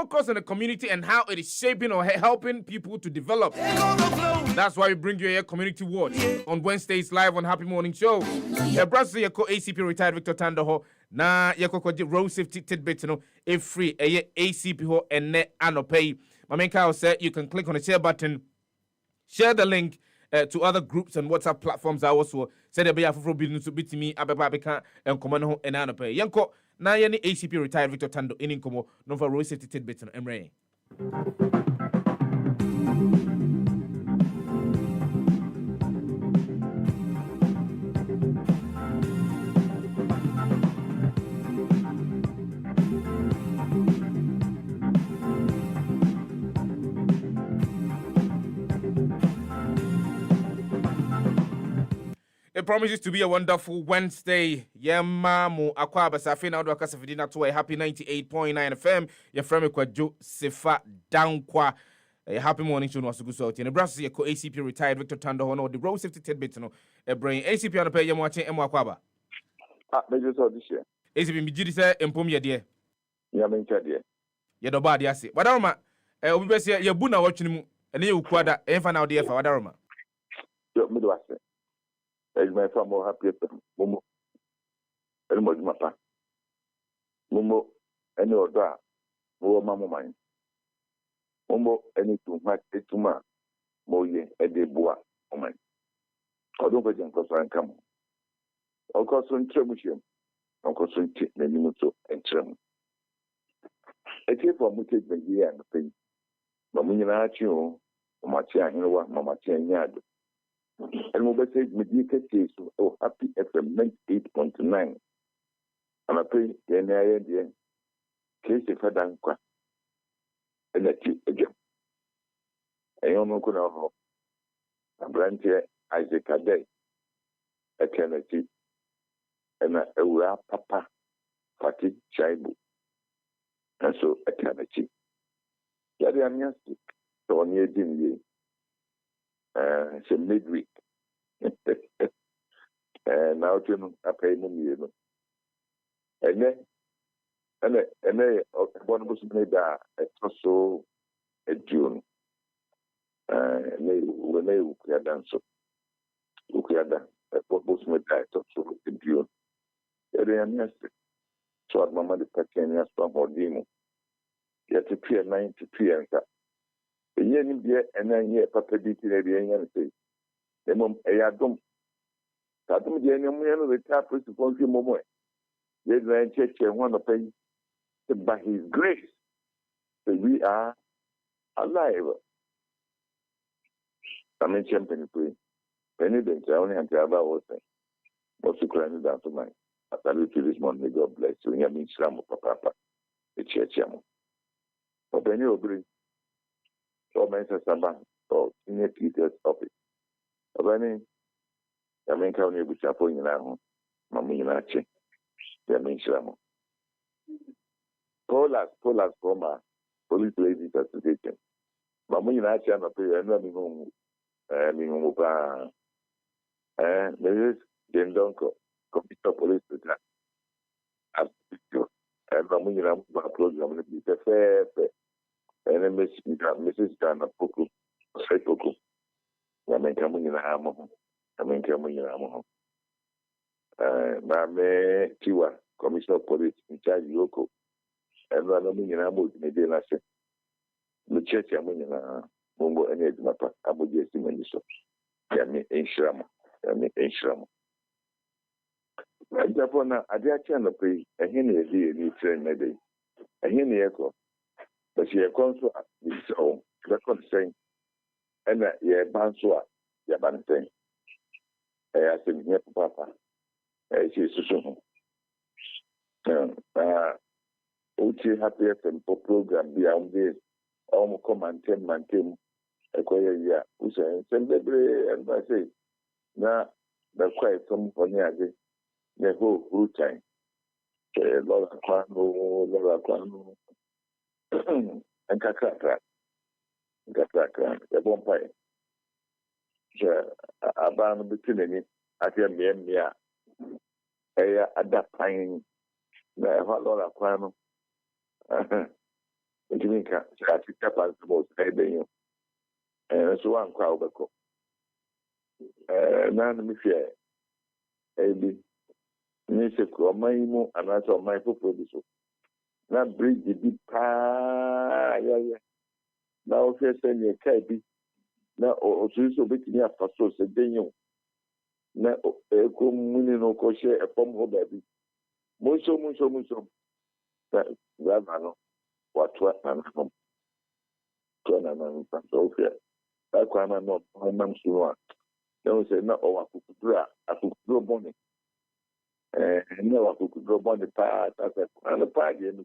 focus on the community and how it is shaping or helping people to develop. That's why we bring you a community watch on Wednesdays live on Happy Morning Show. The brother yeko ACP retired Victor Tandoho na yeko road safety tidbit no free ACP ho ene anopay. Mamenka said you can click on the share button, share the link to other groups and WhatsApp platforms. I also said there be a for business to beat me abababeka and command ho ene anopay. Yanko na yeni ACP retired Victor Tando ininkomo no for road safety tidbit no emre. It promises to be a wonderful Wednesday. Yemamu akwa basafi na ndo akasafidina to a happy 98.9 FM. Your friend Mekwajo Sefah Danquah. A happy morning show no asuguso oti. Ne brass ye ko ACP retired Victor Tando hono the road safety tidbit no. E brain ACP on pay yemu achen emu akwaba. Mejo so this year. ACP mi jidi se empom ye de. Ya mencha de. Ye do ba de ase. Wadaroma obi be se ye bu na watwini mu. Ene ye ukwada enfa na ode efa wadaroma. Yo mi do ase. As my family happy Momo. Eni mo mapa. Momo eni oda wo mamu man. Momo eni tu ma etuma moye edebua oman. Odun ko jen ko so ankam. Oko so ntremuhiem. Oko so nti na nimu so entrem. Eti for mu take the year and pay. Ma mu nyina achi o, ma chi ahenwa, ma chi anyado. And we say medical case oh Happy FM 98.9. And I pay the NIA case for Danquah. And that again. And you know, Kuno, a branch Isaac a day, a Kennedy, and a Papa Fati Shaibu. And so a Kennedy. Yadi Amnesty, so on your dinner. It's a midweek. Now to I pay no. And then one was made a so a June. When they were done so. Ukada, what was made a so in June. So at Mamma the Pacanias from Ordimo. Yet to peer 93 and that. The year and then year Papa did the say. The mom a dom. Tatum Janium, the tap is for few moments. There's a church and one of them. By His grace, that we are alive. I mean, champion, please. Penny didn't only have to have our thing. Most of the down to mine. I salute you this morning. God bless you. You mean Slam Papa, the church. But when you agree, so many Sabbath or senior Peter's office. Abani, I mean, can you be chapeau in our home? Mammy Nachi, the Minshamo. Polas from a police ladies association. Mammy Nachi, I'm a player, and running home. There is Danquah, computer police to that. And Mammy Nachi program will be fair. And then Mrs. Dana Poku, Poku. I mean, coming in a hammer. Mame Tiwa, Commissioner of Police in charge local. And I'm in a mood in a day last year. The church I'm in a Mungo and Edmapa, Abu Jessim and the shop. Yami Enshram. And Japona, I did a channel pay a henny a day, new train a day. A henny echo. But she a consul at this home, record saying, and that ye bansua, ye bantain. I asked him here, Papa. She is so. Uchi happy FM program beyond this. Almost come and maintain a quiet year. We say, send and I say, now the quiet some for near the whole routine. Lola Quano, and Kakaka, the bonfire. A ban between any at your mere at that time. Lola Quano. Intiminka, Sati Tapas, about Ebay, and so on crowd. None me fear. Ebi, Niseko, my mo, and that's on my producer. Not bridge the deep pa, yeah. Now, if you send your cabby, now, or so bit me up for so said Daniel. Now, a communion or crochet a pomp of baby. Mucho. That no, what and from Twana and Sophia. That crime I'm not, my mam's one. Don't say no, or I could draw bonnet. And no, I could draw bonnet part as a party and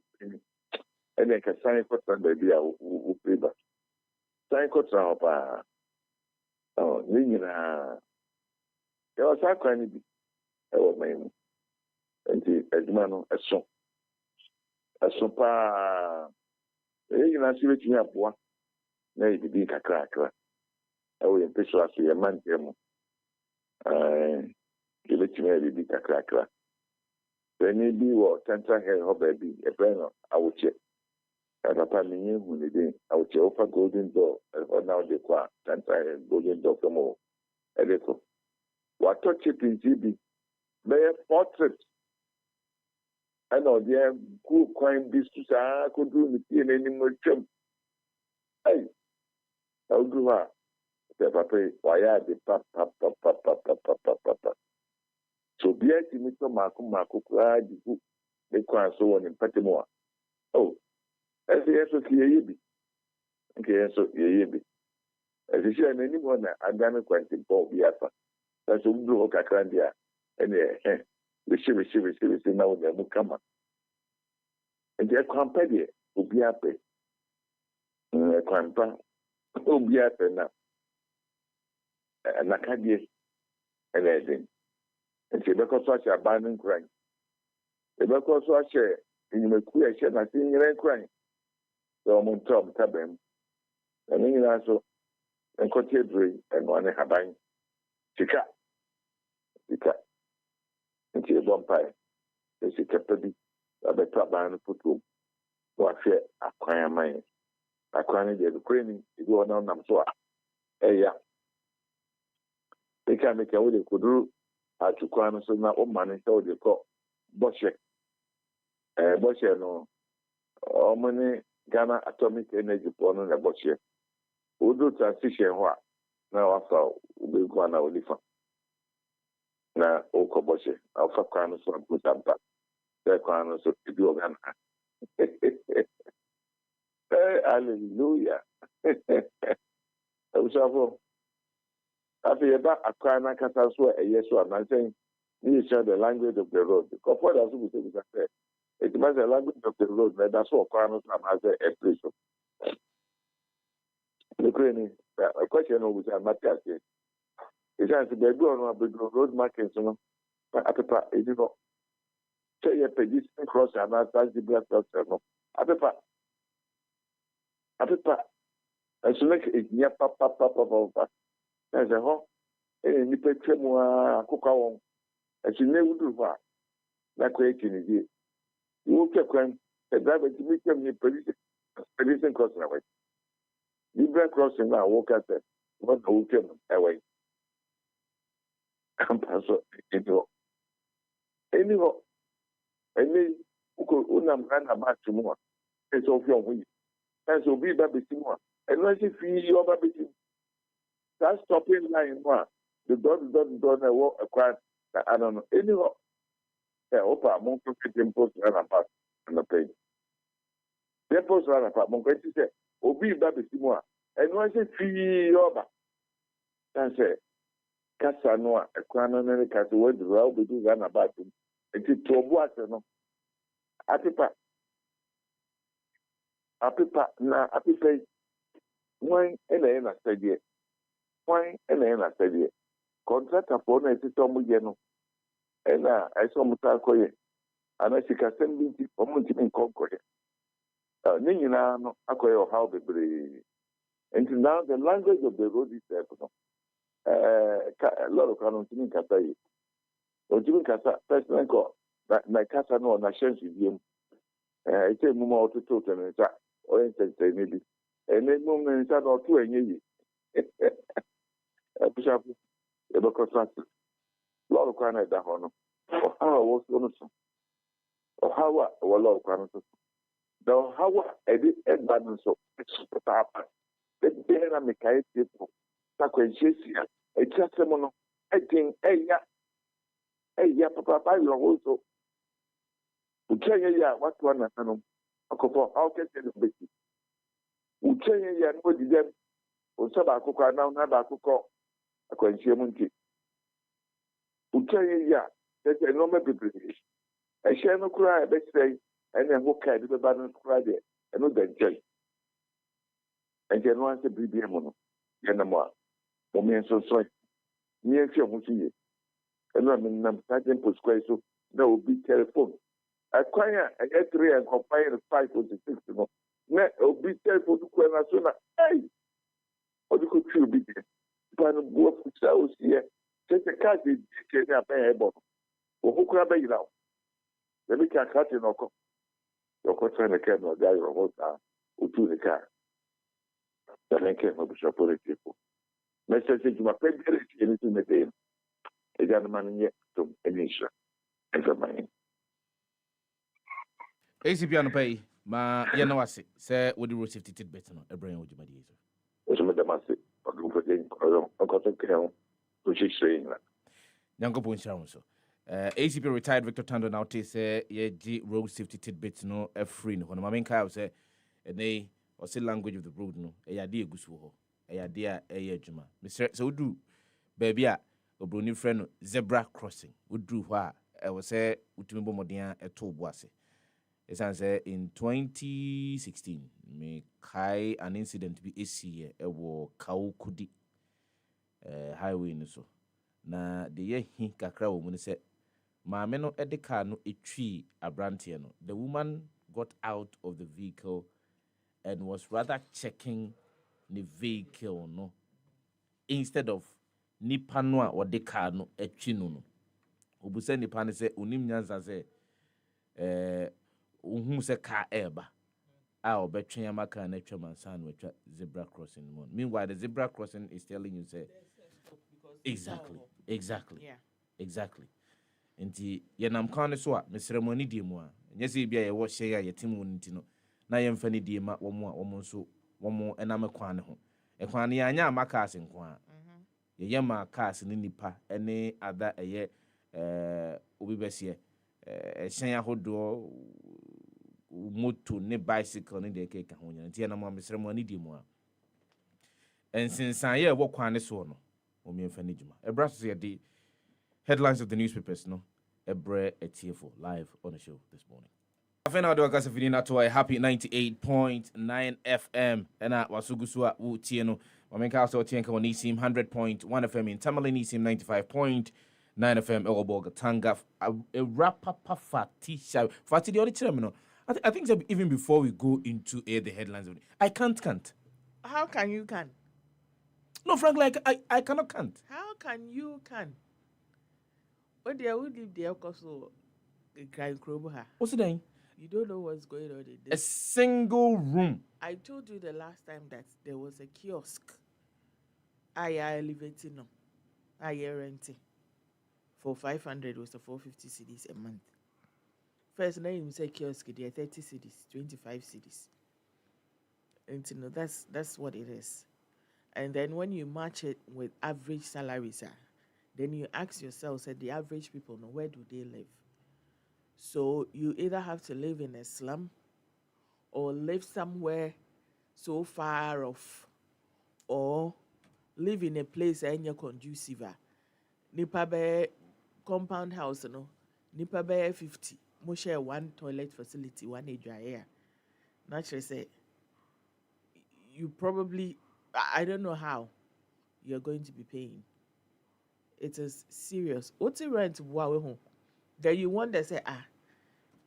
then can sign for baby. I will pay back. Sign for oh, Nina. There was a kind of man. And the Edmano, a song. A sopa. You know, see what you have one. Nay, the big cracker. I will impress you a man. Give it to me, the big cracker. Then you be what Tanta hair, her baby, a banner. I will check. And upon me, when the day, I will check over golden door. And now the qua, Tanta hair, golden door from all. A little. What touch it in GB? They have portraits. I know they have good crime business. I could do with you any more jump. Hey, I'll do her. The papa, why are the papa. So, be it to Mr. Marco, cried the book, they cry so on in Patimoa. Oh, as the answer to ye be. Okay, so ye be. As you share anyone, I'm going to quite Paul Biafra. That's a blue Cacandia. And we see now the Mukama. And their company will be happy. Quampa will be happy now. And I can't get anything. And she because such a banning crime. The because such a in the creation, I think you're crying. So I'm on top of them. And then you also and continue and one habang. Chica. And she a vampire. And she kept a bit of a top and put room. What fear acquire mine. Acquiring the Ukraine, you go on them so. Hey, yeah. They can make a way they could do. To Kwana so now, man, so they call Boschek. Boschek, no, how many Ghana Atomic Energy Pond on the Boschek? We do transition what? Now, after we go on our different. Now, Oko Boschek, Alpha Kwana so put them back. They're Kwana so to do Ghana. Hallelujah. After about a crime, I can't answer a yes or I'm saying, you share the language of the road. Because what else would you say? It was the language of the road, but that's what crime has a place. The Ukraine, a question always a matter. It has to be on road markings, you know. Apepa, you know, say a pedestrian cross and that's the black doctor. Apepa, as soon as it's near papa. As a whole, any picture more cook as you never do that. Not creating it. You look at crime, the driver to meet them in pedestrian crossing away. Libra crossing now, walk at them. What the hook away. Campus anyhow, any who could unam run about to more. It's of your way. As will be baby more. And once you feel your baby. That stopping line one. The don't walk across. I don't know. Anyhow, the open among the post run apart on the page. The post run apart. Monk said, Obi Baby Simua. And once you feel your back, that's it. Casanoa, a crown on the cat, word well, we do run about him. It's to a water, no. Apipa, na Apipa, wine and a study. Why and then I said, contract upon a system again. And I saw Mutakoye, and I see a sending for Muntin Concord. Nina, Akoyo, how the brave. And now the language of the road is there. A lot of canons in Katai. Or Jimmy Kasa, personal call, my Casa no, Nation with him. I say more to total and or maybe. And then moment that or two and ye. A bishop, a book of a lot of crime at the honor. Or how I was going to or how I was lot of crime. Though how I did a balance of the dynamic people. Taquenchisia, a testimony. I think, hey, papa, I also. Uchenya what one and Akopo, how can you be? Uchenya no di them, Usaba Coca now, Nabako, a quenchiamunti. Uchenya, that's a normal people. I shall not cry, let's say, and then who can the balance cry there, and no then judge. And then once a BBM, Yanama, for me and so sorry. Near Fiamuti, and I'm in Sergeant Posquay, so there will be telephone. Acquire a 3 and combine 5 or 6. Net will be telephone to Quenasuna. Hey, or you could be there. But go for sales here. Take a cat in a payable. Or who can be now? Let me cut in or your concern a can or die or what to the car. The link came up with your political. Message to my favorite anything the day. A gentleman yet to any shot. And for money. ACP on pay, ma Yanawasi, say, would you receive it better? A brain with your ideas. Which made the massive, or group again, or contact him, which is saying that. Yango Puncham so. ACP retired Victor Tando now say, ye road safety tidbits no a free no. When my main cow say, and they or say language of the road no, a idea gusuho, a idea a juma. Mr. So do, baby, a brony friend zebra crossing, would do wha, I was say, Utumbo Modian a toll boise. As I say, in 2016, me kai an incident be AC a war cow kudi highway no so. Na the year he kakra woman said, Mamma no edeka no a tree a brantiano. The woman got out of the vehicle and was rather checking the vehicle no instead of nipa no or the car no a chino no. Obuse nipa ne se unim nyanza se who say car eba. I'll bet you my car nature man son with zebra crossing. Meanwhile, the zebra crossing is telling you say exactly. Nti yenam kan so a mesremoni die mu a nyese bia ye wo hye ya yetim wonti no na ye mfa ne die ma wo mo a wo mo so wo mo enam kwan ne ho e kwan ne anya amaka asenko a ye yema cars ne nipa ene ada eye obi besie hyen ahodo moto ne bicycle ne de keka ho nya nti yenam mesremoni die mu a ensinsan ye wo kwan ne so no o mi mfa ne djuma e bra so ye de headlines of the newspapers, no? Ebre Etiefo live on the show this morning. I find out to a happy 98.9 FM. And I was Sugusua Tieno. Mamenka also Tienka on Nisim 100.1 FM in Tamale Nisim 95.9 FM Elborg Tanga. A rapper Fati. Fati the only terminal. I think that even before we go into the headlines of it, I can't. How can you can? No, Frank, like I cannot can't. How can you can? But they would leave the also crying crowbar. What's the name? You don't know what's going on in this. A single room. I told you the last time that there was a kiosk. I elevating them. I renting. For 500 was the 450 cedis a month. First name say kiosk, they are 30 cedis, 25 cedis. And you know that's what it is. And then when you match it with average salaries, then you ask yourself, say the average people, know where do they live? So you either have to live in a slum or live somewhere so far off, or live in a place and you're conducive. Nipa be compound house, no. Nipa be 50. Mo share one toilet facility, one dryer. Naturally say you probably, I don't know how you're going to be paying. It is serious. What's the rent? Wow, then you wonder, say,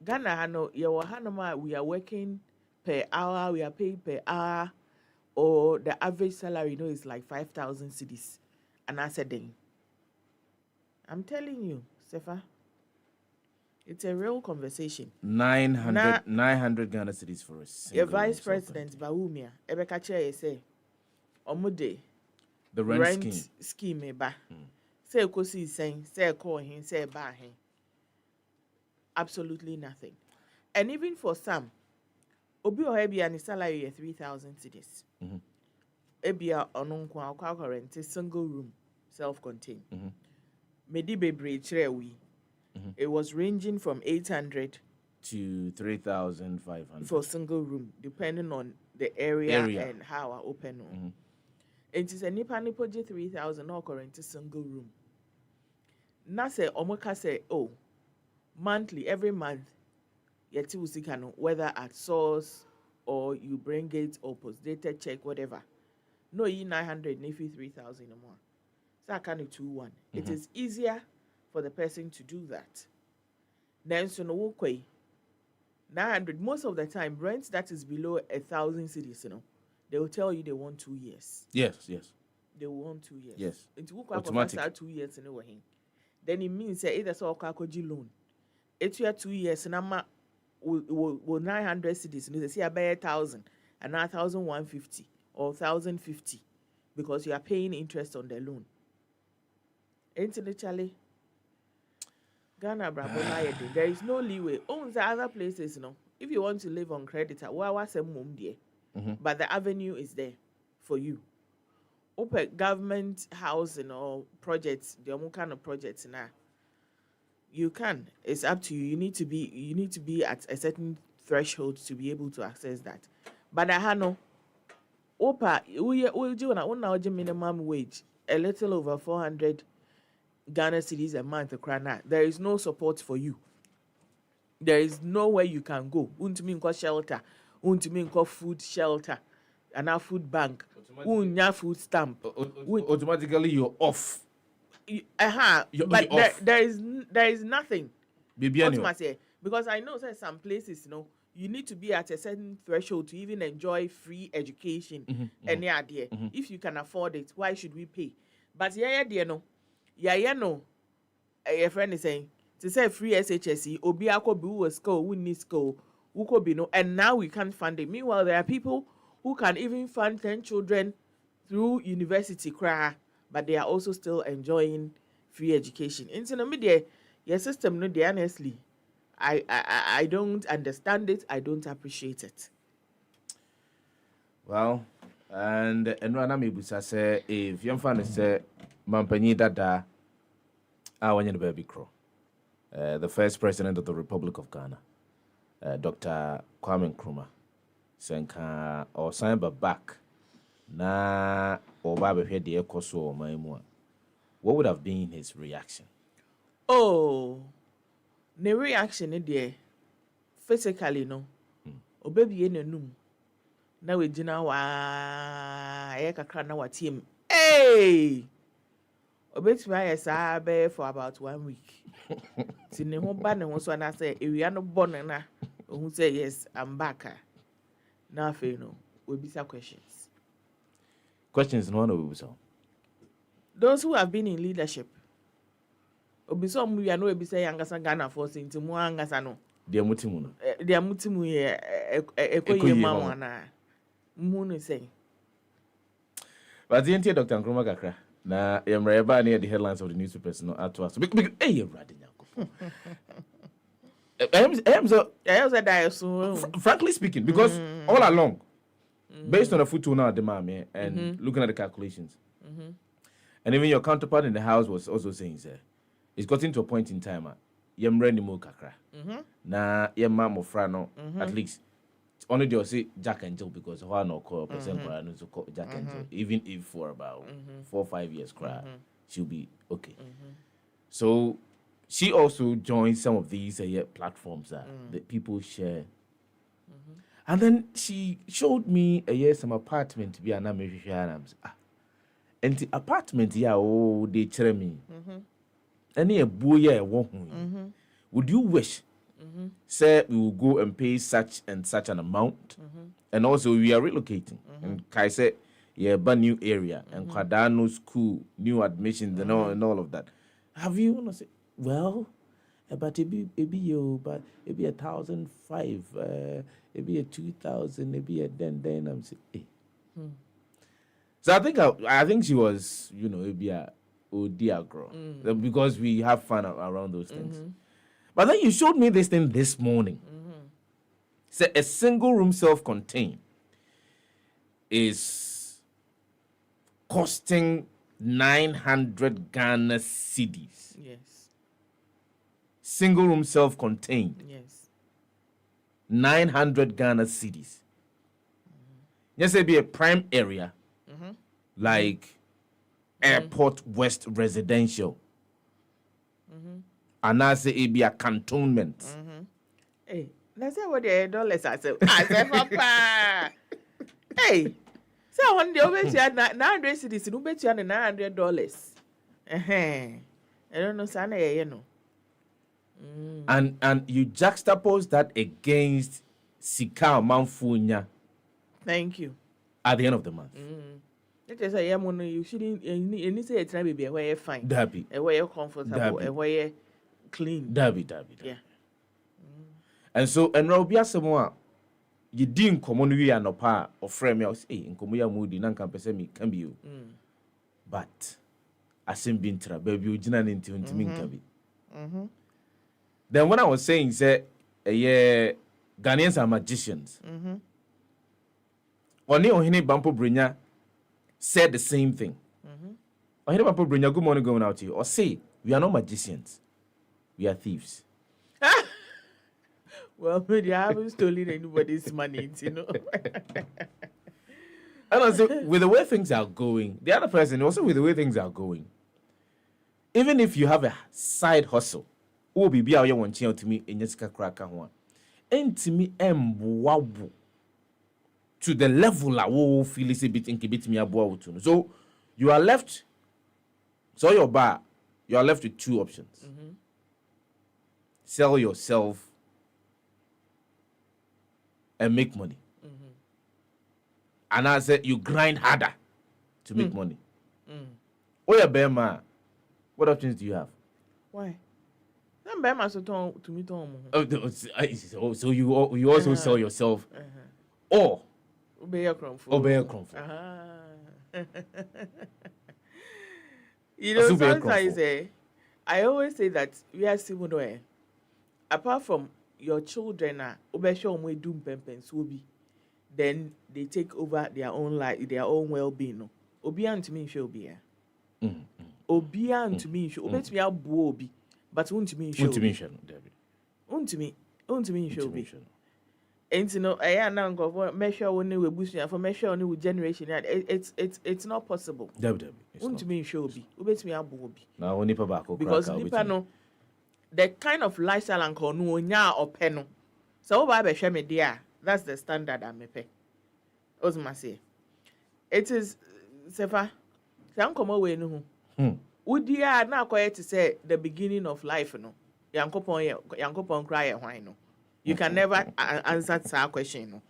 Ghana, Hano, we are working per hour, we are paying per hour, or the average salary, is like 5,000 cedis. And I said, then, I'm telling you, Sefah. It's a real conversation. 900 Ghana cedis for a single Your vice room president Baumia, Ebeka Chair say, Omude, the rent scheme ba. Say Kosi saying, say call him, say bar him. Absolutely nothing. And even for some, Obi Ohebi and his salary 3,000 cedis. Ebia onunkwa kwa rent a single room, self-contained. Medibe Bridge we. It was ranging from 800 to 3,500 for single room, depending on the area. And how open. It is a nipa 3,000 or current single room. Na say omoka say, oh, monthly, every month, yeti usikano, whether at source or you bring it or post-dated check, whatever. No, 900, maybe 3,000 or more. So I can do 2-1. It is easier for the person to do that. Then so no way. 900, most of the time, rent that is below 1,000 cedis, they will tell you they want 2 years. Yes. They want 2 years. Yes. It will automatic 2 years anyway. Then it means that either so okakoji loan. It's your 2 years and I'm 900 cedis. They say I buy 1,000 and now 1,150 or 1,050 because you are paying interest on the loan. Intellectually, Ghana Brabona, there is no leeway. Owns the other places, if you want to live on credit, but the avenue is there for you. Open government housing or projects, the kind of projects now. You can. It's up to you. You need to be at a certain threshold to be able to access that. But I know. Opa, we do minimum wage, a little over 400 Ghana cedis a month. There is no support for you. There is nowhere you can go. Untumi shelter, untumi food shelter, and our food bank, unya food stamp. Automatically, you're off. But off. there is nothing. Anyway. Because I know that some places, you need to be at a certain threshold to even enjoy free education. Any idea? If you can afford it, why should we pay? But your friend is saying to say free SHSE, Obiako Bu school, we need school, and now we can't fund it. Meanwhile, there are people who can even fund 10 children through university cry, but they are also still enjoying free education. In the media, your system, no, honestly, I don't understand it. I don't appreciate it. Well, and Rana Mibusa say if young fan say Mampani Dada, I want you to baby crow. The first president of the Republic of Ghana, Dr. Kwame Nkrumah, Senka or Samba back na or Baba here the Ekoso or Maimua. What would have been his reaction? Oh, the reaction in there physically, no. Oh, baby, in a noom. Now we dinner wa kakra na wa team. Hey! Obeti my sabe for about 1 week. Sine ho ba ne ho so na say ewia no born na who say yes, I'm back. Now fe no, we bisa questions. Questions no one will so. Those who have been in leadership. Obiso mu ya no ebisa yangasa Ghana for sinti mu angasa no. Dia mutimu no. Dia mutimu ye ekoye ma wana. Mu no say. But the entire Dr. Nkrumah kakra. Na yemreba near the headlines of the newspapers no at us. Hey, frankly speaking, because all along, based on the foot now the mame and looking at the calculations, and even your counterpart in the house was also saying, sir, it's gotten to a point in time, yemre ni mo kakra. Na yemma mo frano at least. Only they'll say Jack and Jill because one or call percent to call Jack and Jill, even if for about 4 or 5 years, she'll be okay. So she also joined some of these platforms that the people share. And then she showed me some apartment to be an American. And the apartment, they tell me. Any a boy, would you wish? Say we will go and pay such and such an amount, and also we are relocating. And Kai said, yeah, but new area and Kwadano school, new admissions, and all of that. Have you? And I said, well, But it be you, but it be 1,005, it be a 2,000, it be a then I'm saying, hey. So I think she was, it be a dear girl because we have fun around those things. But then you showed me this thing this morning. So a single room self-contained is costing 900 Ghana cedis. Yes. Single room self-contained. Yes. 900 Ghana cedis. Yes, it be a prime area, like Airport West Residential. And I say it be a cantonment. Hey, that's what the dollars I said. Papa. Hey, so when the over here 900 cities, you bet you $900. I don't know, Sana, you know. And you juxtapose that against Sika Manfunya. Thank you. At the end of the month. It is a young you shouldn't, and you say it's not be where you're fine. Dabby. Where you're comfortable, Dabby. where you're clean. Dabby. Yeah. And so, and Robia Samoa, you didn't come on we are no pa or frame your say, in Comuya Moody, non campesemi can be you. But I seen Bintra, baby, you didn't into Minkabi. Then when I was saying, say, Ghanaians are magicians. Oni Ohene Bampo Brinya said the same thing. Ohene Bampo Brinya, good morning going out to you. Or say, we are not magicians, we are thieves. Well, maybe I haven't stolen anybody's money, you know. And also, with the way things are going, the other person also with the way things are going, even if you have a side hustle, who be out here one to me in your cracker one, and to me wabu to the level that will feel is a bit incubate me about. So you are left. So your bar, you are left with two options: sell yourself and make money. And I said you grind harder to make money. Oh yeah, Bema. What options do you have? Why? I'm Bema so to me So you also sell yourself, or obey your crumful. You know, sometimes I always say that we are similar. Apart from your children are then they take over their own life, their own well-being. Obian to me show be Obian to me show bet me obi, but won't me show won't me show be. And you know, I am now go measure when we boost for measure only with generation. It's not possible. Won't me show be bet me obi. Now only because nipa no the kind of lifestyle and no nya or peno. So ba share me there. That's the standard I'm pay. Osma say. It is Sefah. Say come away no. Udia na quiet to say the beginning of life no. Yankopon cry why no. You can never answer that question no.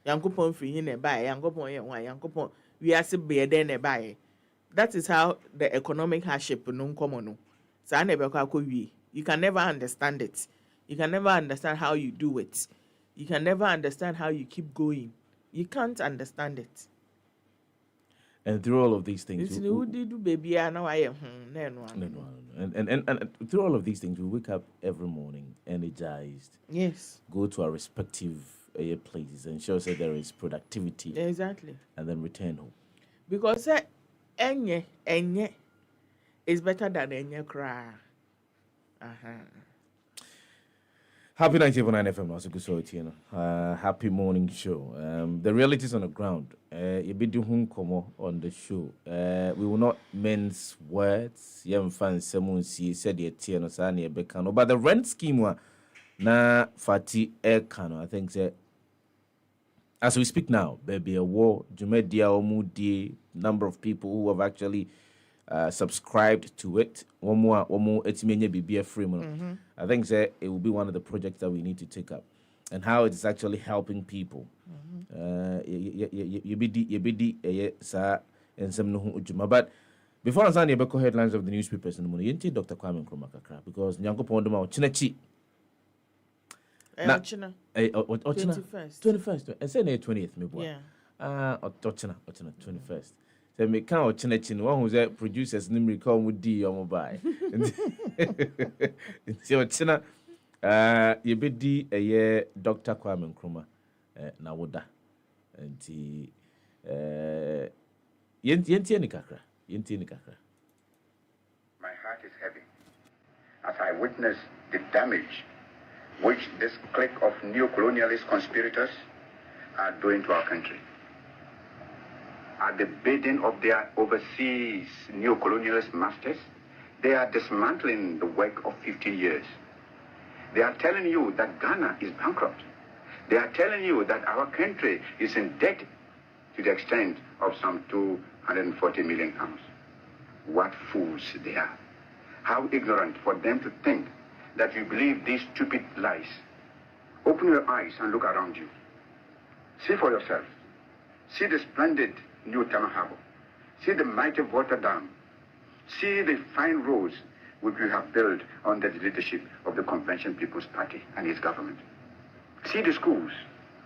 Yankopon free in a buy, Yankopon why Yankopon we are still be there buy. That is how the economic hardship no come no. So I never you can never understand it. You can never understand how you do it. You can never understand how you keep going. You can't understand it. And through all of these things, and through all of these things, we wake up every morning energized. Yes. Go to our respective places and show us that there is productivity. Exactly. And then return home. Because enye is better than enye cry. Happy 90.9 FM, also good so happy morning show. The realities on the ground. You be doing komo on the show. We will not mince words. Yem fan someone see said the tiano sani bekano. But the rent scheme na Fati Ekano, I think say as we speak now, baby a war, Jumedia Omudi, number of people who have actually subscribed to it. One more it's be free. I think that it will be one of the projects that we need to take up, and how it's actually helping people. But Before I sign the headlines of the newspapers in the morning, Dr. Kwame Nkrumah kakra because Nyanko Pondoma Chinachi. Ochina. 21st. And say 20th, maybe. Yeah. Ochina, 21st. So me count Chinachin, one who's a producer's name recall with D on mobile. It's Ochina. You be D a year Dr. Kwame Nkrumah. Na woda. Nti yenti ni kakra. My heart is heavy as I witness the damage which this clique of neo-colonialist conspirators are doing to our country. At the bidding of their overseas neo-colonialist masters, they are dismantling the work of 50 years. They are telling you that Ghana is bankrupt. They are telling you that our country is in debt to the extent of some 240 million pounds. What fools they are. How ignorant for them to think that you believe these stupid lies. Open your eyes and look around you. See for yourself. See the splendid new Tama Harbor. See the mighty water dam. See the fine roads which we have built under the leadership of the Convention People's Party and its government. See the schools,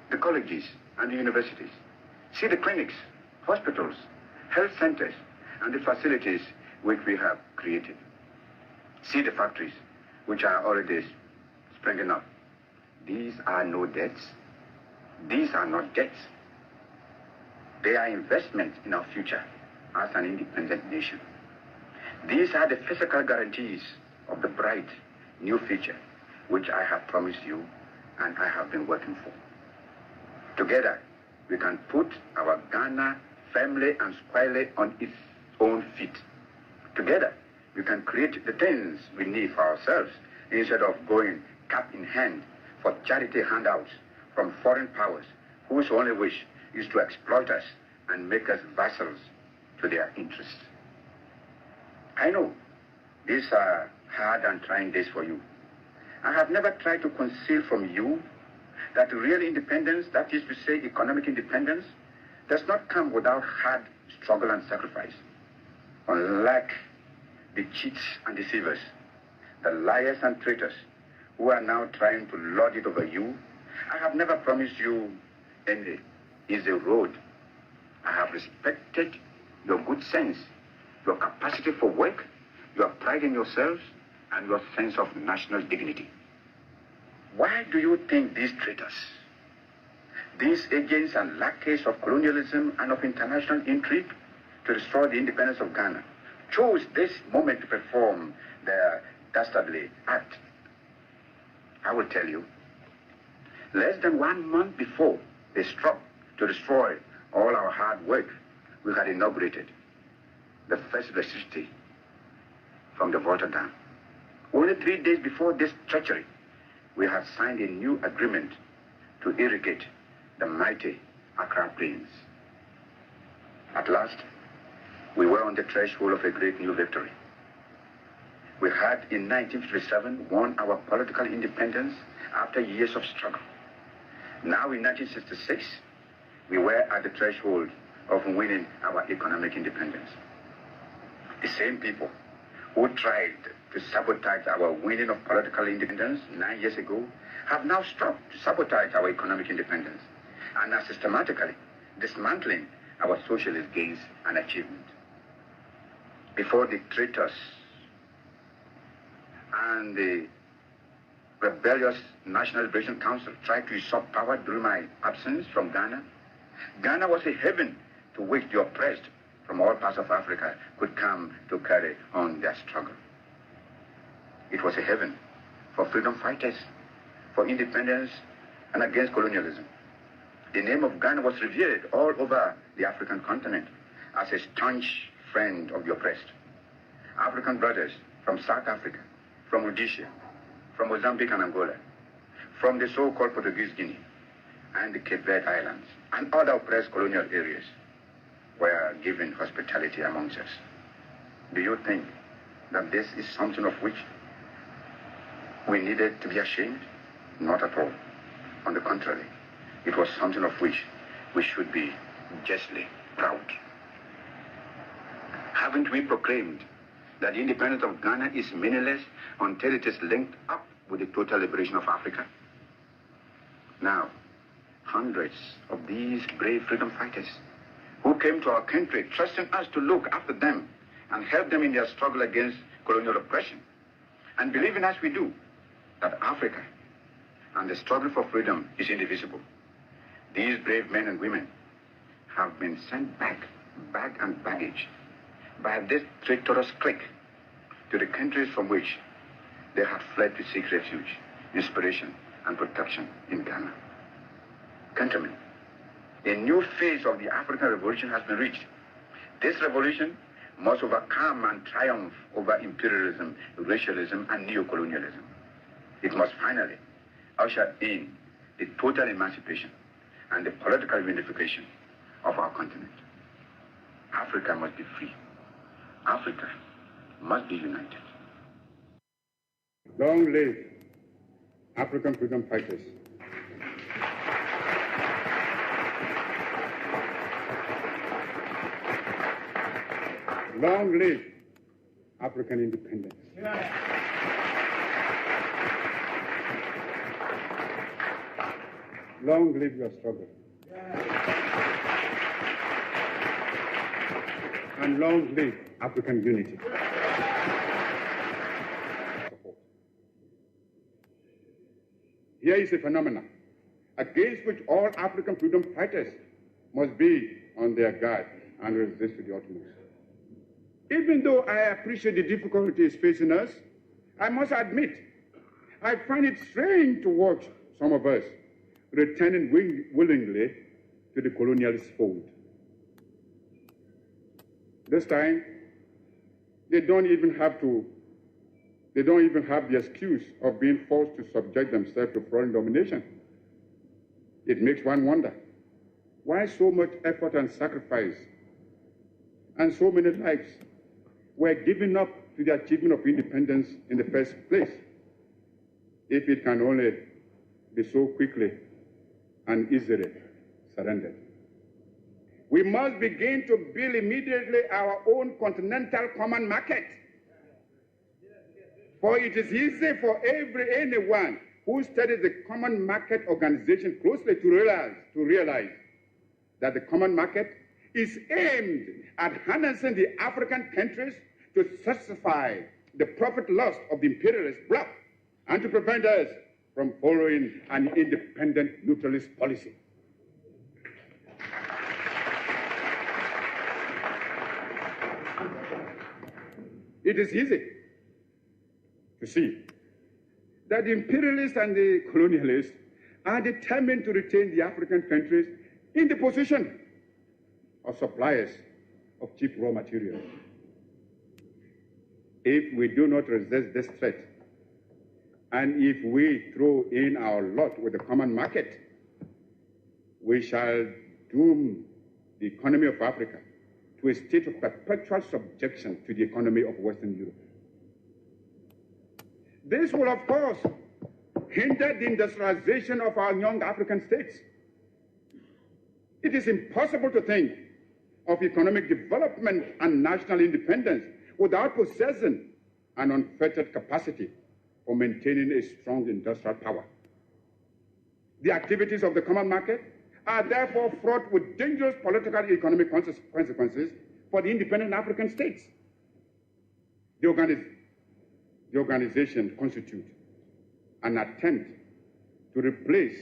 the colleges, and the universities. See the clinics, hospitals, health centers, and the facilities which we have created. See the factories which are already springing up. These are no debts. These are not debts. They are investments in our future as an independent nation. These are the physical guarantees of the bright new future which I have promised you and I have been working for. Together, we can put our Ghana firmly and squarely on its own feet. Together, we can create the things we need for ourselves instead of going cap in hand for charity handouts from foreign powers whose only wish is to exploit us and make us vassals to their interests. I know these are hard and trying days for you. I have never tried to conceal from you that real independence, that is to say economic independence, does not come without hard struggle and sacrifice. Unlike the cheats and deceivers, the liars and traitors who are now trying to lord it over you, I have never promised you any easy road. I have respected your good sense, your capacity for work, your pride in yourselves, and your sense of national dignity. Why do you think these traitors, these agents and lackeys of colonialism and of international intrigue to destroy the independence of Ghana, chose this moment to perform their dastardly act? I will tell you, less than 1 month before they struck to destroy all our hard work, we had inaugurated the first electricity from the water dam. Only 3 days before this treachery, we had signed a new agreement to irrigate the mighty Accra Plains. At last, we were on the threshold of a great new victory. We had, in 1957, won our political independence after years of struggle. Now, in 1966, we were at the threshold of winning our economic independence. The same people who tried to sabotage our winning of political independence 9 years ago have now struck to sabotage our economic independence and are systematically dismantling our socialist gains and achievement. Before the traitors and the rebellious National Liberation Council tried to usurp power during my absence from Ghana, Ghana was a haven to which the oppressed from all parts of Africa could come to carry on their struggle. It was a haven for freedom fighters, for independence, and against colonialism. The name of Ghana was revered all over the African continent as a staunch friend of the oppressed. African brothers from South Africa, from Rhodesia, from Mozambique and Angola, from the so-called Portuguese Guinea, and the Cape Verde Islands, and other oppressed colonial areas were given hospitality amongst us. Do you think that this is something of which we needed to be ashamed? Not at all. On the contrary, it was something of which we should be justly proud. Haven't we proclaimed that the independence of Ghana is meaningless until it is linked up with the total liberation of Africa? Now, hundreds of these brave freedom fighters who came to our country trusting us to look after them and help them in their struggle against colonial oppression, and believing as we do that Africa and the struggle for freedom is indivisible. These brave men and women have been sent back, bag and baggage, by this traitorous clique to the countries from which they had fled to seek refuge, inspiration, and protection in Ghana. Countrymen, a new phase of the African Revolution has been reached. This revolution must overcome and triumph over imperialism, racialism, and neocolonialism. It must finally usher in the total emancipation and the political unification of our continent. Africa must be free. Africa must be united. Long live African freedom fighters. Long live African independence. Long live your struggle. And long live African unity. Here is a phenomenon against which all African freedom fighters must be on their guard and resist to the utmost. Even though I appreciate the difficulties facing us, I must admit, I find it strange to watch some of us returning willingly to the colonialist fold. This time, they don't even have the excuse of being forced to subject themselves to foreign domination. It makes one wonder, why so much effort and sacrifice and so many lives were given up to the achievement of independence in the first place, if it can only be so quickly and easily surrendered. We must begin to build immediately our own continental common market. For it is easy for anyone who studies the common market organization closely to realize that the common market is aimed at harnessing the African countries to satisfy the profit lust of the imperialist bloc and to prevent us from following an independent neutralist policy. It is easy to see that the imperialists and the colonialists are determined to retain the African countries in the position of suppliers of cheap raw materials. If we do not resist this threat, and if we throw in our lot with the common market, we shall doom the economy of Africa to a state of perpetual subjection to the economy of Western Europe. This will, of course, hinder the industrialization of our young African states. It is impossible to think of economic development and national independence without possessing an unfettered capacity for maintaining a strong industrial power. The activities of the common market are therefore fraught with dangerous political and economic consequences for the independent African states. The organization constitutes an attempt to replace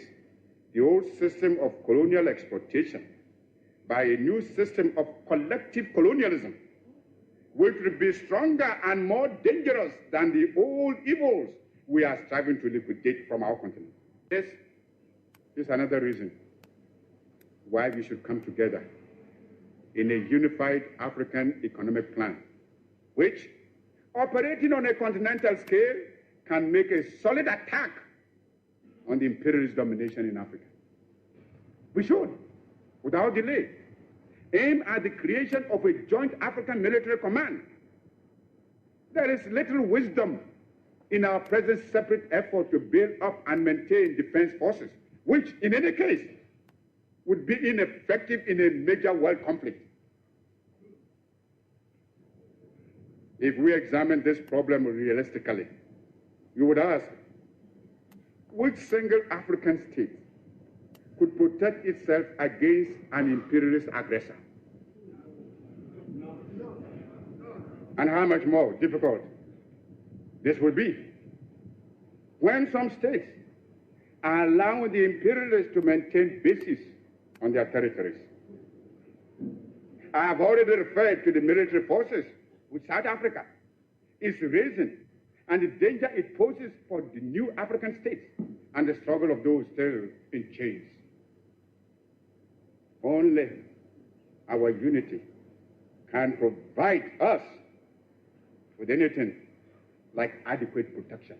the old system of colonial exploitation by a new system of collective colonialism, which will be stronger and more dangerous than the old evils we are striving to liquidate from our continent. This is another reason why we should come together in a unified African economic plan, which, operating on a continental scale, can make a solid attack on the imperialist domination in Africa. We should, without delay, aim at the creation of a joint African military command. There is little wisdom in our present separate effort to build up and maintain defense forces, which, in any case, would be ineffective in a major world conflict. If we examine this problem realistically, you would ask, which single African state could protect itself against an imperialist aggressor? And how much more difficult this would be when some states are allowing the imperialists to maintain bases on their territories. I have already referred to the military forces which South Africa is raising and the danger it poses for the new African states and the struggle of those still in chains. Only our unity can provide us with anything like adequate protection.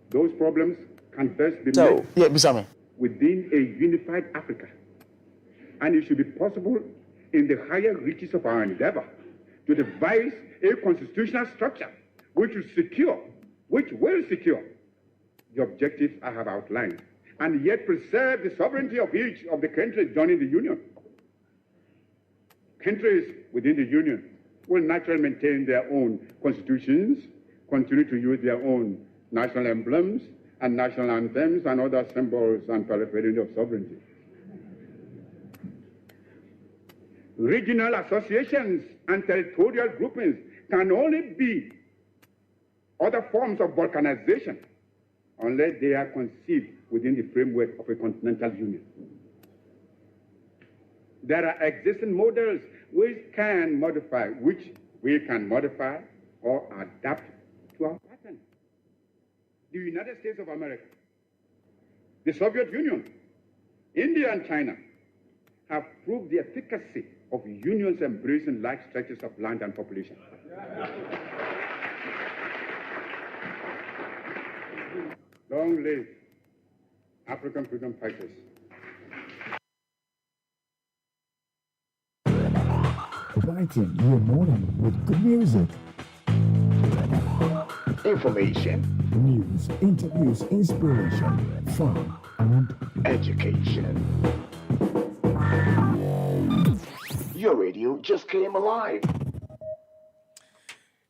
Those problems can best be met within a unified Africa. And it should be possible in the higher reaches of our endeavor to devise a constitutional structure which will secure the objectives I have outlined, and yet preserve the sovereignty of each of the countries joining the Union. Countries within the Union will naturally maintain their own constitutions, continue to use their own national emblems and national anthems and other symbols and paraphernalia of sovereignty. Regional associations and territorial groupings can only be other forms of balkanization unless they are conceived within the framework of a continental union. There are existing models which we can modify or adapt to our pattern. The United States of America, the Soviet Union, India and China have proved the efficacy of unions embracing large stretches of land and population. Long live African freedom fighters. Brighten your morning with good music. Information, News, interviews, inspiration, fun, and education. Your radio just came alive.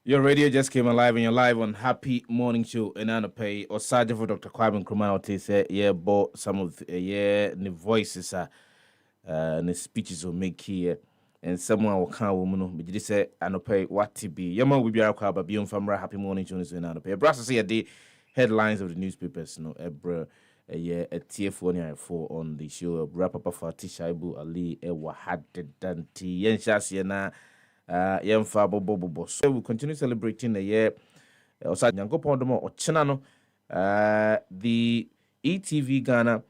Your radio just came alive, and you're live on Happy Morning Show. And I'm pay or Sergeant for Dr. Kwame Nkrumah. Say, yeah, bought some of the voices, and the speeches will make here. And someone will come woman, but you say, I know pay what to be. Your mom will be our crowd, but beyond from Happy Morning Show is another pay. Brass say a day headlines of the newspapers, no, a year at TF1 on the show. Wrap up Fati, Shaibu-Ali, had done tea, and Shasiana. So we continue celebrating the year. The ETV Ghana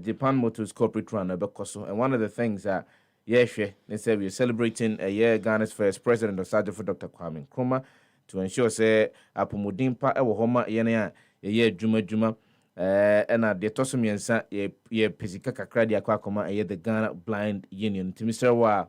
Japan Motors Corporate Run, and one of the things that they say we're celebrating a year Ghana's first president of Sergeant for Dr. Kwame Nkrumah to ensure say apomodimpa ewo homa ye Juma and at the Tosumiansa ye Pizika Kakra de Aquacoma the Ghana Blind Union to Mr. Wa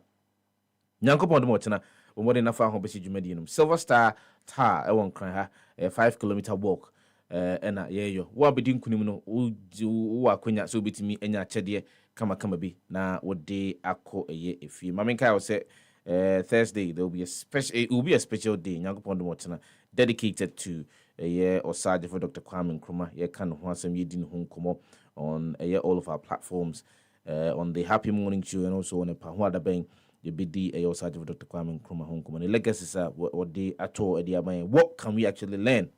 Nyankopon de Motena, more than enough home besi Jumedium. Silver Star Tar, I won't cry her, a 5-kilometer walk. And yo, what be doing Kunimo, who are Quenya so bit me and ya chedie, kama be, na what day I call a year if you. Maminka will say Thursday, there will be a special day, Nyankopon de Motena, dedicated to a year or Sergeant for Dr. Kwame Nkrumah. Ye can want some year didn't home come on a year all of our platforms, on the Happy Morning Show and also on a Pahwada Bang. The BD a Sergeant for Dr. Kwame Nkrumah home. The legacies are what they at all. What can we actually learn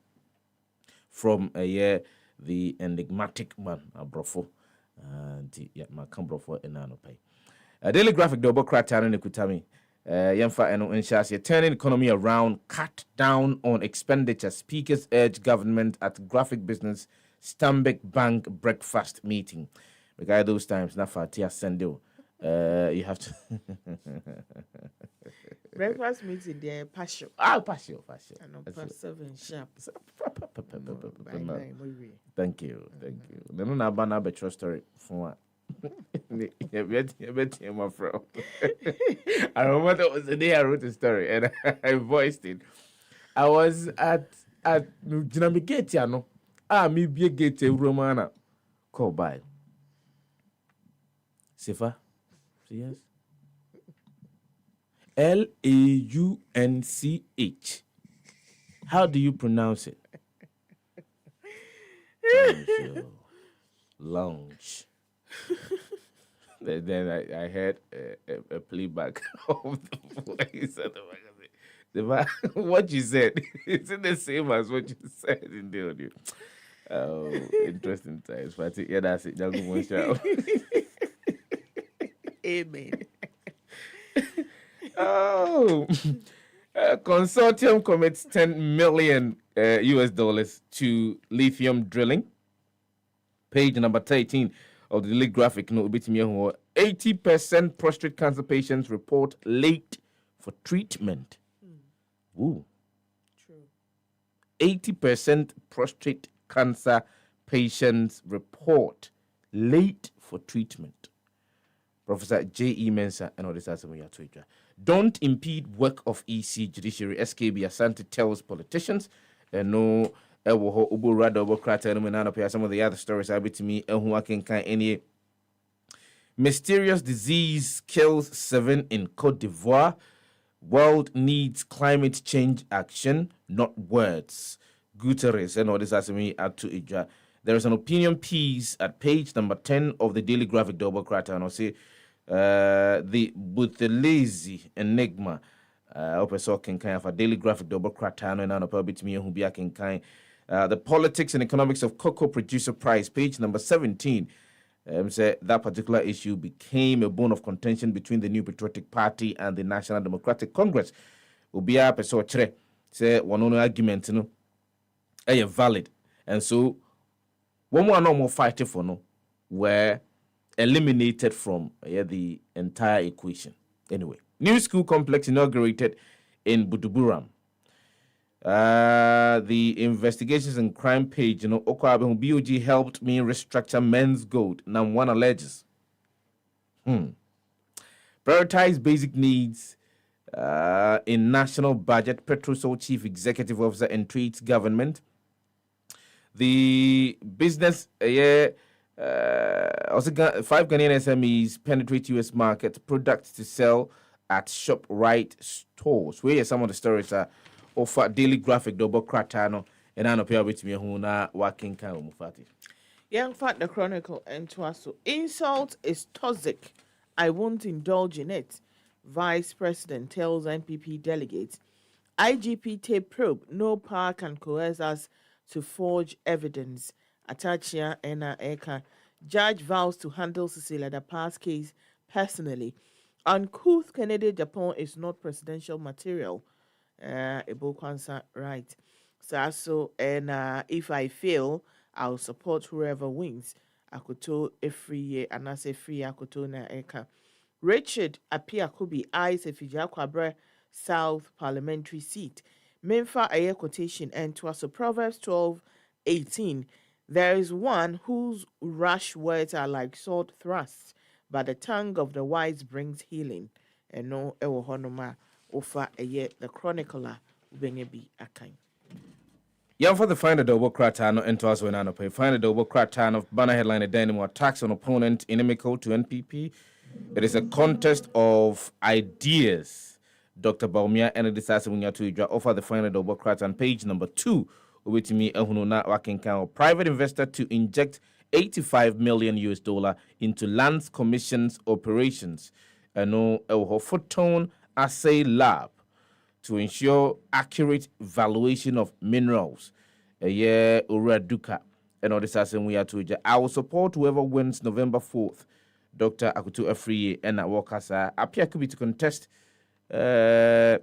from a year the enigmatic man Brofo and my Brofo and Nanopai. A daily graphic double cratan and Kutami. Yemfa and Inshas, turning economy around, cut down on expenditure. Speakers urge government at graphic business Stanbic Bank breakfast meeting. The guy those times, Fati Sendo. You have to breakfast meeting there, partial. Partial. And on past 7 sharp. Thank you. No, no, no, but true story for what? My friend. I remember that was the day I wrote the story and I voiced it. I was at Jinamigate, me be a gate Romana. Call by Sefah. Yes. Launch. How do you pronounce it? Lounge. Then I heard a playback of the voice of the magazine. What you said, is it the same as what you said in the audio? Oh, interesting times. Fati, yeah, that's it. Just one shout. Amen. Oh, consortium commits $10 million US dollars to lithium drilling. Page number 13 of the daily graphic. No, 80% prostate cancer patients report late for treatment. Ooh. True. 80% prostate cancer patients report late for treatment. Professor J.E. Mensah and all this as we are to don't impede work of EC Judiciary. SKB Asante tells politicians and no Ubu Rada Krata and some of the other stories I to me and who can any mysterious disease kills 7 in Cote d'Ivoire. World needs climate change action, not words. Guterres and all this as me add to Ija. There is an opinion piece at page number 10 of the Daily Graphic Double Krata and I'll say the Buthelezi enigma. Also can kind of a Daily Graphic Double Krata and a bit me who be a kind. The politics and economics of cocoa producer price, page number 17. Say that particular issue became a bone of contention between the New Patriotic Party and the National Democratic Congress. Ubia peso chere say one argument no valid, and so one more fighting for no were eliminated from the entire equation. Anyway, new school complex inaugurated in Buduburam. The investigations and crime page, Okwabe BOG helped me restructure men's gold. Now one alleges. Prioritize basic needs in national budget. Petrosol Chief Executive Officer entreats government. The business, also 5 Ghanaian SMEs penetrate U.S. market. Products to sell at ShopRite stores. Where some of the stories are offer Daily Graphic Double Kratano and I appear with me who na working kind of Fati. Young Fat the Chronicle and Twasso. Insult is toxic. I won't indulge in it. Vice President tells NPP delegates. IGP tape probe. No power can coerce us to forge evidence. Atachia Ena Eka. Judge vows to handle Cecilia the past case personally. Uncouth Kennedy Japan is not presidential material. Ebokwansa right. So and if I fail, I'll support whoever wins. Akoto every year and I say free Akoto na eka. Richard Apiakubi eyes Efija Kwabre South parliamentary seat. Memfa aye quotation and twas Proverbs 12:18. There is one whose rash words are like sword thrusts, but the tongue of the wise brings healing. And no ewo honoma. Ofa eye the chronicler ubenge bi akan. Young for the find a double cratano and toss when I pay. Find a double cratano banner headline a dynamo attacks on opponent inimical to NPP. It is a contest of ideas. Dr. Baumia and the Disassiminia to offer the final double cratan page number 2. With me a working count private investor to inject $85 million US into Lands Commission's operations. And no photone assay lab to ensure accurate valuation of minerals. Ura Duka. And all this as we are to I will support whoever wins November 4th. Dr. Akutu Afriye and Wakasa appear to be to contest Efija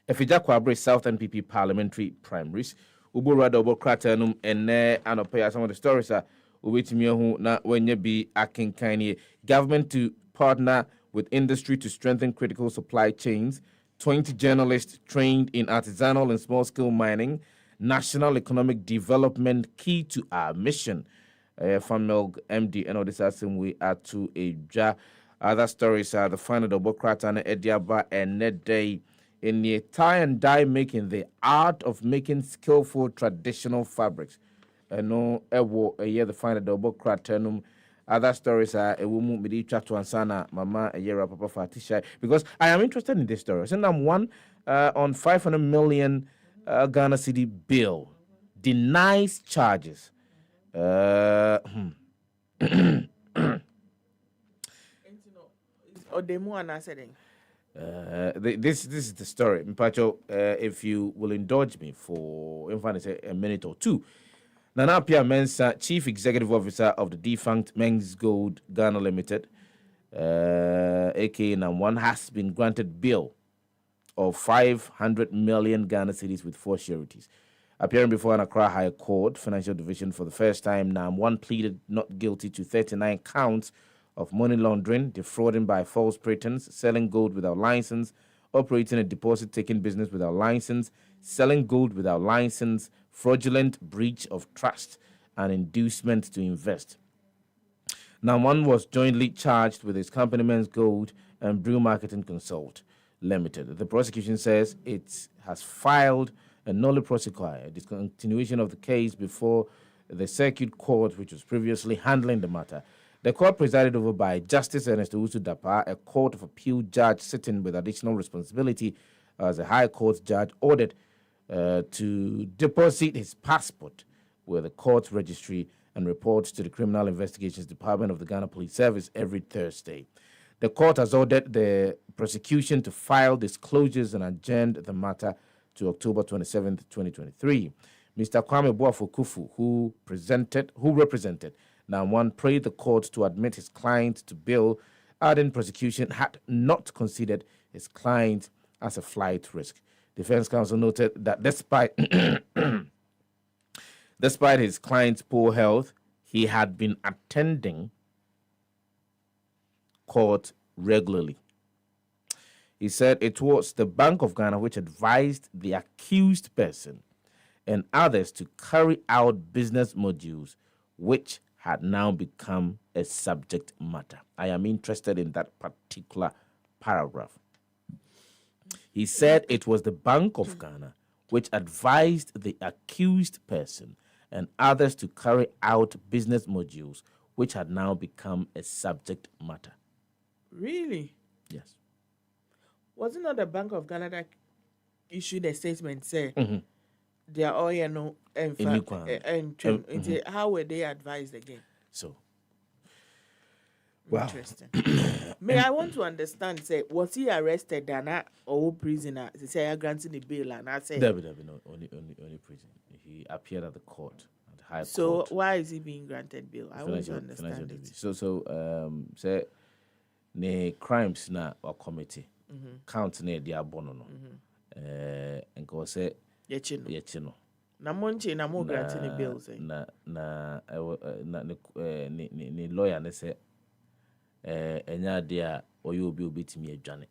Kwabre South NPP parliamentary primaries. Ubura double cratanum and anopaya some of the stories are with me who na when you be akin kind government to partner with industry to strengthen critical supply chains, 20 journalists trained in artisanal and small-scale mining, national economic development key to our mission. Fanmilg MD and all this asking we are to a ja. Other stories are the final double cratan Ediaba and Net Day in the tie and dye making, the art of making skillful traditional fabrics. No ewo a year the final double cratanum Other stories are a woman with each to ansana mama a year papa Fati because I am interested in this story. So I'm one on 500 million Ghana city bill denies charges. This is the story. Mpacho, if you will indulge me for a minute or two. Nana Pia Mensah, Chief Executive Officer of the defunct Men's Gold Ghana Limited, aka NAM1, has been granted bail of 500 million Ghana cedis with 4 sureties. Appearing before an Accra High Court Financial Division for the first time, NAM1 pleaded not guilty to 39 counts of money laundering, defrauding by false pretense, selling gold without license, operating a deposit-taking business without license, selling gold without license, fraudulent breach of trust, and inducement to invest. NAM1 was jointly charged with his company Men's Gold and Brew Marketing Consult Limited. The prosecution says it has filed a nolle prosequi, a discontinuation of the case before the circuit court, which was previously handling the matter. The court presided over by Justice Ernest Owusu Dapa, a court of appeal judge sitting with additional responsibility as a high court judge, ordered to deposit his passport with the court registry and report to the Criminal Investigations Department of the Ghana Police Service every Thursday. The court has ordered the prosecution to file disclosures and adjourned the matter to October 27, 2023. Mr. Kwame Boafo-Kufu, who represented NAM1, prayed the court to admit his client to bail, adding prosecution had not considered his client as a flight risk. Defense counsel noted that despite his client's poor health, he had been attending court regularly. He said it was the Bank of Ghana which advised the accused person and others to carry out business modules which had now become a subject matter. I am interested in that particular paragraph. He said it was the Bank of Ghana which advised the accused person and others to carry out business modules which had now become a subject matter. Really? Yes. Was it not the Bank of Ghana that issued a statement saying they are all, how were they advised again? So, wow. Interesting. I want to understand, say, was he arrested or prisoner? They say, granting the bail, and I say, no, only prison. He appeared at the court, at the high court. So, why is he being granted bail? I want to understand it. Say, the crimes na or committee count near the abono, and go say, Yechino. Na monche na mo granting the bail, say. Ni lawyer ne say, enya dia oyobi obetimi adwane.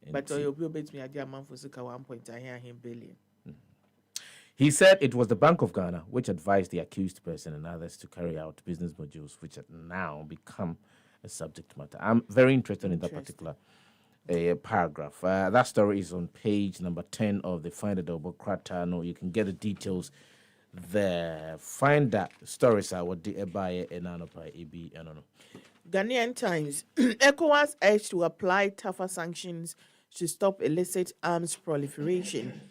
But oyobi obetimi adwane man for sika 1.9 billion. He said it was the Bank of Ghana which advised the accused person and others to carry out business modules which had now become a subject matter. I'm very interested in that particular paragraph. That story is on page number 10 of the Find a Double Krata. No, you can get the details there. Find that stories are what the buy and EB. I don't know. Ghanaian Times. ECOWAS urged to apply tougher sanctions to stop illicit arms proliferation.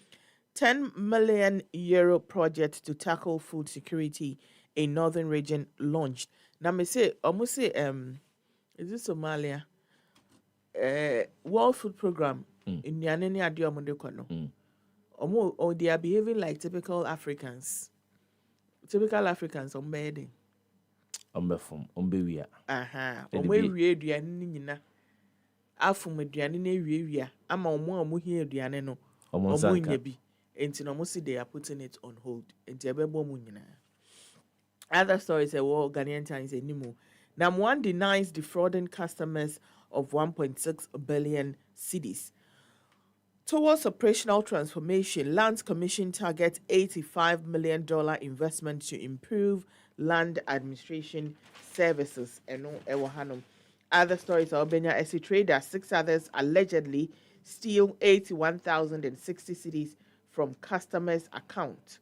10 million euro project to tackle food security in northern region launched. Now me say, almost say, is it Somalia? World Food Program in Yaneni Adio Mondekono. Or they are behaving like typical Africans. Typical Africans on bedding. Ombewia. Aha. Omwe aduane nyina. Afum aduane na wiewia. Ama omo hie aduane no. Omo nya bi. Enti no mo see they are putting it on hold. Enti ebebo mu nyina. Other stories say Ghanaian Times anymore. NAM1 denies defrauding customers of 1.6 billion cedis. Towards operational transformation, Lands Commission targets $85 million investment to improve land administration services. Other stories are Benya Esi Trader, 6 others allegedly steal 81,060 cedis from customers' account.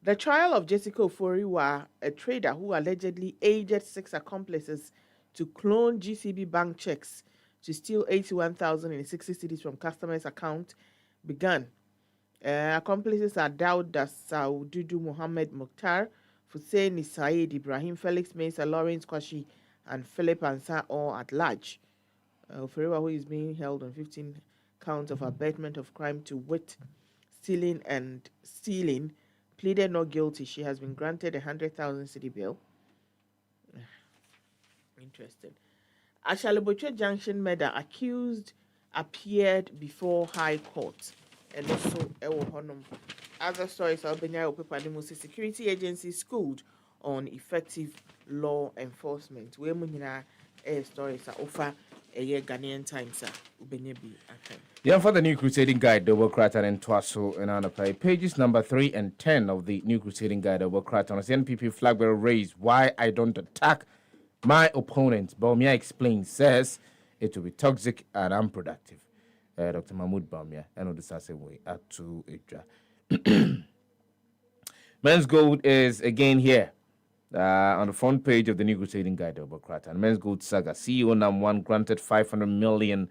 The trial of Jessica Oforiwa, a trader who allegedly aided 6 accomplices to clone GCB bank checks to steal 81,060 cedis from customers' account, began. Accomplices are Dauda Saududu Mohammed Mukhtar, Hussein Said Ibrahim, Felix Mesa, Lawrence Kwashi, and Philip Ansah, all at large. Oforiwa, who is being held on 15 counts of abetment of crime to wit, stealing and stealing, pleaded not guilty. She has been granted 100,000 cedi bail. Interesting. Ashaliboche Junction murder accused appeared before High Court. And also, other stories Albania security agencies schooled on effective law enforcement. We stories are offer a year Ghanaian Times. Yeah, for the New Crusading Guide, the Wokratan and Twaso and Anapai, pages number 3 and 10 of the New Crusading Guide, the Wokratan, as the NPP flag bearer raised why I don't attack my opponent. Baumia explains, says it will be toxic and unproductive. Dr. Mahmoud Baumia, I know this as a way to it. Men's Gold is again here on the front page of the New Crusading Guide of Wokratan. Men's Gold saga, CEO Nam1 granted 500 million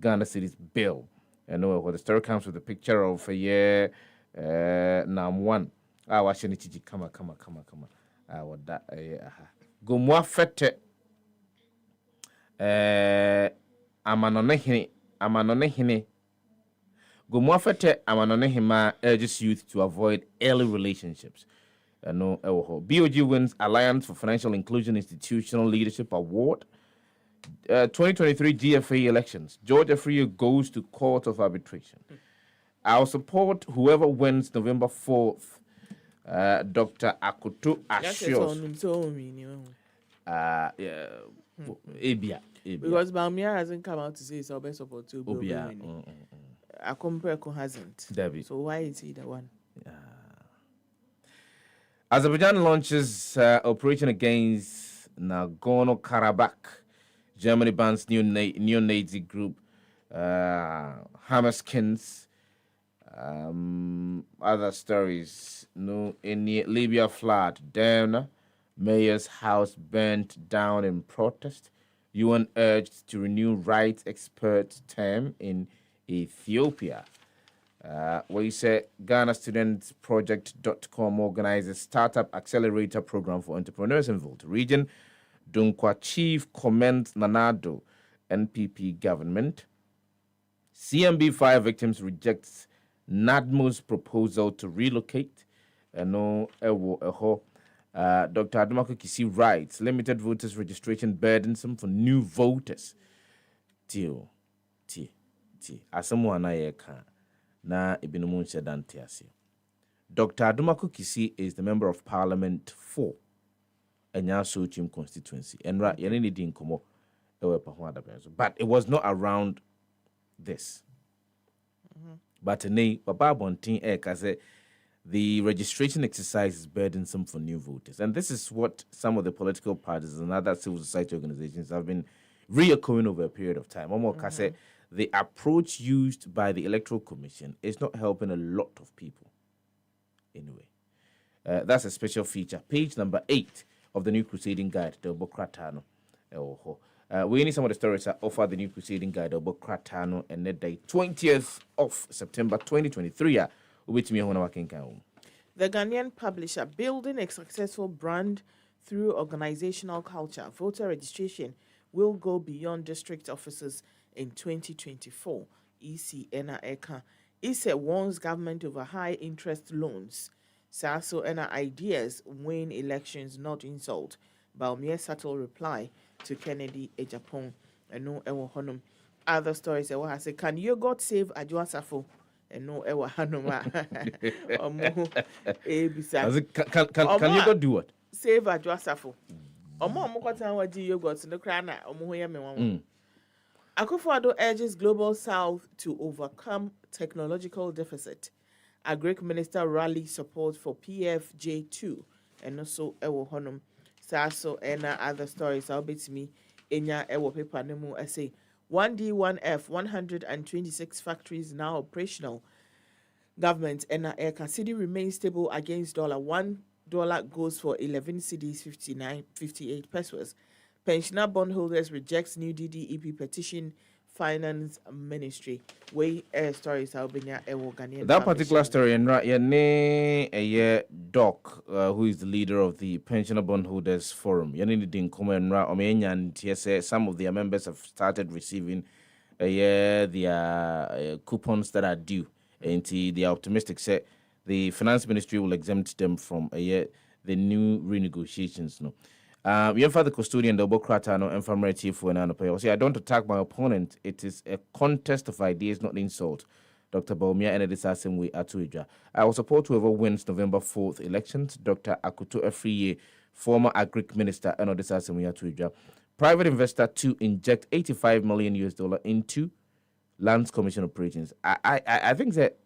Ghana cedis bill. And what the story comes with a picture of a year Nam1. Watching it, come on. What that? Gomwa fete amanonehine Gomwa fete amanonehima urges youth to avoid early relationships. BOG wins Alliance for Financial Inclusion Institutional Leadership Award. 2023 GFA elections. Georgia Freer goes to Court of Arbitration. I'll support whoever wins November 4th. Dr. Akutu assures. Abia. Because Baumia hasn't come out to say it's our best support to Obia. Akompreko hasn't. Debbie. So why is he the one? Azerbaijan launches operation against Nagorno-Karabakh. Germany bans neo-Nazi group Hamaskins. Other stories. In Libya flood. Derna, mayor's house burnt down in protest. UN urged to renew rights expert term in Ethiopia. Where you say Ghana Students Project.com organizes startup accelerator program for entrepreneurs in Volta region. Danquah chief commends Nanado NPP government. CMB fire victims rejects NADMO's proposal to relocate. Dr. Adamako Kisi writes, limited voters registration burdensome for new voters. Asamu anayeka na ibinumu nshedante asi. Dr. Adamako Kisi is the member of parliament for Enyaso Chim constituency. And right, but it was not around this. But the registration exercise is burdensome for new voters. And this is what some of the political parties and other civil society organizations have been reoccurring over a period of time. The approach used by the Electoral Commission is not helping a lot of people. Anyway, that's a special feature. Page number 8 of the New Crusading Guide, the Bokratano. We need some of the stories that offer the New Crusading Guide, the Bokratano, and the day 20th of September 2023. The Ghanaian publisher building a successful brand through organizational culture. Voter registration will go beyond district offices in 2024. EC-ENA ECA. ISE warns government over high interest loans. SASO ENA ideas win elections, not insult. Baumia subtle reply to Kennedy Ejapon. Other stories I say, can you God save Adjuasafo? And no ewa hanuma. Can you go do what? Save Adjuasafo. Omo kwatan waji yogurt no krana omo hoye me wan. Akufo-Addo urges Global South to overcome technological deficit. Agric Minister rally support for PFJ2 and also ewo honum. Saso and other stories I'll bet me enya ewo paper nemu essay 1D1F 126 factories now operational. government and cedi remains stable against dollar. $1 goes for 11 cedis 58 pesos. Pensioner bondholders rejects new DDEP petition. Finance Ministry. We stories are being Ghanaian. That particular story, and right, a Doc, who is the leader of the Pensioner Bondholders Forum. Didn't come and some of their members have started receiving their coupons that are due. And they are optimistic. Say the Finance Ministry will exempt them from the new renegotiations. No. We have the custodian, the Bokrata, and family chief for an I don't attack my opponent. It is a contest of ideas, not insult. Dr. Baumia and this same way Atuija. I will support whoever wins November 4th elections. Dr. Akuto Afriye, former Agric Minister, and this same way Atuija. Private investor to inject $85 million into Lands Commission operations. I think that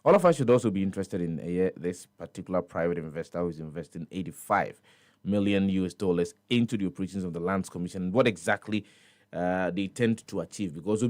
all of us should also be interested in this particular private investor who is investing $85 million into the operations of the Lands Commission and what exactly they tend to achieve. Because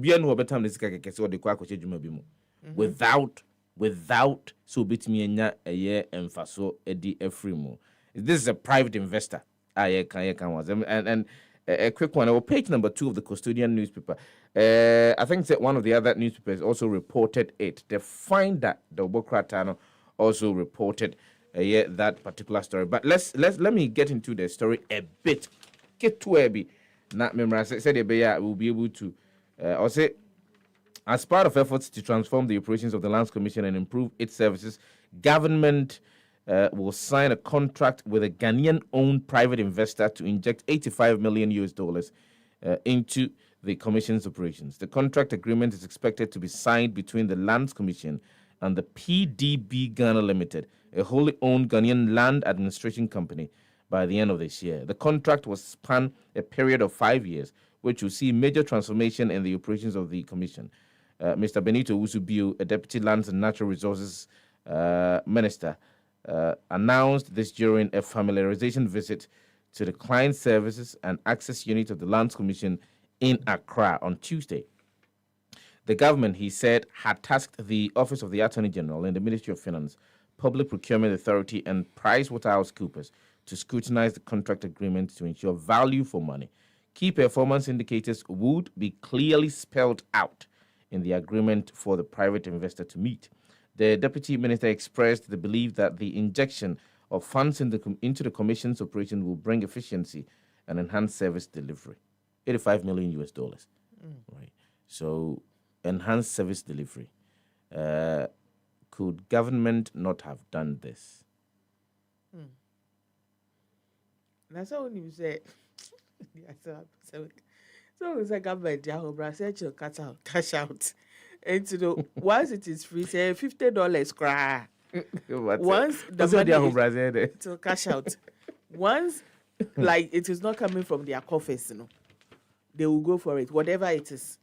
without so bit me a year and faso edi efrimo. This is a private investor. And a quick one. Page number 2 of the Custodian newspaper. I think that one of the other newspapers also reported it. They find that the Bokratano also reported that particular story. But let me get into the story a bit. Get to a bit. Not remember. I said we'll be able to. I'll say, as part of efforts to transform the operations of the Lands Commission and improve its services, government will sign a contract with a Ghanaian-owned private investor to inject $85 million into the Commission's operations. The contract agreement is expected to be signed between the Lands Commission and the PDB Ghana Limited, a wholly owned Ghanaian land administration company, by the end of this year. The contract will span a period of 5 years, which will see major transformation in the operations of the Commission. Mr. Benito Usubio, a Deputy Lands and Natural Resources Minister, announced this during a familiarization visit to the Client Services and Access Unit of the Lands Commission in Accra on Tuesday. The government, he said, had tasked the Office of the Attorney General and the Ministry of Finance, Public Procurement Authority, and PricewaterhouseCoopers to scrutinize the contract agreement to ensure value for money. Key performance indicators would be clearly spelled out in the agreement for the private investor to meet. The Deputy Minister expressed the belief that the injection of funds into the Commission's operation will bring efficiency and enhance service delivery. $85 million. Right. So, enhanced service delivery. Could government not have done this? That's how you say. So it's a government, cash out. And once it is free, say $50 cry. Once the money is to cash out. Once, like, it is not coming from their coffers, they will go for it, whatever it is.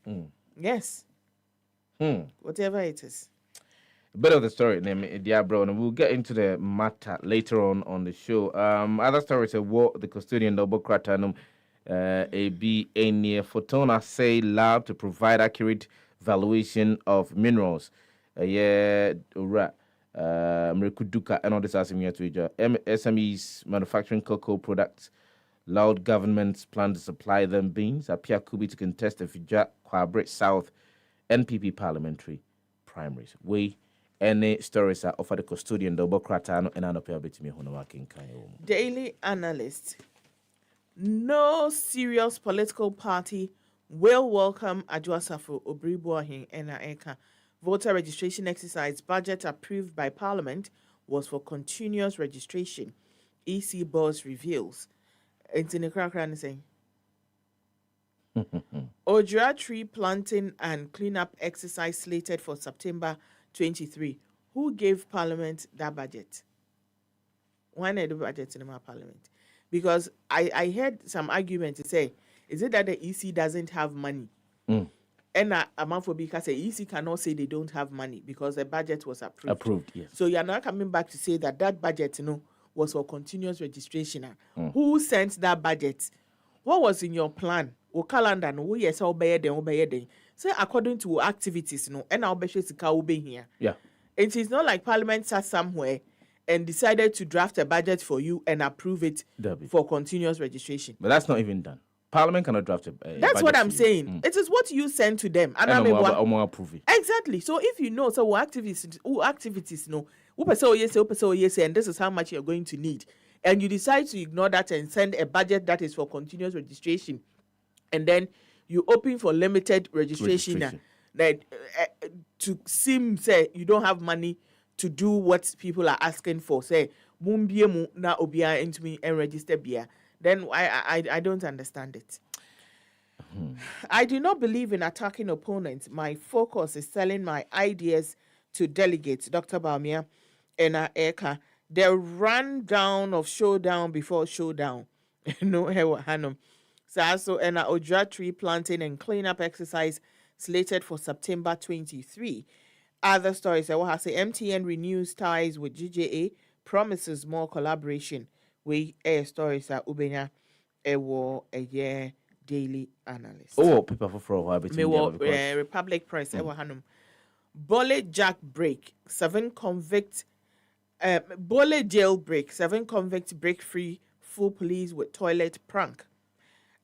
Yes. Whatever it is. A bit of the story, dear bro, and we'll get into the matter later on the show. Other stories are what the custodian double cratanum AB near Photona say lab to provide accurate valuation of minerals. Mrekuduka and all this SMEs manufacturing cocoa products. Loud governments plan to supply them beans. Apia Kubi to contest the Fija Kwabre South NPP parliamentary primaries. Any stories are offered the custodian double cratano and anopia betimi honowakin kayo. Daily Analyst. No serious political party will welcome Adwoasafo Obriboahin and Eka. Voter registration exercise budget approved by Parliament was for continuous registration. EC boss reveals. It's in the crack saying. Ojura tree planting and cleanup exercise slated for September 23. Who gave Parliament that budget? Why not the budget in my Parliament? Because I heard some argument to say, is it that the EC doesn't have money? And Amafobika say EC cannot say they don't have money because the budget was approved. Approved, yes. So you're now coming back to say that budget, was for continuous registration. Who sent that budget? What was in your plan? Or calendar? No, yes, obey. say according to activities, and our best here. Yeah. It is not like Parliament sat somewhere and decided to draft a budget for you and approve it for continuous registration. But that's not even done. Parliament cannot draft a That's what I'm saying. It is what you send to them. And approve it. Exactly. So if you know, so activities know, yes, and this is how much you're going to need, and you decide to ignore that and send a budget that is for continuous registration, and then you open for limited registration. That to seem say you don't have money to do what people are asking for. Say mumbiemu na obia into me and register bia. Then I don't understand it. I do not believe in attacking opponents. My focus is selling my ideas to delegates. Dr. Baumia and Eka. The rundown of showdown before showdown. No, Hanum. So and Ojra tree planting and cleanup exercise slated for September 23. Other stories, I will say MTN renews ties with GJA, promises more collaboration. We air stories are Ubenya Ewo a year daily analyst. Oh, people for a while between Republic Press Ewa Hanum. Bole jack break, 7 convict Bole jail break, 7 convicts break free, full police with toilet prank.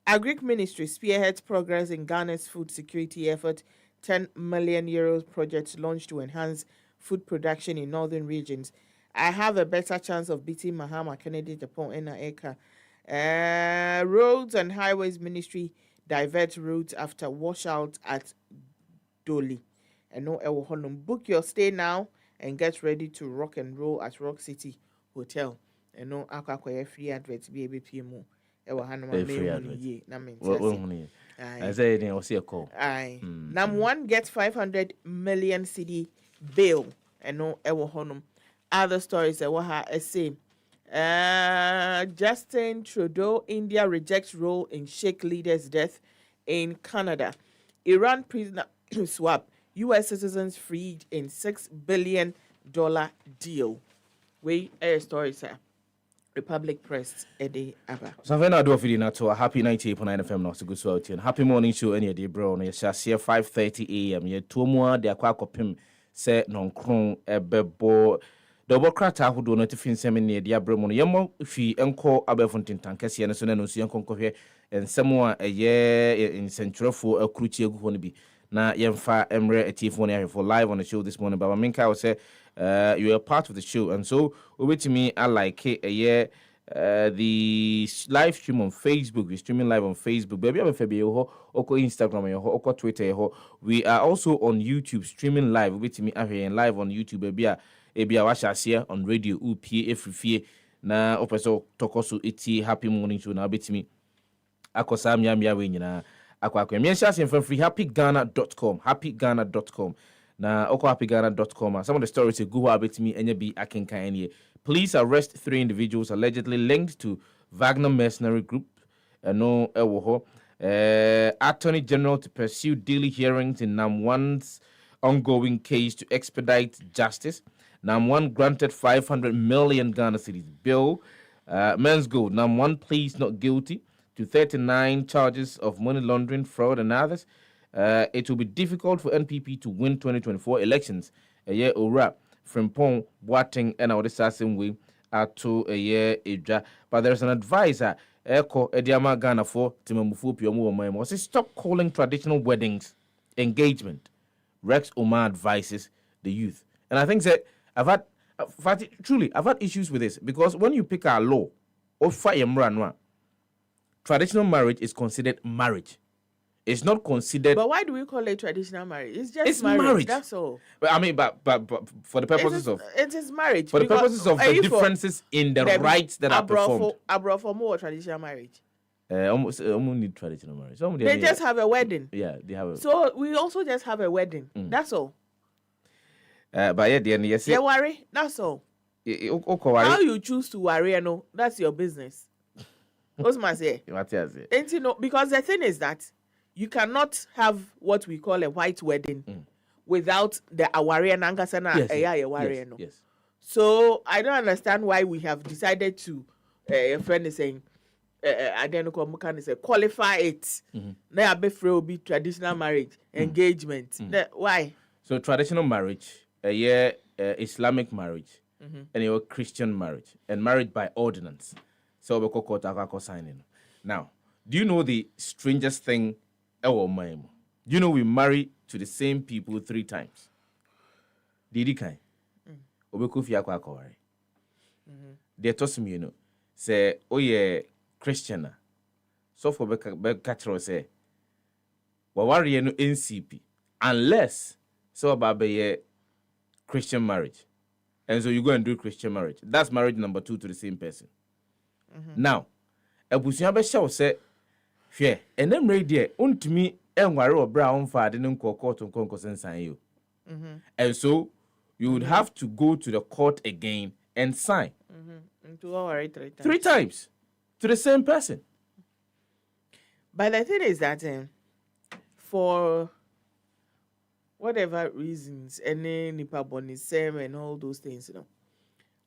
Agric Ministry spearheads progress in Ghana's food security effort. 10 million euros project launched to enhance food production in northern regions. I have a better chance of beating Mahama Kennedy Japan Ena Eka. Roads and Highways Ministry diverts roads after washout at Doli. And no Honum. Book your stay now and get ready to rock and roll at Rock City Hotel. And no Akwa free adverts be PMO. I say it was a call. Nam one gets 500 million CD bail and no ever honum. Other stories I say Justin Trudeau, India rejects role in Sheikh leader's death in Canada. Iran prisoner swap. US citizens freed in $6 billion deal. We air stories sir. Republic Press Eddie Abba. So when I do a video to a happy 98.9 FM now to go so out and happy morning show any day bro. No shall see 5:30 a.m. Ye two more de akwa kopim se non kron ebebo double crata who do not fin semi de abremo no yemo fi enko abefontin tankese ne so na no so enko hwe ensemo a ye in centrofo akruchi egu ho no bi na yemfa emre atifo ne for live on the show this morning. But Minka will say you are part of the show, and so over to me I like it the live stream on Facebook. We're streaming live on Facebook. Baby, I'm Fabio Oko Instagram Oko Twitter. We are also on YouTube streaming live. Over to me and live on YouTube. Baby, I watch us here on radio. UP every na opeso tokosu iti happy morning show na bit me. Akosa miamia we nyina akwa miensia sem free happyghana.com na oko happyghana.com. Some of the stories go about me and be akenka any. Police arrest 3 individuals allegedly linked to Wagner mercenary group. No ewoho. Attorney General to pursue daily hearings in NAM1's ongoing case to expedite justice. NAM1 granted 500 million Ghana cedis bill. Men's gold. NAM1 pleads not guilty to 39 charges of money laundering, fraud, and others. It will be difficult for NPP to win 2024 elections. A year ora from Pong, Boateng, and our assassin way to a year Idra. But there's an advisor, Eko Ediama Ghana for Timamufu Piomu Memo. Says stop calling traditional weddings engagement. Rex Omar advises the youth. And I think that I've had issues with this because when you pick our law or fire traditional marriage is considered marriage. It's not considered. But why do we call it traditional marriage? It's just marriage. That's all. But I mean, but for the purposes it is marriage. For the purposes of the differences in the rights that are performed. Abroad for more traditional marriage. Almost need traditional marriage. They just have a wedding. Yeah, they have. So we also just have a wedding. That's all. But yeah, the end, yes. You worry. That's all. How you choose to worry, that's your business. What's my say? Because the thing is that you cannot have what we call a white wedding without the awari and angasana. Yes. So I don't understand why we have decided to. A friend is saying, I don't know what can say qualify it. Now be free will be traditional marriage engagement. Why? So traditional marriage, Islamic marriage, and your Christian marriage, and marriage by ordinance. So we call court signing. Now, do you know the strangest thing ever, ma'am? Do you know we marry to the same people 3 times? Didi kai. Obeku fi akwa akawari. They toss me, say, oh yeah, Christian. So for be catcher say, wawari no NCP, unless so about be Christian marriage, and so you go and do Christian marriage. That's marriage number 2 to the same person. Now, ebusuya be show say, hwe, enem radio untumi enware obra onfa ade no court nkonko sensan you. And so you would have to go to the court again and sign. To worry 3 times. 3 times to the same person. But the thing is that for whatever reasons, any nipa boni same and all those things,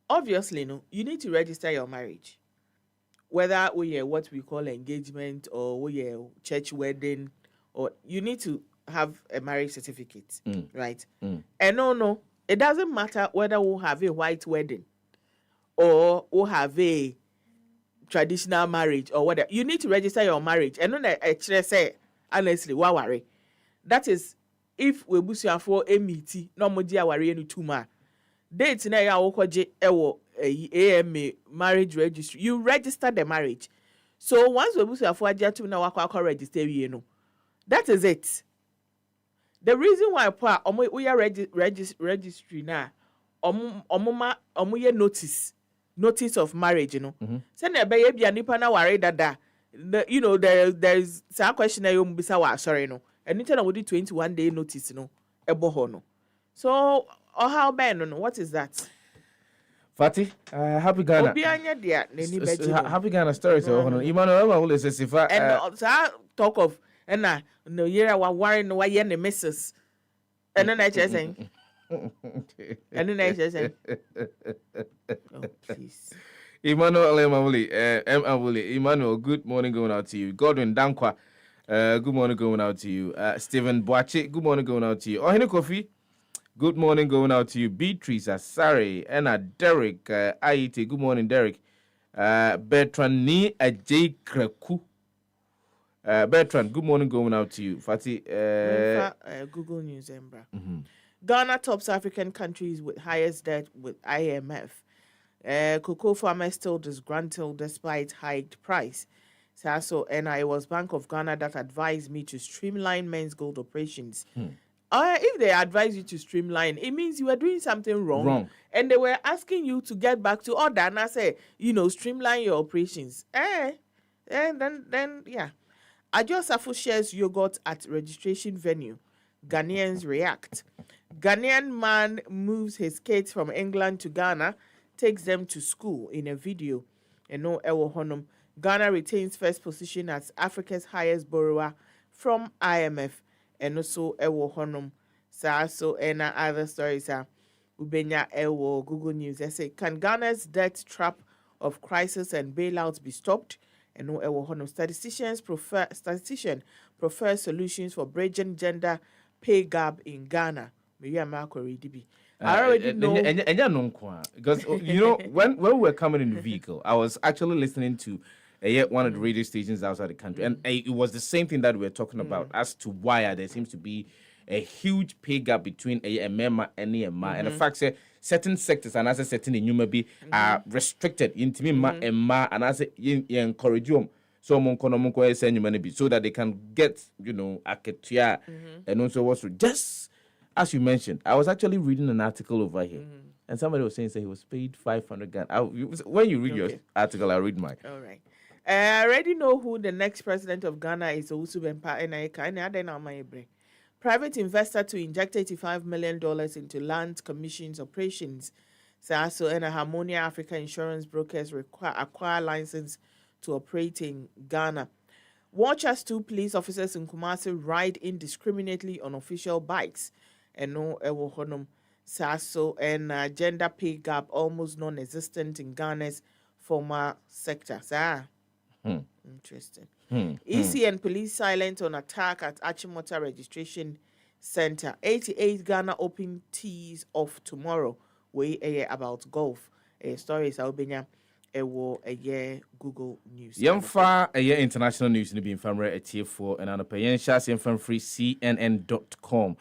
obviously, you need to register your marriage. Whether we are what we call engagement or we are church wedding, or you need to have a marriage certificate, right? And no, it doesn't matter whether we have a white wedding or we have a traditional marriage or whatever. You need to register your marriage. And no, I say honestly, why worry? That is if we busu afo emiti no mo di aware enu tuma. Date na ya wokoje ewo AMA marriage registry. You register the marriage. So once we busu afo aja tu na wakwa register we no. That is it. The reason why we are registry now, notice of marriage, Send a baby and nipa na worry that there's some question sorry no. And you tell 21 day notice eboho. So how bad what is that? Fati, happy Ghana. Happy Ghana story. So Emmanuel always says Sefah. And talk of no year wa worry no why the missus. And then I just saying. And then I just saying. Oh, please. Emmanuel Emmanuel, good morning going out to you. Godwin Danquah, good morning going out to you. Stephen Boache, good morning going out to you. Ohene Kofi, good morning going out to you. Beatrice Asare, Anna Derek, Aite, good morning Derek. Bertrand Ni Ajay Kreku. Bertrand, good morning going out to you. Fati, Google News, Embra. Ghana tops African countries with highest debt with IMF. Cocoa farmers still disgruntled despite hiked price. So, and it was Bank of Ghana that advised me to streamline men's gold operations. If they advise you to streamline, it means you are doing something wrong. And they were asking you to get back to order. And I say, streamline your operations. And then, yeah. Ajo Safo shares yogurt at registration venue. Ghanaians react. Ghanaian man moves his kids from England to Ghana, takes them to school in a video. Ghana retains first position as Africa's highest borrower from IMF. And also so and other stories are Ubenya Google News. They say, can Ghana's debt trap of crisis and bailouts be stopped? And statistician prefer solutions for bridging gender pay gap in Ghana. I already know. Because when we were coming in the vehicle, I was actually listening to one of the radio stations outside the country, and it was the same thing that we were talking about as to why there seems to be a huge pay gap between MEMA and EMA, and the fact that certain sectors and as a certain in are restricted into MEMA and as you encourage them so so that they can get a ketia and also what's just as you mentioned. I was actually reading an article over here, and somebody was saying he was paid 500 Ghana. When you read your article, I'll read mine. All right. I already know who the next president of Ghana is. Private investor to inject $85 million into land commissions operations. So and Harmonia Africa insurance brokers acquire license to operate in Ghana. Watch as 2 police officers in Kumasi ride indiscriminately on official bikes. And Saso and gender pay gap almost non-existent in Ghana's former sector. Interesting. ECN police silent on attack at Achimota Registration Center. 88 Ghana Open tees off tomorrow. We about golf. Stories Albania. A year Google News. Yemfa a year international news in the being family at TF4 and anapa yen shas yemfa free CNN.com.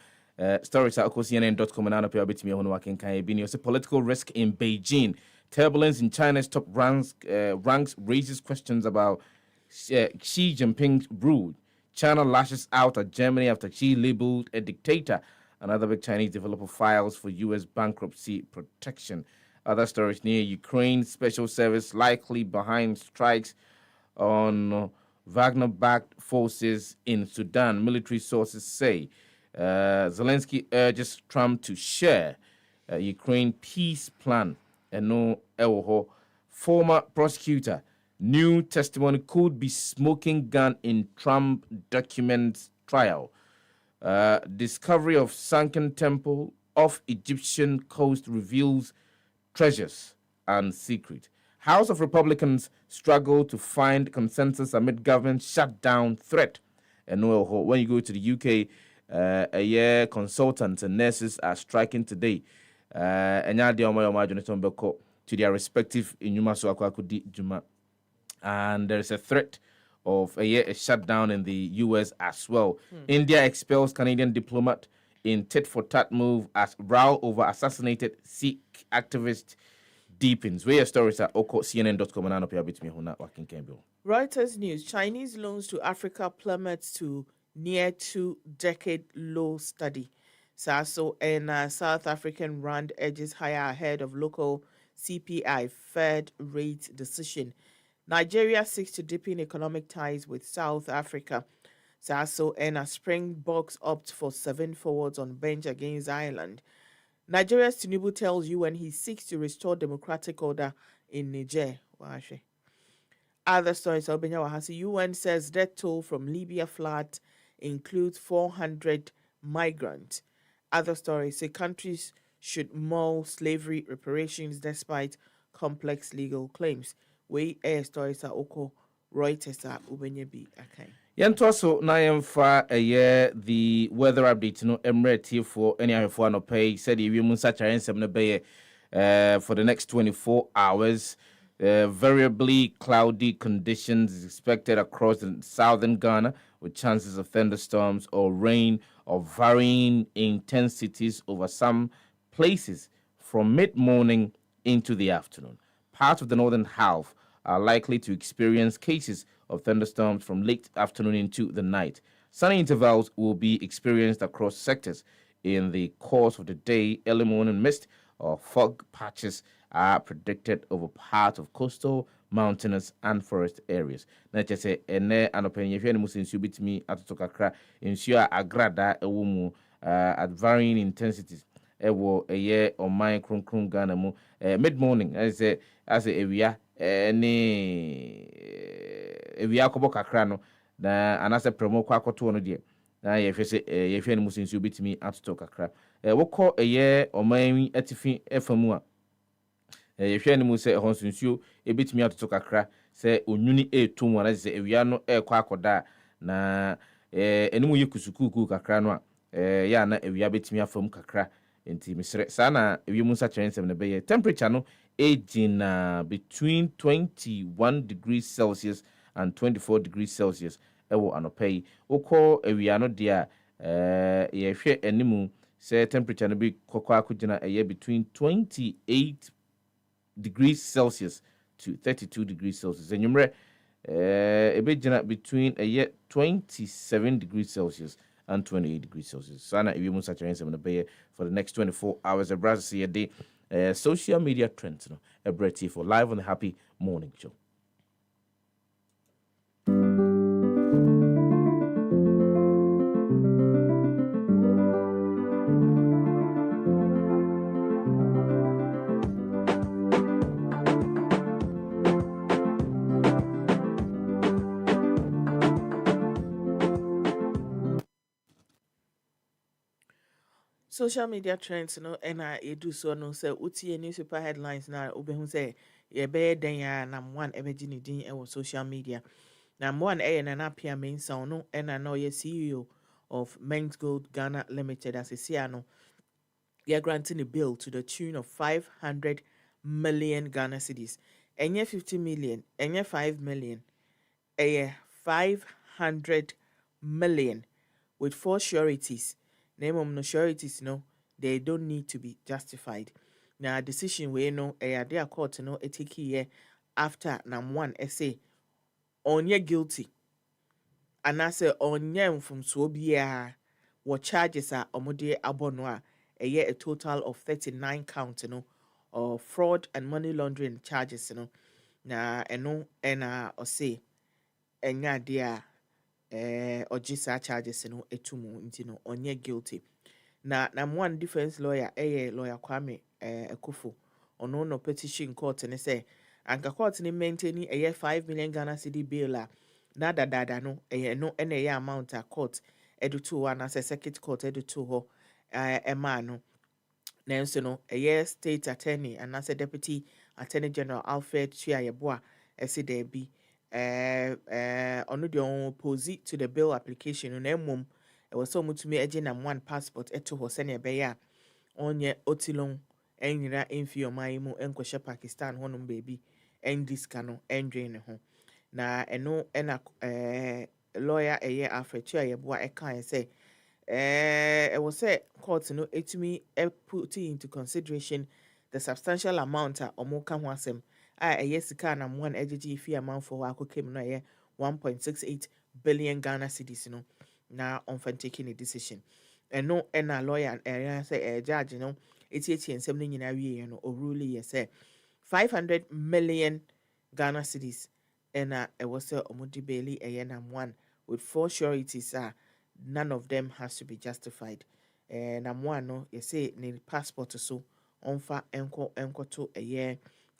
Stories at CNN.com and anapa bit me on working can be political risk in Beijing. Turbulence in China's top ranks raises questions about Xi Jinping's rule. China lashes out at Germany after Xi labeled a dictator. Another big Chinese developer files for U.S. bankruptcy protection. Other stories near Ukraine, special service likely behind strikes on Wagner-backed forces in Sudan, military sources say. Zelensky urges Trump to share Ukraine peace plan. And no Ewoho, former prosecutor, new testimony could be smoking gun in Trump documents trial. Discovery of sunken temple off Egyptian coast reveals treasures and secret. House of Republicans struggle to find consensus amid government shutdown threat. And when you go to the UK, a year consultants and nurses are striking today. And to their respective juma. And there is a threat of a shutdown in the US as well. India expels Canadian diplomat in tit-for-tat move as row over assassinated Sikh activist deepens. Where your stories are CNN.com and Reuters News. Chinese loans to Africa plummets to near 2-decade low study. SASO and South African rand edges higher ahead of local CPI Fed rate decision. Nigeria seeks to deepen economic ties with South Africa. SASO and Springboks opt for 7 forwards on bench against Ireland. Nigeria's Tinubu tells UN he seeks to restore democratic order in Niger. Other stories, Albania Wahasi. UN says death toll from Libya flood includes 400 migrants. Other stories say countries should mull slavery reparations despite complex legal claims. We air stories are Oko Reuters are Ubenya B. Okay. Yantoso na yemfa the weather update no emre for any afo no pay said you mun such ensem no be for the next 24 hours. Variably cloudy conditions is expected across the southern Ghana with chances of thunderstorms or rain of varying intensities over some places from mid-morning into the afternoon. Parts of the northern half are likely to experience cases of thunderstorms from late afternoon into the night. Sunny intervals will be experienced across sectors in the course of the day. Early morning mist or fog patches are predicted over parts of coastal, mountainous, and forest areas. Na say ene anopenye hwe ne musensu bitimi atoto kakra ensu agrada ewo at varying intensities. Ewo eye oman kronkron Ghana mu mid morning as a ewia ni ewia kobo kakra no na anase promo kwa akoto no de na yehwe ne musensu bitimi atoto kakra wokọ eye oman atifi efamu a yehwe ne mu se honsunsuo ebitimi atoto kakra se onwuni etum wana se ewia no ekọ akoda na enimu yekusukuku kakra no a ya na ewia betimi afam kakra enti misre sana ewia mu sa chensem ne be temperature no aging between 21 degrees Celsius and 24 degrees Celsius ewo anopay okọ ewia no dia yehwe enimu say temperature no be kokwa akugina between 28 degrees Celsius to 32 degrees Celsius. Enyumre ebejina between 27 degrees Celsius and 28 degrees Celsius. Sana if you must for the next 24 hours. A browser see a day social media trends no a for live on the Happy Morning Show. Social media trends, and I do so no say uti newspaper headlines now. Ubehun say ye be den ya nam one ebeji ni din e social media. Nam one na apia main sound no na no ye CEO of Men's Gold Ghana Limited as a CNO. You're granting a bill to the tune of 500 million Ghana cedis. Enye 50 million, enye 5 million, 500 million with 4 sureties. Name of no sureties, no, they don't need to be justified. Now, decision we know, their court, no, a take here after nam one essay on ye guilty. And I say on ye from Swobia, what charges are omode abonwa, a total of 39 count, of fraud and money laundering charges, na or say, enya dia ojisa charges etumu ntino onye guilty na one defense lawyer lawyer Kwame Ekufo ono no petition court ne say anka court ni maintain 5 million Ghana cedi bail na dada no no ene amount a court edutu one as a circuit court edutu ho ema no nanso no state attorney and as a deputy attorney general Alfred Chiayeboa ese there be ono de on pose to the bill application no mum e was so mutumi agena one passport eto ho sene be ya onye otilon enira emfi oman mu enkwehye Pakistan honum baby endiska no endwen ne ho na eno ena lawyer Alfred Chiayeboa kan say it was say court no etumi put into consideration the substantial amount a omoka ho asem sika na one ejiji fi amount for akokem no 1.68 billion Ghana cedis no na on taking a decision and no na lawyer say judge no eti ensem no nyina wie no oruli say 500 million Ghana cedis and it was say omodi bailey nam one with 4 sureties none of them has to be justified nam one no you say ni passport so onfa enko to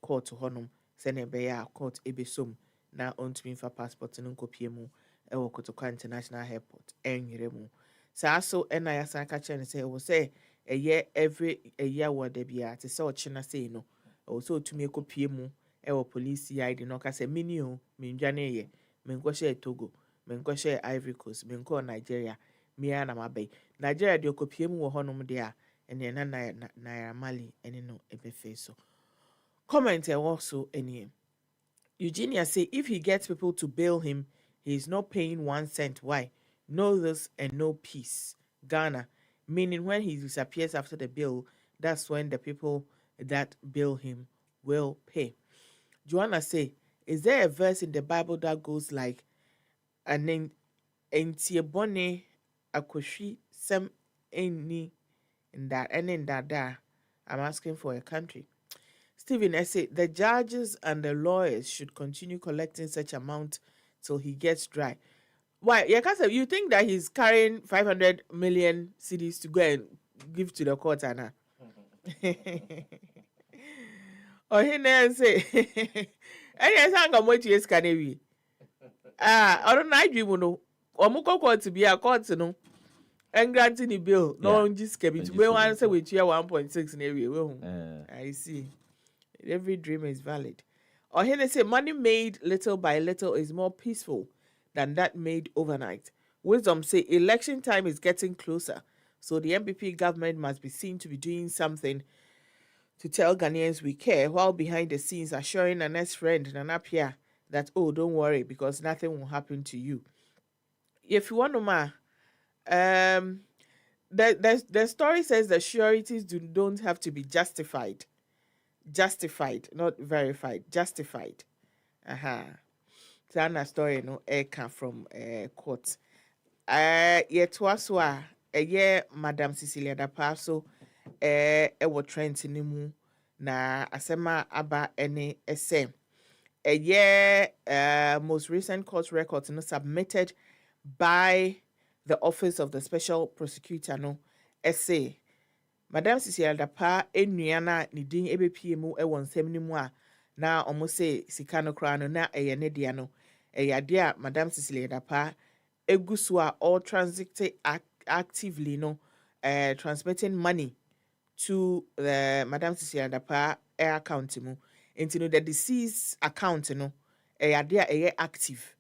court honum sene be ya court ebesom na ontumi fa passport no kopie mu e wo Kotokwa International Airport enwere mu sa so na ya san ka che ne say wo say every year word bia te say o chena say no o so otumi kopie mu e wo police ID no ka say mini o menwane ye menko share Togo menko share Ivory Coast menko Nigeria mia na mabe Nigeria de kopie mu wo honum de a ene na Mali ene no ebefe so. Comment also any. Eugenia say if he gets people to bail him, he is not paying 1 cent. Why? Know this and no peace. Ghana, meaning when he disappears after the bill, that's when the people that bail him will pay. Joanna say, is there a verse in the Bible that goes like, and entiebone akoshi sem eni in that I'm asking for a country. Stephen essay, the judges and the lawyers should continue collecting such amount till he gets dry. Why? You think that he's carrying 500 million cedis to go and give to the court, Anna? Or he never say, any sang of what is can we? I don't know, you know, or Muko court to be a court, no, and granting the bill, no, just kept it. We want to say with here 1.6 in area. I see. Every dream is valid. Or here they say money made little by little is more peaceful than that made overnight. Wisdom say election time is getting closer, so the MPP government must be seen to be doing something to tell Ghanaians we care, while behind the scenes assuring an ex-friend Nanapia that, oh, don't worry because nothing will happen to you. If you want to the story says that sureties don't have to be justified, not verified, justified. Sana story no come from court. Yet was Madam Cecilia da Paso was Trent nimu na asema aba any essay. Most recent court records submitted by the Office of the Special Prosecutor no essay. Madam Cecilia Dapa enuana ni din ebepie mu e won nsem ni mu a na omo se sika no kra no na eye ne dia no ade a Madam Cecilia Dapa egusu a all transit actively no transmitting money to the Madam Cecilia Dapa account mu Into the deceased account, a active.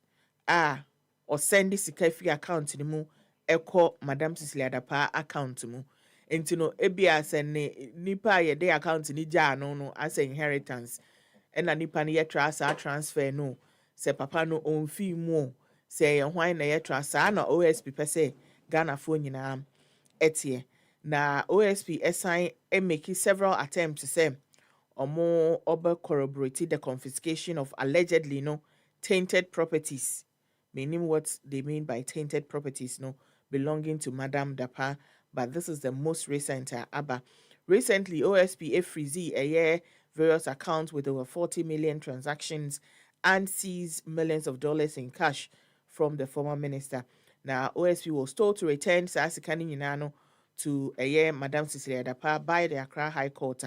Or send this free account mu echo Madam Cecilia Dapa account mu. Into ebia send nipa ye de account ni ja no as inheritance. And a nipa ni transfer no. Se papa no on fee mo. Se why na ye transfer na OSP per se Ghana phone nyina etie. Na OSP assign make several attempts to say or more over corroborated the confiscation of allegedly tainted properties. Meaning what they mean by tainted properties belonging to Madame Dapa, but this is the most recent ABBA. Recently, OSP freeze a year various accounts with over 40 million transactions and seized millions of dollars in cash from the former minister. Now, OSP was told to return Sasikani Yinano to a year Madame Cecilia Dapa by the Accra High Court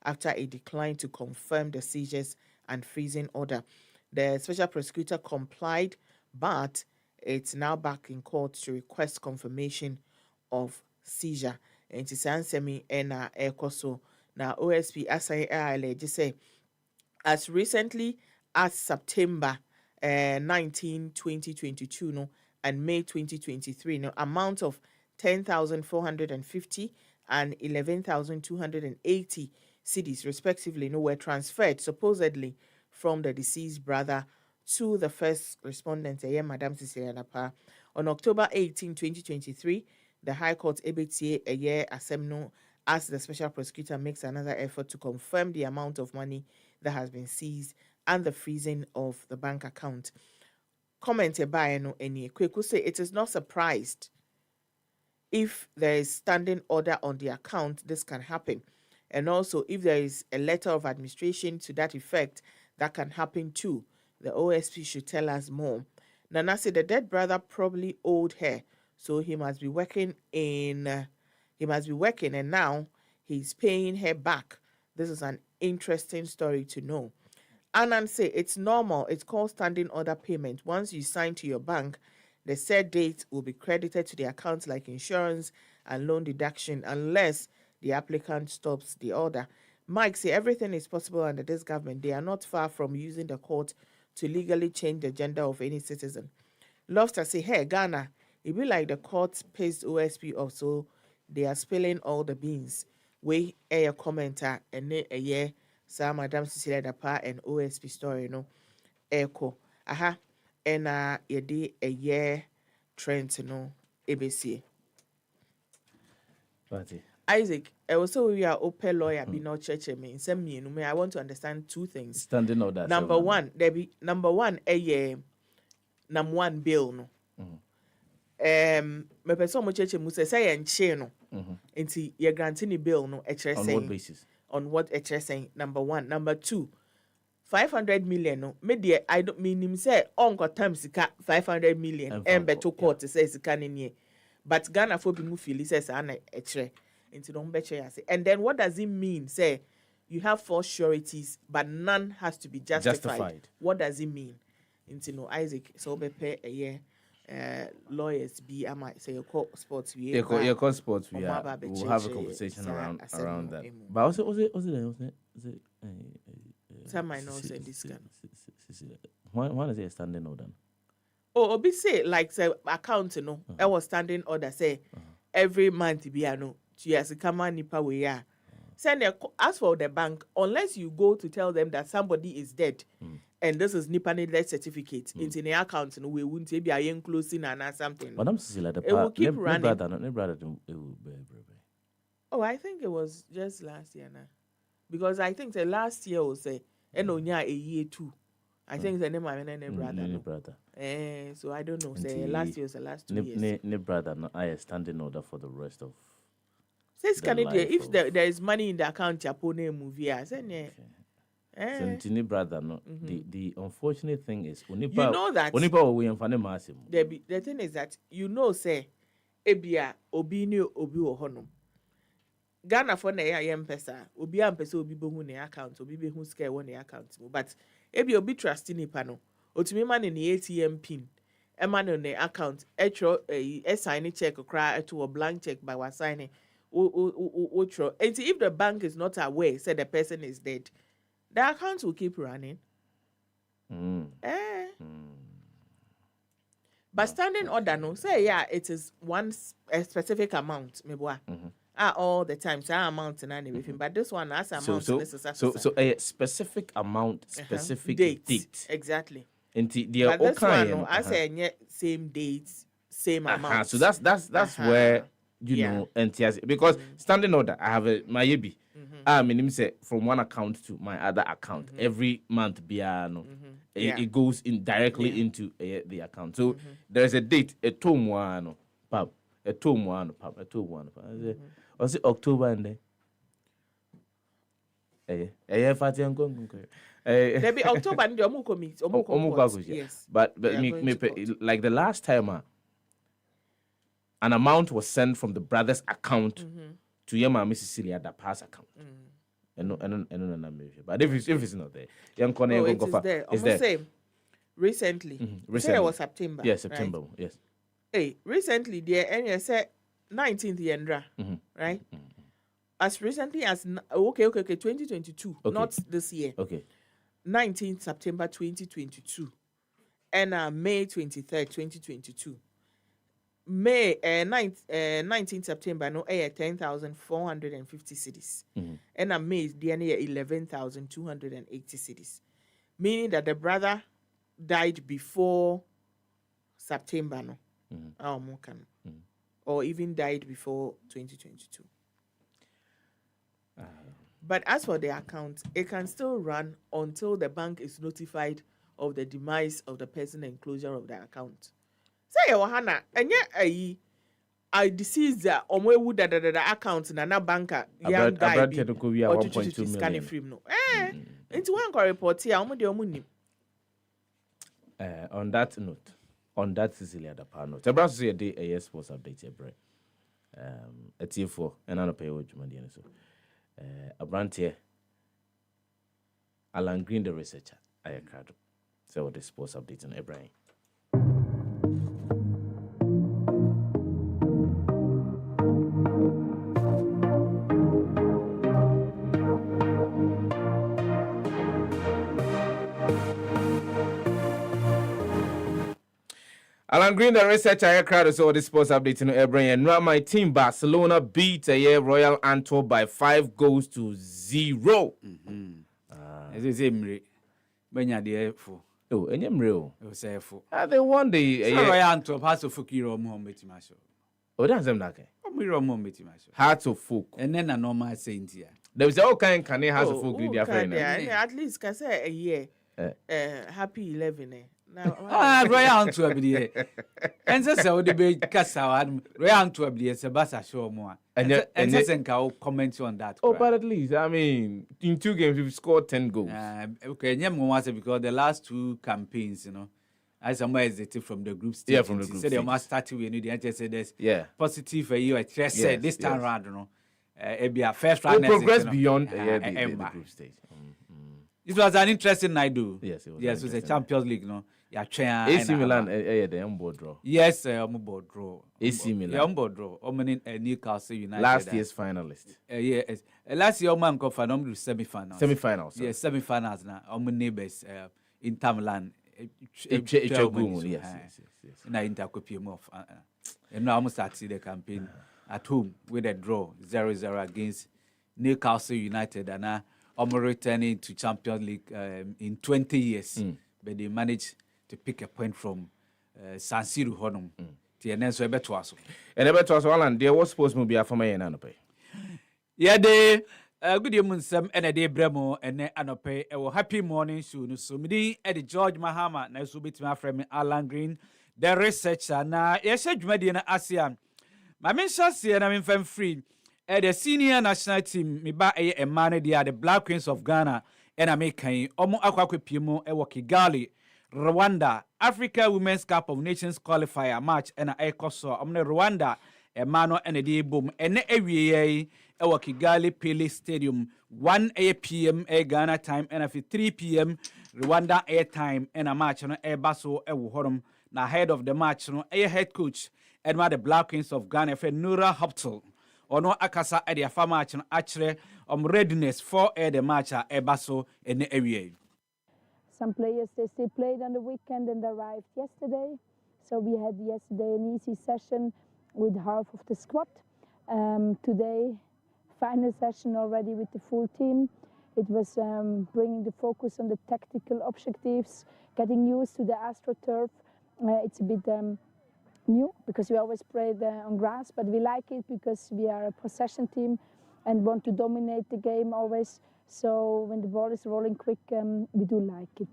after a decline to confirm the seizures and freezing order. The special prosecutor complied, but it's now back in court to request confirmation of seizure. And it's ansemi ena ekoso. Now OSP allege say as recently as September 19, 2022 and May 2023 amount of 10,450 and 11,280 cedis respectively were transferred supposedly from the deceased brother to the first respondent, Madam Cecilia Dapa. On October 18, 2023, the High Court ABTA a year Asemno as the special prosecutor makes another effort to confirm the amount of money that has been seized and the freezing of the bank account. Commented by any Kweku say it is not surprised if there is standing order on the account, this can happen. And also, if there is a letter of administration to that effect, that can happen too. The OSP should tell us more. Nana said the dead brother probably owed her, so he must be working and now he's paying her back. This is an interesting story to know. Anand say it's normal. It's called standing order payment. Once you sign to your bank, the said date will be credited to the account like insurance and loan deduction unless the applicant stops the order. Mike say everything is possible under this government. They are not far from using the court to legally change the gender of any citizen. Lobster say, hey, Ghana, it be like the court pays OSP off, so they are spilling all the beans. We a commenter and a year, Sir Madam Cecilia Dapa and OSP story, echo. Aha, and ye a year trend, ABC. Fati. Isaac, also we are open lawyer, be no church me. Send me, I want to understand two things. Standing order. Number one, there be number one, a year, number one bill, no. Me person mo church mu say and chain no. Nti ye granting bill no on what basis? On what saying? Number one, number two. 500 million no me dey I don't mean him say onko time sika 500 million beto court say sika ne but Ghana for be mu feel says ana ekre into don't bet you say. And then what does it mean? Say you have four sureties, but none has to be justified. What does it mean? Into no Isaac, so be pay a year lawyers be I might say your court sports we your court sports we we'll have a conversation around that. But also was it some might not say this can. Why is it a standing order? Oh, obi say like say account I was standing order say every month be yes, come on, nipa we are. Send as for the bank, unless you go to tell them that somebody is dead, and this is nipa death certificate into the account, we wouldn't be a closing and something. Madam Cecilia, it will keep running. Brother, oh, I think it was just last year now, because I think the last year was and only a year too. I think the name of brother. So I don't know. Say last year was the last 2 years. Ne brother, no, I standing order for the rest of. Says Canada, if there is money in the account, Japone movie, I said, yeah. Brother, no. The unfortunate thing is, you know that the thing is that say, Ebia Obini Obi Ohonum. Ghana for na pesa, Obi ampesa Obi bohu ne account, Obi behu scare one account. But Ebi Obi trust in pano, Otumi man in the ATM pin. A man on the account, a signing check or cry to a blank check by what signing. And if the bank is not aware, say the person is dead, the account will keep running. But standing order, no, say, yeah, it is a specific amount, maybe all the time, so amount and everything. But this one has amount. So a specific amount, specific date. Exactly. And but this one, no, I say same dates, same amount. So that's where you know NTS, because standing order, I have my EB. I mean, say from one account to my other account every month. It goes in directly into the account. So there's a date, a tom one, pub, a tom one, pub, a tom one. Was it October and then? Fati and there be October and the Omuko yes. But like the last time, an amount was sent from the brother's account to Yama Mrs. Cecilia that pass account. But if it's not there, it's there. Recently. It was September. Yes, September. Right? Yes. Hey, recently, the said 19th Yendra, right? As recently as 2022, not this year. Okay. 19th September 2022, and May 23rd, 2022. May 19th September no 10,450 cities, and May the 11,280 cities, meaning that the brother died before September no, or even died before 2022. But as for the account, it can still run until the bank is notified of the demise of the person and closure of the account. Say Johanna, and yet I deceased would the account na banker young guy be or 1.2 million film no. Into one report here, on that note, on that Cecilia the panel. The brother say a sports update a T4 and I pay what you so. A brand here, Alan Green, the researcher, I card. So the sports update on Abraham. Alan Green, the researcher, I crowd so the sports update in Abraham. And my team Barcelona beat Royal Antwerp by 5-0. Is it Benya the F4? Oh, and you're real. It was F4. They won the Royal Antwerp has to fuck your mom with my show. Oh, that's them like it. Oh, my mom with my show. Heart of folk. And then a normal saint here. There was all kind can they have folk with their friend. At least can say a year. Happy 11. Royal Antwerp here. And so the big Casa Royal Antwerp here, Sebastian show more. And I'll comment on that. Oh, but at least, I mean, in 2 games, we've scored 10 goals. Okay, because the last 2 campaigns, you know, as somewhere is the tip from the group stage. Yeah, from the group stage. So they must start with you. The said there's positive for you. I just said this time round, you know, it'll be a first round. Progress beyond the group stage. It was an interesting night, though. Yes, it was. Yes, it was a Champions League, you know. AC Milan, the onboard draw. Yes, onboard draw. AC Milan. Onboard draw. Newcastle United. Last year's finalist. Yes. Last year, man got for semi-finals. Semi-finals. Yes, semi-finals now. Neighbors, Inter Milan. Yes. And I Inter could pay more. And now almost started the campaign at home with a draw 0-0 against Newcastle United, and now returning to Champions League in 20 years. But they managed to pick a point from San Siro Honum. TNN so ebe to aso. And ebe to aso Alan, there was supposed to be a former anope. Yeah, they good evening some and a day bremo and anope. A happy morning soon. So me the George Mahama na so bit my friend Alan Green, the researcher na yes dwumadi na ASEAN. My mention say na me fam free. The senior national team me ba a man they are the Black Queens of Ghana and American omo akwakwe piemo e Kigali. Rwanda, Africa Women's Cup of Nations qualifier match and a ekoso omne Rwanda e mano and a boom and e Kigali Pele Stadium 1 p.m. Ghana time and 3 p.m. Rwanda air time and a match no e baso e wohorom na head of the match no head coach Edma the Black Queens of Ghana Nura Hoptel ono akasa e de afa match no akire readiness for the match ebaso ene awie. Some players, they still played on the weekend and arrived yesterday. So we had yesterday an easy session with half of the squad. Today, final session already with the full team. It was bringing the focus on the tactical objectives, getting used to the AstroTurf. It's a bit new because we always play on grass, but we like it because we are a possession team and want to dominate the game always. So when the ball is rolling quick, we do like it.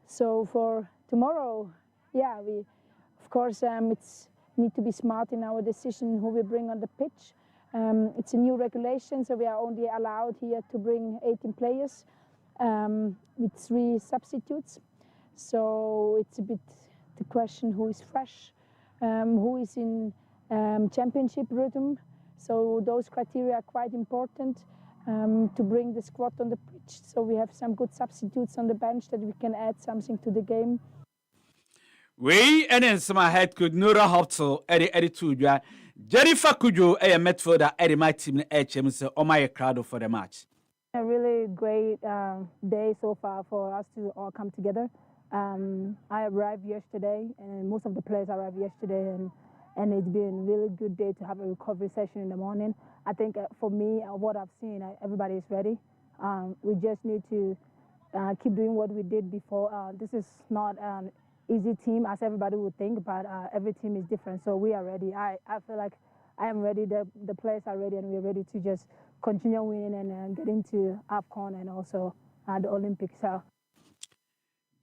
So for tomorrow, yeah, we, of course, it's need to be smart in our decision who we bring on the pitch. It's a new regulation, so we are only allowed here to bring 18 players with 3 substitutes. So it's a bit the question who is fresh, who is in championship rhythm. So those criteria are quite important to bring the squad on the pitch. So we have some good substitutes on the bench that we can add something to the game. We and some head could Nura Hoptel, Eddie Tudja, Jennifer Kujo, a midfielder, Eddie my team, HM, or my crowd for the match. A really great day so far for us to all come together. I arrived yesterday, and most of the players arrived yesterday, and it's been a really good day to have a recovery session in the morning. I think for me, what I've seen, everybody is ready. We just need to keep doing what we did before. This is not an easy team, as everybody would think, but every team is different, so we are ready. I feel like I am ready, the players are ready, and we're ready to just continue winning and get into AFCON and also the Olympics. So.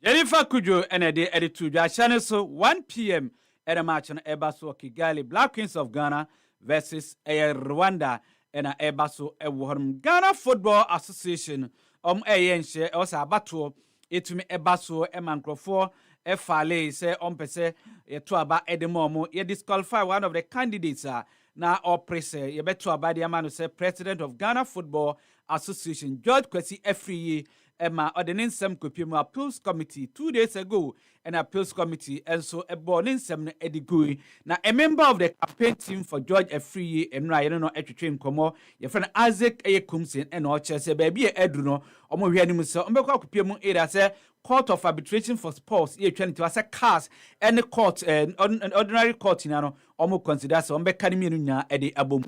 Jennifer Kujo and Eddie Tudja, channel so 1 p.m. at a match on Ebaso Kigali, Black Queens of Ghana versus Rwanda and Ebaso Eworm. Ghana Football Association Ayenche also Abatuo, Etumi Ebaso Emankrofo, Efale say Pese, Etuaba Edemomo, ye disqualify one of the candidates now oppress ye betu abadi amanu say President of Ghana Football Association George Kwesi Efriye Emma ordinance some appeals committee 2 days ago, an appeals committee and so a boarding some edigui. Now a member of the campaign team for George Efriye and Ryan no train como your friend Isaac Kumsin and Orchard say baby Edruno or more reanimus Ombeko era say Court of Arbitration for Sports ye trying to as a cast and the court and an ordinary court in ano almost considers Ombekanimunya Eddie Abum.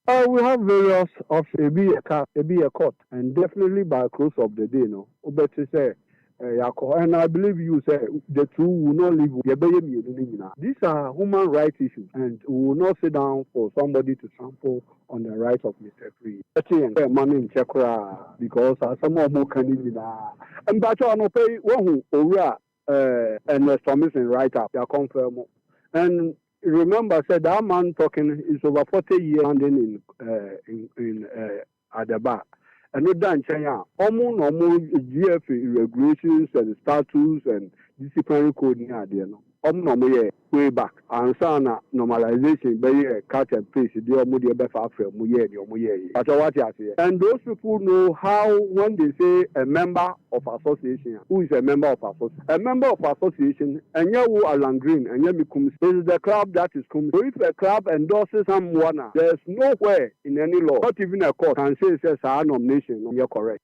We have various of a court, and definitely by close of the day, no. But to say, and I believe you say the two will not live. These are human rights issues, and we will not sit down for somebody to trample on the rights of Mr. Free. Money in Chekra because some more candidates and but I no pay one who and the submission right up. They confirm and. Remember, said that man talking is over 40 years standing in at the bar. And no done China. Almost GF regulations and statutes and disciplinary code near there. No, way back. And sana normalization by cut and paste. They are more better for muye. But what you say. And those people know how when they say a member of association, who is a member of association, a member of association, and you are Green and you become is the club that is coming. So if a club endorses someone, there's nowhere in any law, not even a court, can say it says our nomination. You're correct.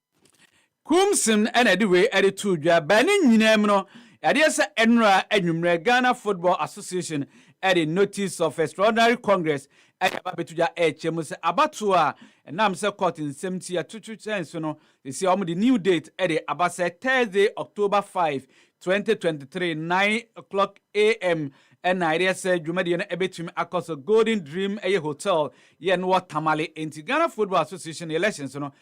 Kumsim and anyway, attitude, you are banning you. Adiasa Enra Enumere Ghana Football Association at a notice of extraordinary Congress at Ababetuja HMS Abatua and Namsa Court in 70 at 2 cents. They see the new date at the Abasa Thursday, October 5, 2023, 9 o'clock a.m. And I said, you made an ebetum across a Golden Dream a hotel, yen what tamale into Ghana Football Association elections, about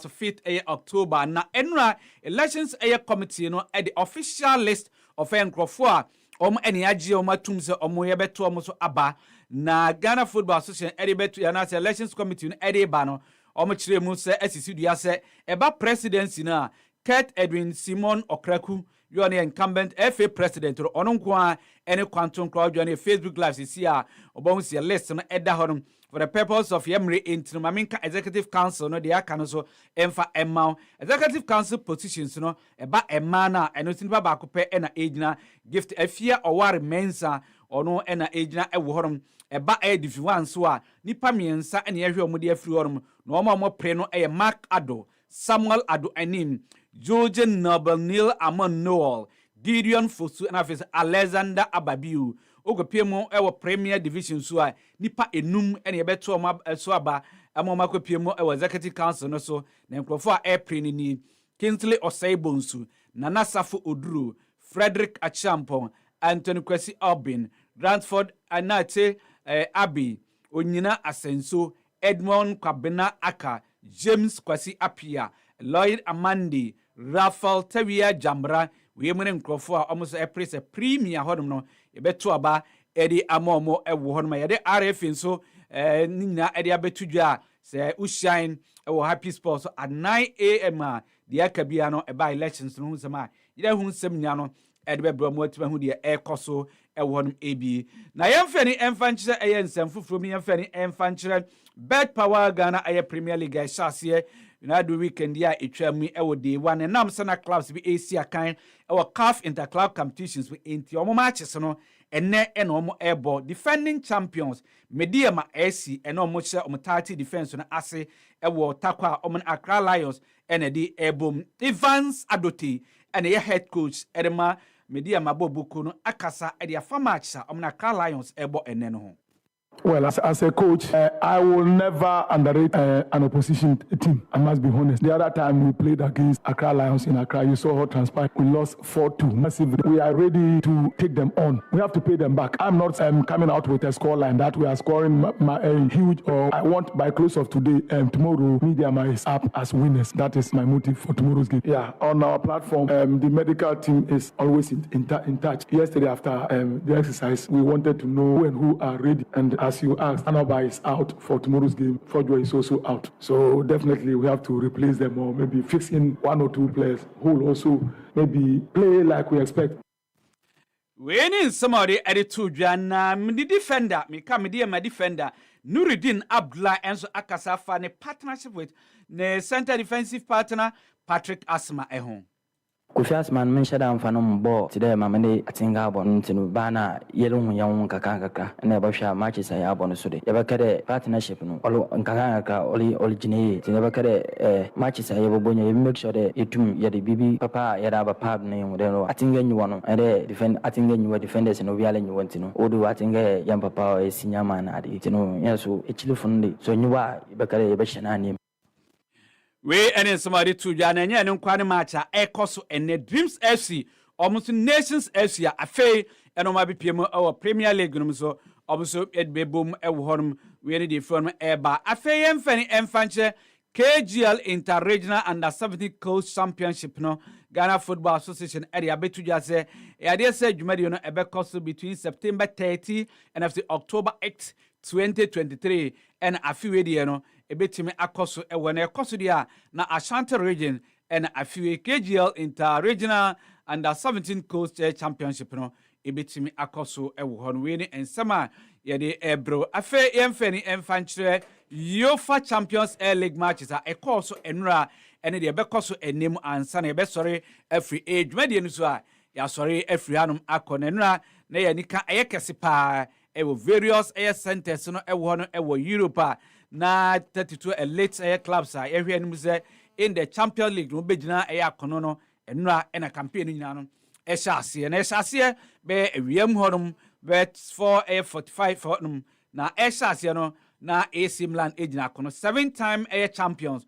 5th October. Now, Enra elections a committee, at the official list of Encrofoa, any agio matumse or moyabetu almost abba. Na Ghana Football Association, Eddie Betu, and elections committee, Eddie Bano, or much Muse, SCD, about presidency now, Kurt Edwin Simon Okraku. You are the incumbent FA president or Ononkwa any quantum crowd you on a Facebook Live this year or bones your list on Edda for the purpose of Yemri into Maminka Executive Council no the Canso Emfa Emma Executive Council positions no about a mana and nothing babakupe and a agena gift a fear or war mensa ono ena ejina ewo horom eba division 1 so a nipa miensa ene yehwe omode afiri horom na omo pre no Mark Ado, Samuel Ado Anim, George Noble, Neil Amon Noel, Gideon Fosu and afis Alexander Ababiu. Ogopiemo ewo Premier Division so a nipa enum ene yebeto omo so aba amoma kopiemo ewo Executive Council no so na nkrofo a airplane ni Kingsley Osaibonsu, Nana Safo Oduro, Frederick Achampon, Anthony Kwesi Albin, Grantford Anate Abi, Onyina Asenso, Edmond Kwabena Aka, James Kwasi Apia, Lloyd Amandi, Rafael Tawia Jambra, Women Nkrofo almost a place a premier hodom no, Ebeto aba, Eddie Amomo, Ewohonma, Yade RF so, Nina Eddie Abetujua, say Ushine, Happy Sports at 9 a.m. The Akabiano by elections no sama ida hu semnyano edbe bromo atma hu de ekoso ewon AB na yemfani emfanchire ensem fufuro mi yemfani emfanchire Bet Power Ghana aye Premier League shase na do weekend ya etwam ewo day 1 and nam sana clubs bi AC akan ewo CAF interclub competitions we enti omo matches no enne omo ebo defending champions Mediama AC ene omo che omo 30 defense no ase ewo Takwa omo Accra Lions ene di ebom Evans Adote ene ye head coach edema Mediama bobuku no akasa ede afa match omo Accra Lions ebo ene no ho. Well, as a coach, I will never underrate an opposition team. I must be honest. The other time we played against Accra Lions in Accra, you saw how transpired. We lost 4-2 massively. We are ready to take them on. We have to pay them back. I'm not coming out with a scoreline that we are scoring huge. Or I want by close of today, tomorrow, Mediama is up as winners. That is my motive for tomorrow's game. Yeah, on our platform, the medical team is always in touch. Yesterday after the exercise, we wanted to know when who are ready. And as you asked, Anaba is out for tomorrow's game. Forjo is also out. So definitely we have to replace them or maybe fix in 1 or 2 players who will also maybe play like we expect. When somebody added to Jana, the defender, me come dear my defender, Nuruddin Abdullah and so Akasafa, a partnership with the center defensive partner, Patrick Asma Ehon. Kufias man mentioned Fanom Bo today, Mamade Atinga Bon to Bana, Yellow Young Kakaka, and never shall matches I have on Sude. Ever carry partnership, no, Kakaka, Oli originate, never carry matches I ever bring you make sure that it too, yet the BB Papa, yet have a pub name, I think you want to defend, I think you were defenders in Ovial and you want to know, or do I think young Papa is senior man at it, you know, yes, so it's funny. So you are, Bakari Bashan. We and somebody to Jana and Quani Macha, Ecoso and the Dreams FC, almost Nations FC, a fay, and on my BPM or Premier League, so also at Beboom, Ewhorm, we need the firm Eba, a fay and Fanny and Fancher, KGL Interregional Under 70 Coast Championship, no, Ghana Football Association, Eddie Abetu Jase, Eddie said, you made you know, a back between September 30 and after October 8, 2023, and a few years, ebetime akoso ewone ekoso dia na Ashanti region and afiwe KGL Inter-Regional Under 17 Coast Championship no ebetime akoso ewo hon we ni ensama ye de ebro afa yemfani emfanchire UEFA Champions League matches a ekoso enra ene de bekoso enim ansa na ebesori every age medie no so a ya sori every hanum akonenra na ye nika ayekese pa ewo various centers no ewo no ewo Europe na 32 elite clubs are every say in the Champions League no begina akono no enra na campaign nyina no ehase be ewiem honom bet for 45 for na ehase no na AC Milan egina akono 7-time champions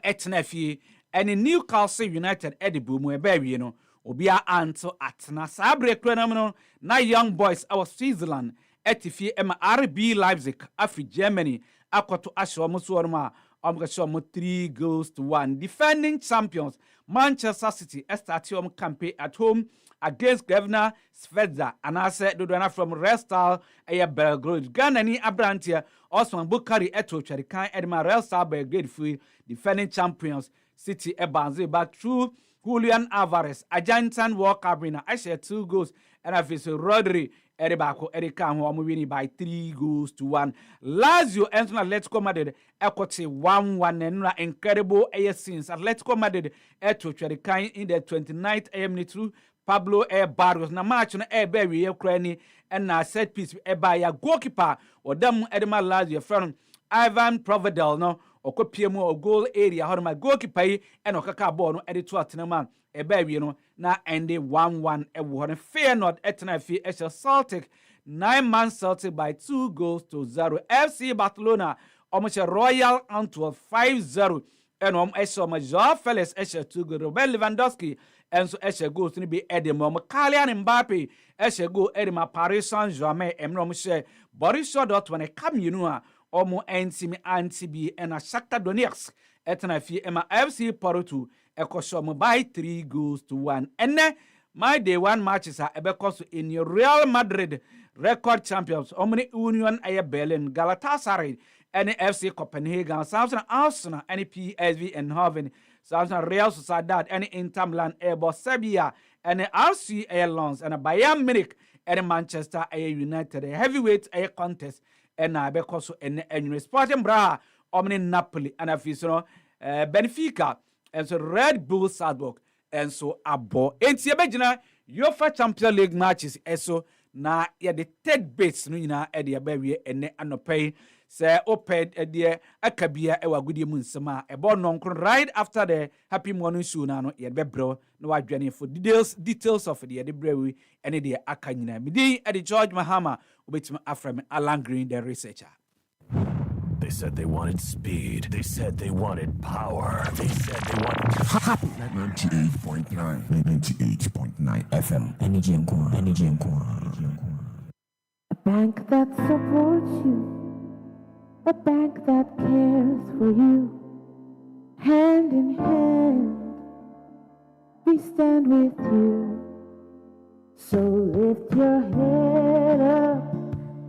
etna fie and Newcastle United edibu mu ebe wie no obia anto atna sabre kranam no na young boys our Switzerland etifie RB Leipzig afi Germany akoto asho musuorma amgasho 3-1 defending champions Manchester City start campaign at home against Governor Svedza and I said Dodana from Restal Belgrade Ghana ni Abrantia Osman Bukari eto Charikan Edma Restal Belgrade free defending champions City Ebanze back through Julian Alvarez Argentine Walker Arena I share 2 goals and I feel Rodri Eribako Erika who are winning by 3-1. Lazio and Atletico Madrid equity 1-1 and incredible scenes. Atletico Madrid eto Cherikan in the 29th AM through Pablo Barrios na match no be we kura ni na set piece by ya goalkeeper odam edema Lazio friend Ivan Provedel no okopie mu o goal area ho ma goalkeeper yi na okaka ball no edit to atenama be we no na ende 1-1 wo ho no Feyenoord etena fi Celtic 9-man Celtic by 2-0. FC Barcelona almost Royal Antwerp 5-0 and Joao Felix 2-0. Robert Lewandowski and so goals to be Edema Kylian Mbappe go Edema Paris Saint-Germain Borussia Dortmund come you know anti-B and a Shakhtar Donetsk etena fi FC Porto ekosho by 3-1 and my day one matches are because in Real Madrid record champions Union Berlin Galatasaray and FC Copenhagen Samson Arsenal and PSV Eindhoven Samson Real Sociedad and Inter Milan Airbus Serbia and RC Lions and Bayern Munich and Manchester United heavyweight contest and because in Sporting Braga Napoli and Benfica and so Red Bull Salzburg and so abo enti ebegina UEFA Champions League matches eso na ya the third base no nyina e de abawie ene anopai se oped e de akabia e wagudie mu nsema e bo nonkro right after the happy morning show na no ye bebro na wadwane for details of the brewi ene de aka nyina midi e de George Mahama obetima aframe Alan Green the researcher. They said they wanted speed. They said they wanted power. They said they wanted 98.9 FM. Energy and Core. A bank that supports you. A bank that cares for you. Hand in hand, we stand with you. So lift your head up.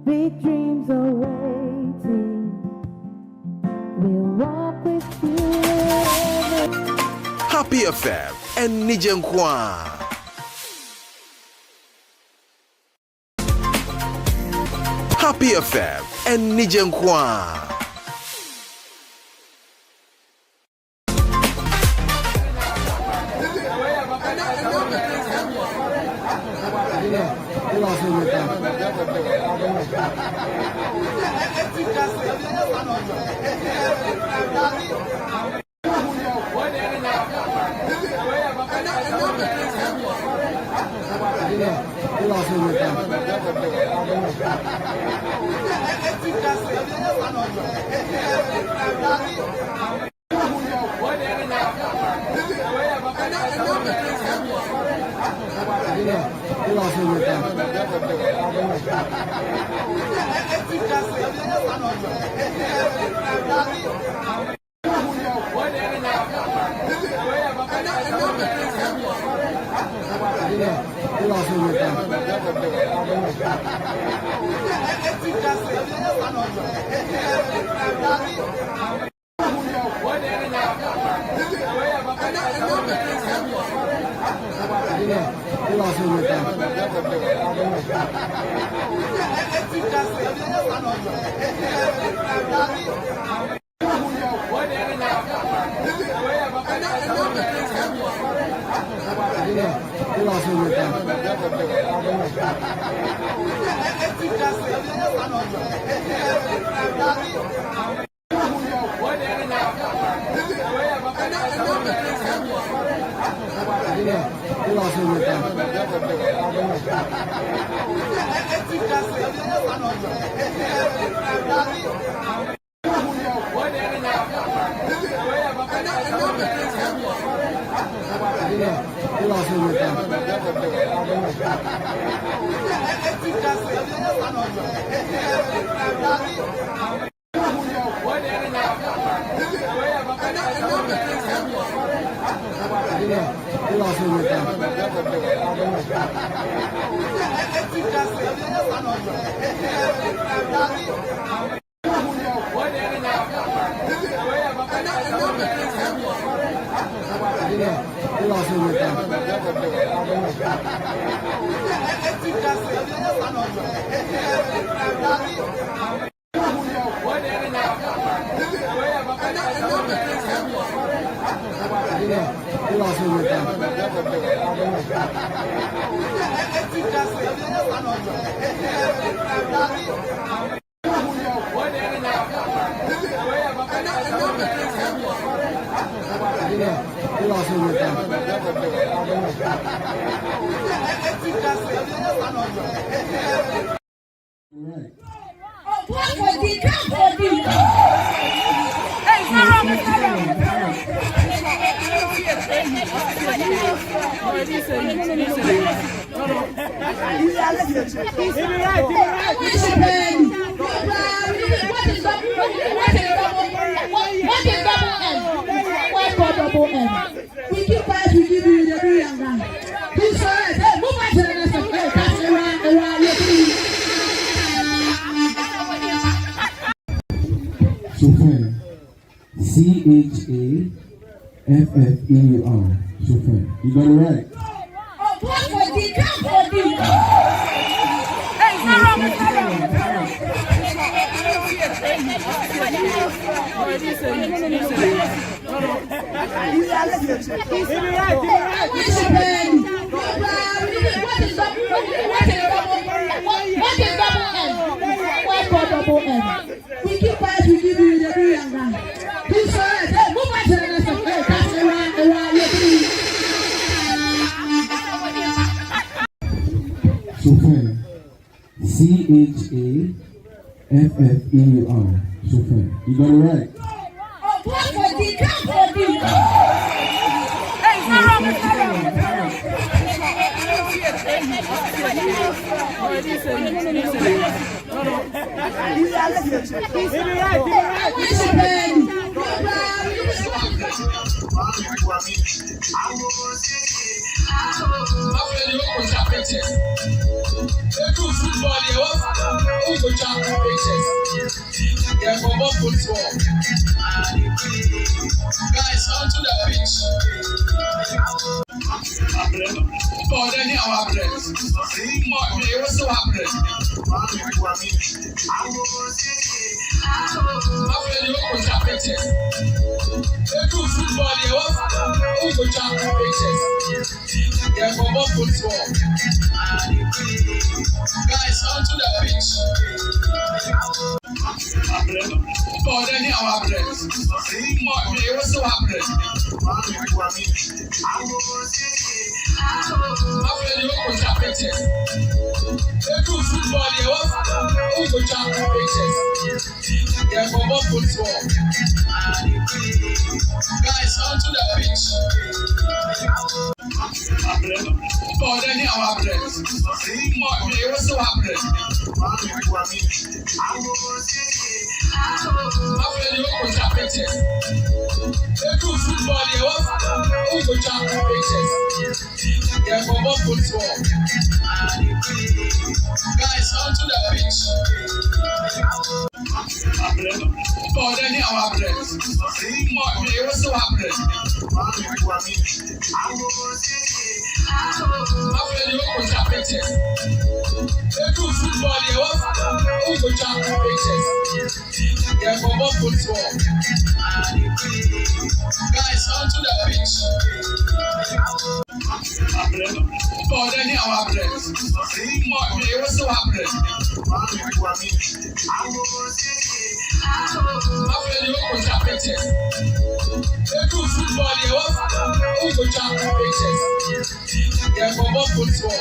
Big dreams are waiting. We'll walk with you. Happy FM and Nijenkwa. Happy FM and Nijenkwa. We keep quiet, we give you the real young. Please, hey, move back to the next one. Hey, that's around your feet. Chauffeur. CHAFFEUR. Chauffeur. You got it right. We keep quiet, we give you the real young. Please, hey, move back to the next one. Hey, that's around your feet. Chauffeur. CHAFFEUR. Chauffeur. You got it right. Guys, onto the pitch. For the new outlet. What's so happening? Guys, onto the pitch. For the new outlet. What's so happening? Guys, onto the pitch. For the new outlet. What's so happening? Guys, onto the pitch. For the new outlet. What's so happening? Guys, onto the pitch. For the new outlet. What's so happening?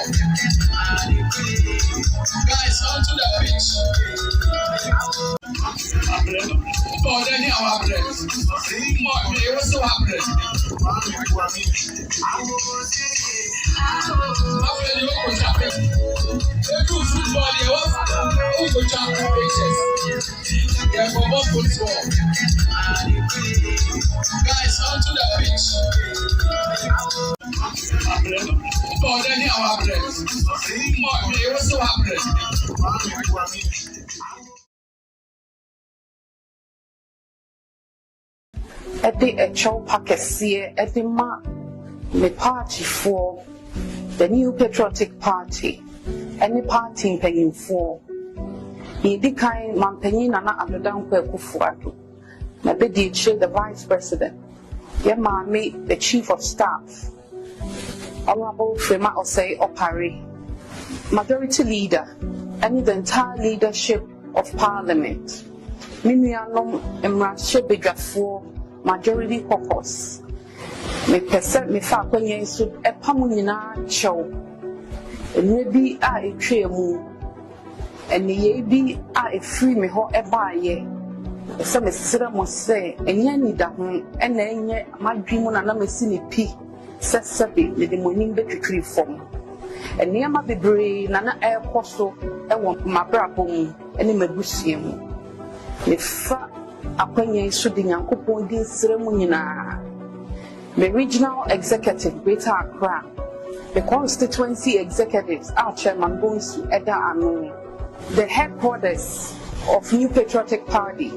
Guys, onto the pitch. For the new outlet. What's so happening? Guys, onto the pitch. For the new outlet. What's so happening? At the actual packets here at the party for the New Patriotic Party, any party paying for. He declined Mampenina and Danquah Kufuatu. Nabedi the Vice President. Yamami, the Chief of Staff. Honorable Frema Osei Opari, Majority Leader, and the entire leadership of Parliament. Mimianom Emrache Bedrafo, Majority Caucus. Me percent me fa kwenye so epamu nyina show. Enwe bi a etwe mu. and ye be a free me ho eba ye. Some sira mo say, and ye need a home, and then my dream on another cine p. Says Sabi, the morning betray form. And near my baby, Nana air costo, I want my brabon, and in my busium. If a penny shooting a coupon din ceremony na. The regional executive, Greater Accra, the constituency executives, our chairman Bonsu Eda Anu, the headquarters of New Patriotic Party,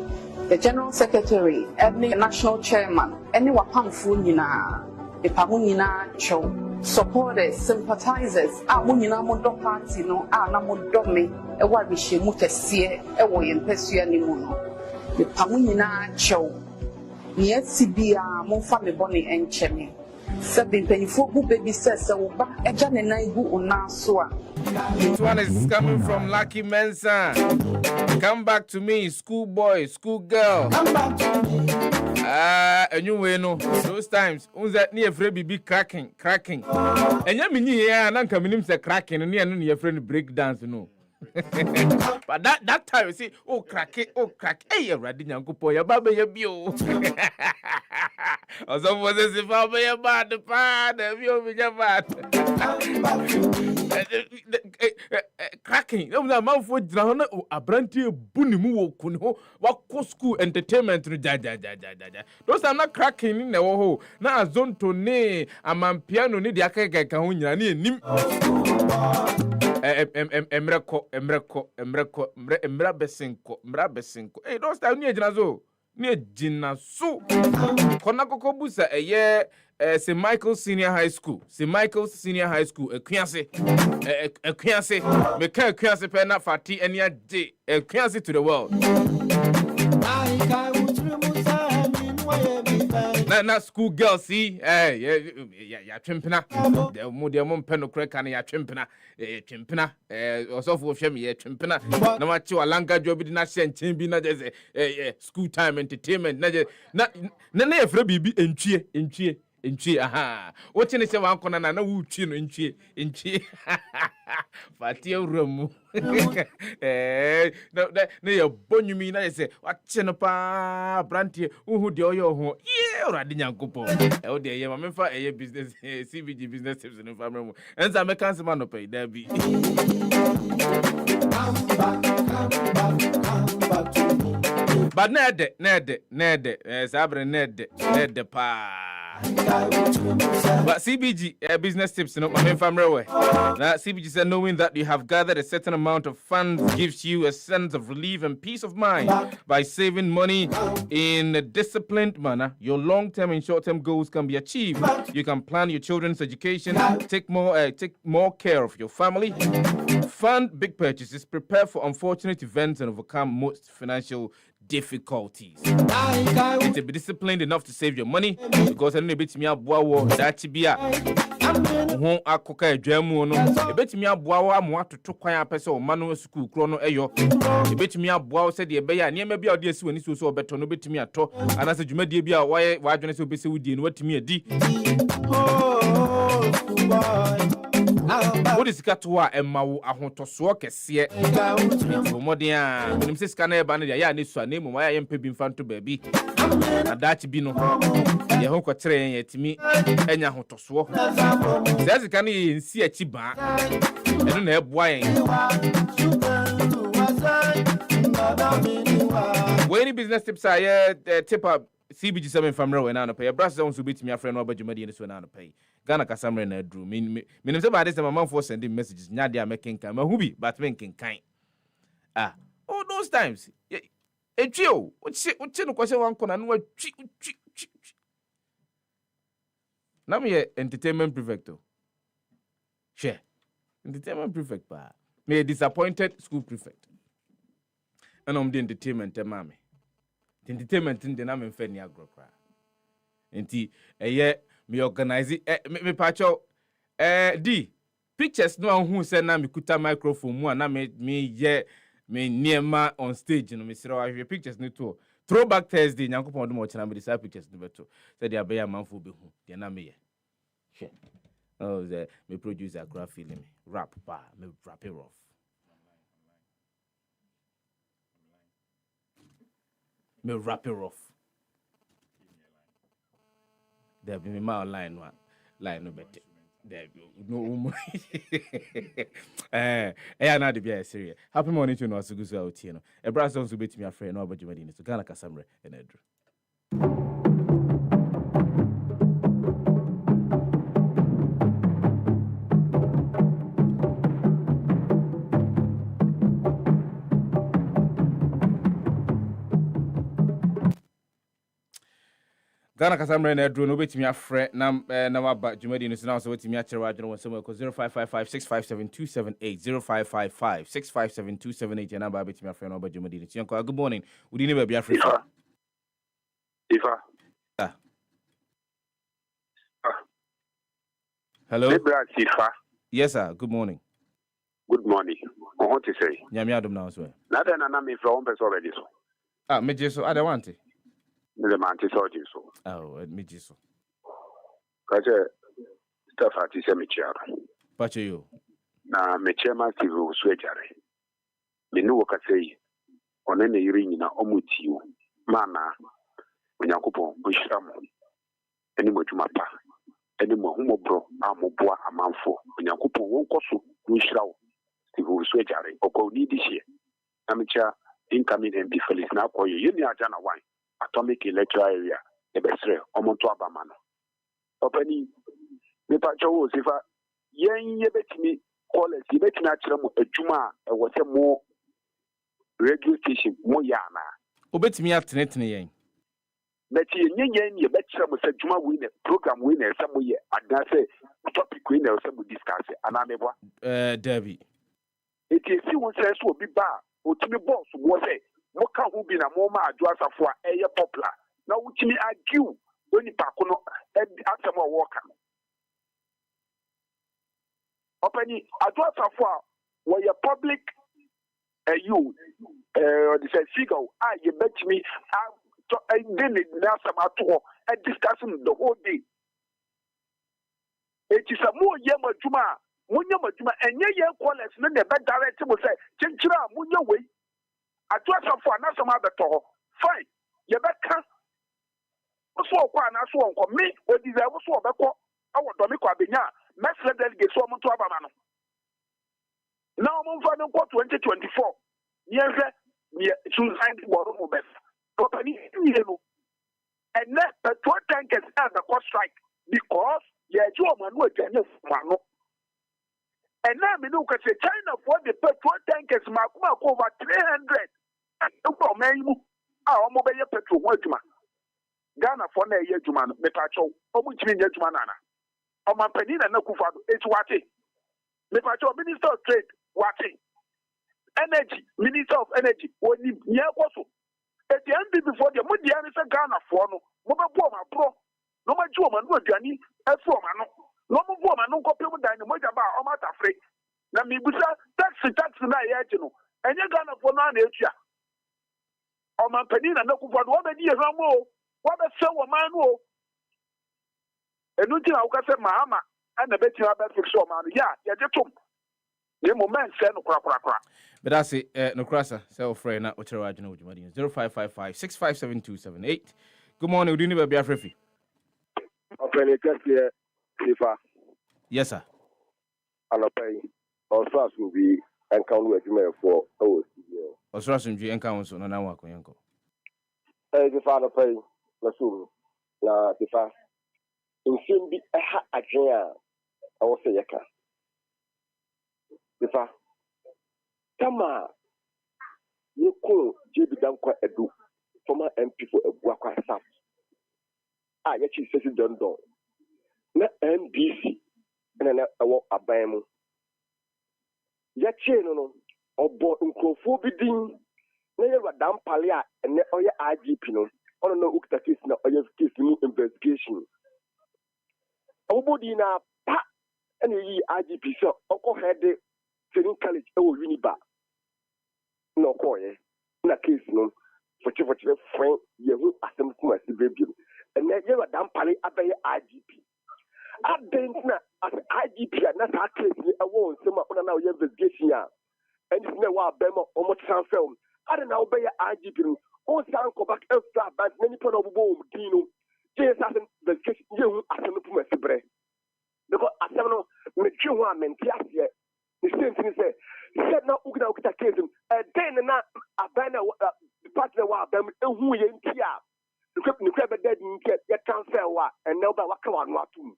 the general secretary, the national chairman, any Wapamfu Nina, the Pamunina Cho, supporters, sympathizers, our Munina Modo Party, no, our Namodomi, a Wabishi Mutesie, a Wayan Pesia Nimuno, the Pamunina Cho. Yes, Sibia, mon family bonnie and chemi. Sabin penny for who baby says so, but a jan and I go on Nasua. This one is coming from Lucky Mensa. Come back to me, schoolboy, schoolgirl. Come back to me. And you know, those times, on that near Freddy be cracking. And you mean, yeah, and I'm coming to cracking, and near friend break dance, no. But that time you see, oh crack, hey, Radin Uncle Poya Baba Yabio. Or some was as if I'll be about the pan, and you'll be bad. Cracking, no mouth for Drana, a brandy bunimu, kuno, what school entertainment. Those are not cracking in the whole. Now, zone to ne, a man piano need the Akaka Kahunya, nim. Emreko, mrabesinko. Hey, those time near Jinazo. Near Jinazo. Konako Busa, a year, St. Michael's Senior High School. St. Michael's Senior High School, a Kianse, Meka Kianse Pena Fati, and ya day, a Kianse to the world. Na school girl see ya chimpina the mom peno crack and ya chimpina also for shame ya chimpina na machi walanga job di na shen chimbi na just school time entertainment na efre bibi entwie aha wote ne se wan kona na wutwi no entwie Fati uramu na ya bonyumi na se wache no pa brantie uhu de oyo ho urade nyankopo o de ye ma memfa business CBG business tips no family mu enza me kan se ma no pay da bi but nede sabre nede pa. But CBG business tips, you know, my main family way. Now CBG said knowing that you have gathered a certain amount of funds gives you a sense of relief and peace of mind. By saving money in a disciplined manner, your long-term and short-term goals can be achieved. You can plan your children's education, take more care of your family, fund big purchases, prepare for unfortunate events, and overcome most financial difficulties. To be disciplined enough to save your money, because I know a bit me aboa that be a won akoka adwamu no e bit me aboa mo atoto kwan apese o manu school kro no eyo e bit me aboa se de be ya niam bia ode asi wani so obeto no bit me ato anase dwumadie bia wa adwene se obese wudie no watimi adi what is kato a emawo ahotoso kese moden a nim se sika na eba no ya ne su anemu ma ya mpa bi mfanto ba bi adachi bi no ye ho kwotere ye timi enya ahotoso se sika na ye nsi achi ba eno na eboa yen when business tips are tip up CBG 7 family we na no pay brass on so betimi afre no abadwumadi ne so na no pay Ghana kasamre na dru me say ba this man for sending messages nya dia making kan ma hubi but men kin kan oh those times etwio uchi no kwese wan kona no atwi na me entertainment prefect share entertainment prefect ba me disappointed school prefect and the entertainment mama entertainment in the name of any agro. Enti me organize me pacho D pictures no who say na me kuta microphone mu na me niema on stage no me sira pictures ni to throwback Thursday nyankopon do mo chana me decide pictures no beto say dia be ya manfo be hu dia na me ye she oh the me producer graph film me rap pa me rap it off Me wrap it off. There be my line one. Line no better. There be no na de be serious. Happy morning to no asugu so out here no. E bra so bet me afre no abadjuma di so Ghana kasamre e na adru. Ghana Casamre na adru no betimi afre na waba dwumadi no so na so betimi akere wadwene won so 0555657278 0555657278 na ba betimi afre na waba dwumadi no tianko. Good morning. Would you never be afre? Ifa. Hello. Ifa. Yes sir. Good morning. Good morning. I want to say. Nyame adom na so. Na da na me from person already so. Meje so I don't want it. The man is all so. Oh, meje so. Kaje Fati se me chiara. Pache yo. Na me chairman Steve Uswejare. Me no ka say one na yiri nyina omutiwo. Mana Onyankopon ohira mo. Eni mo dwuma pa. Eni mo humobro amoboa amanfo. Onyankopon wonkoso ohira wo. Steve Uswejare okọ ni di hie. Na me cha incoming MP Felix na akoye yeni aja na wan. Atomic electoral area ebesre omonto abamano opani me pacho wo sifa yen yebetimi policy betimi akire mo adwuma e wo se mo radio station mo ya na obetimi atenetene yen beti yen ye betire mo se adwuma we na program we na se mo ye ada se topic we na se mo discuss ana mebo Debbie eti si won se so obi ba otimi boss wo se moka hu bi na mo ma adwo asafo a eye popular na wuchimi argue oni pako no asem o woka opani adwo asafo a wo ye public you the say figure ye betimi to then na asem ato discussing the whole day eti sa mo ye madwuma munya madwuma enye ye college no na be direct mo say chinchira munya we atwa for na some abeto fine ye beka so kwa na so onko me o deserve so obeko awo do me kwa benya mesle delegate so mo to abama no now mo fa no 2024 yense me suicide board mo best company you know and na petrol tankers at the cost strike because ye ju o manu adwane fumano and now me no ka say China for the petrol tankers makuma over 300 no man mu omo be ye petrol ho adwuma Ghana for na ye adwuma no me pa cho omo chimi ye adwuma nana o man pani na kufa do eti wate me pa cho minister of trade wate energy minister of energy oni ye koso eti MB before the mo dia ni se Ghana for no mo be bo ma pro no ma ju o ma no aduani efu o ma no no mo bo ma no kopem dan mo ja ba o ma tafre na mi busa tax na ye agi no enye Ghana for no na etua o man pani na kufa do o be di ehwamo o be se wo man no enu ti na wo ka se maama ana be ti ha be fix o man ya ye je tom ne moment se no kura but that's it no krasa say o frɛ na o kyerɛ wadwene wodwumadi 0555657278 good morning we do need be afrefi opele kase Sefah yes sir alopai osas will be encounter adwuma for osrasumdwe encounter so na wa konyenko Sefah alopai na so na Sefah nsem bi ha adwen a awo se yeka Sefah kama yeko jebi Danquah edu former MP for Poakwa South yachi sesi dondo na NBC na awo aban mu yachi no obo nkrofo bi din na ye wadam pale a ne oye IGP no ono no ukita case na oye case ni investigation obodi na pa ene yi IGP so oko head training college e wo Uniba no koye na case no fochi friend yehu asem kuma si baby and then you are pale abaye IGP adentina as IGP na sa case ni ewo nsema ona na investigation ya and this na wa bema omo transfer I don't know obey IGP all sound go back extra, but many people of boom, Dino, just as the case you as a little sebre. Because as I know, with you one mentia, the same thing is said now, Ugna Ukita case, and then a banner, the partner was them, who ain't here. The crab dead in get transfer, and now by what come on, what to.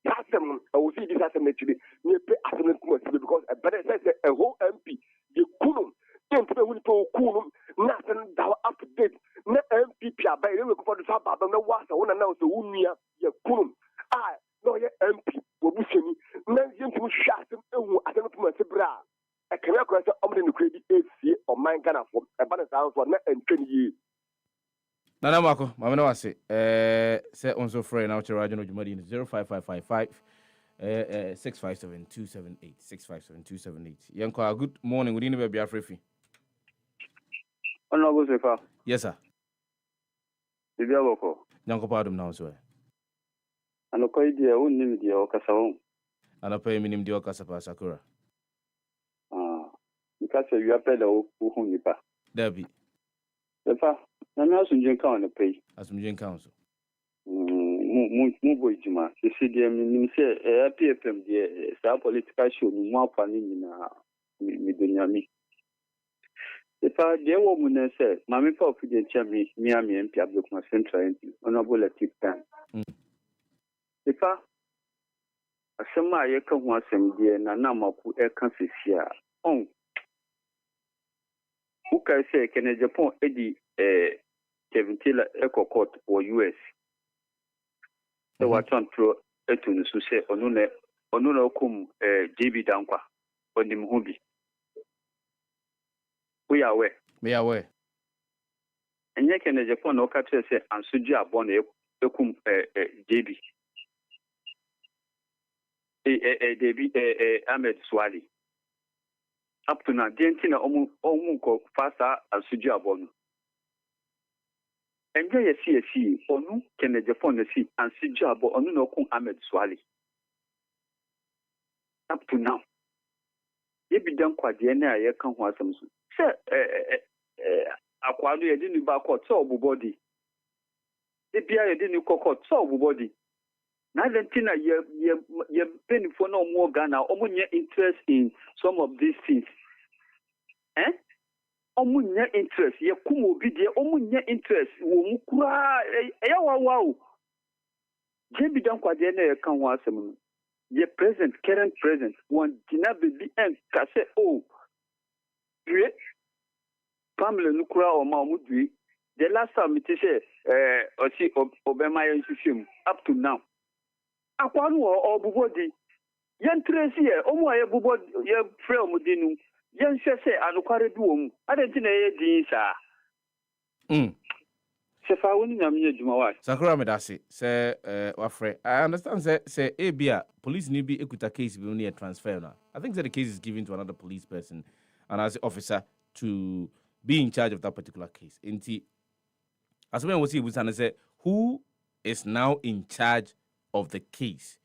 That's them, I will see this as a naturally near pay as because a better says a whole MP, you couldn't. Kunum, nothing that up to date. No MPP, by the way, for the top of the was I want to know the Unia, your Kunum. I know your MP, Wabusini, Nancy to shut him, I don't know my bra. I cannot cross the credit AC or mine Ghana for a balance house for 20 years. Nana Marco, Mamma was say on so free now to Rajan Jumadi 05555 657 278 657 278. Yanko, good morning. Would you be a free? Honorable Sefah. Yes, sir. The Biaboko. Yanko Padum now, sir. And a quite dear own name, dear Ocasaon. And a pay minimum dear Casapa Sakura. Because you are better who nipa. Debbie. Sefah, I'm not in count and pay. As Mujan Council. Move Juma. You see, dear, me say, a PFM, dear, a political show, more funny in Midunyami. If I dear woman said, Mammy Pop did tell me, Miami and Piablo, my central honorable Latif Tan. If I some my come once and dear Nanama put a consist here. Oh, who can say, can a Japan Eddie Kevin Taylor Echo Court or US? So what on through a to say, Onuna cum JB Danquah on the Mubi. We are aware. We are aware. And yet, can the Japan no capture say, and Suja born a cum JB. Ahmed Swali. Up to now, Dentina Omunko faster and Suja born. And there you see, or no, can the Japan see and Suja born no cum Ahmed Swali. Up to now. If you don't quite the end, I can't want some. Sir, Aquadu, you didn't back out, so body. If you didn't cock out, so body. Neither Tina, you're paying for no more Ghana, or your interest in some of these things. Eh? Omunya interest, ye kumo bidye, omunya interest, wo mukura, wow. Jebi Danquah, the end, can want some. Ye current present, one dinner baby and cassette, oh. Pamela Nukura or Mahmoud, the last time it is or see Obama film up to now. Aquanu or Bubodi, Yan Tracy, Omo Bubod, your friend Mudinu, Yan Sese, and Quariduum. I don't think sir. Sefah, when you mean Jumawa. Sakura Medasi, say, Wafre, I understand, say, Abia, police need be equita case will need a transfer now. I think that the case is given to another police person and as the officer to be in charge of that particular case. As when we see Busana say, who is now in charge of the case?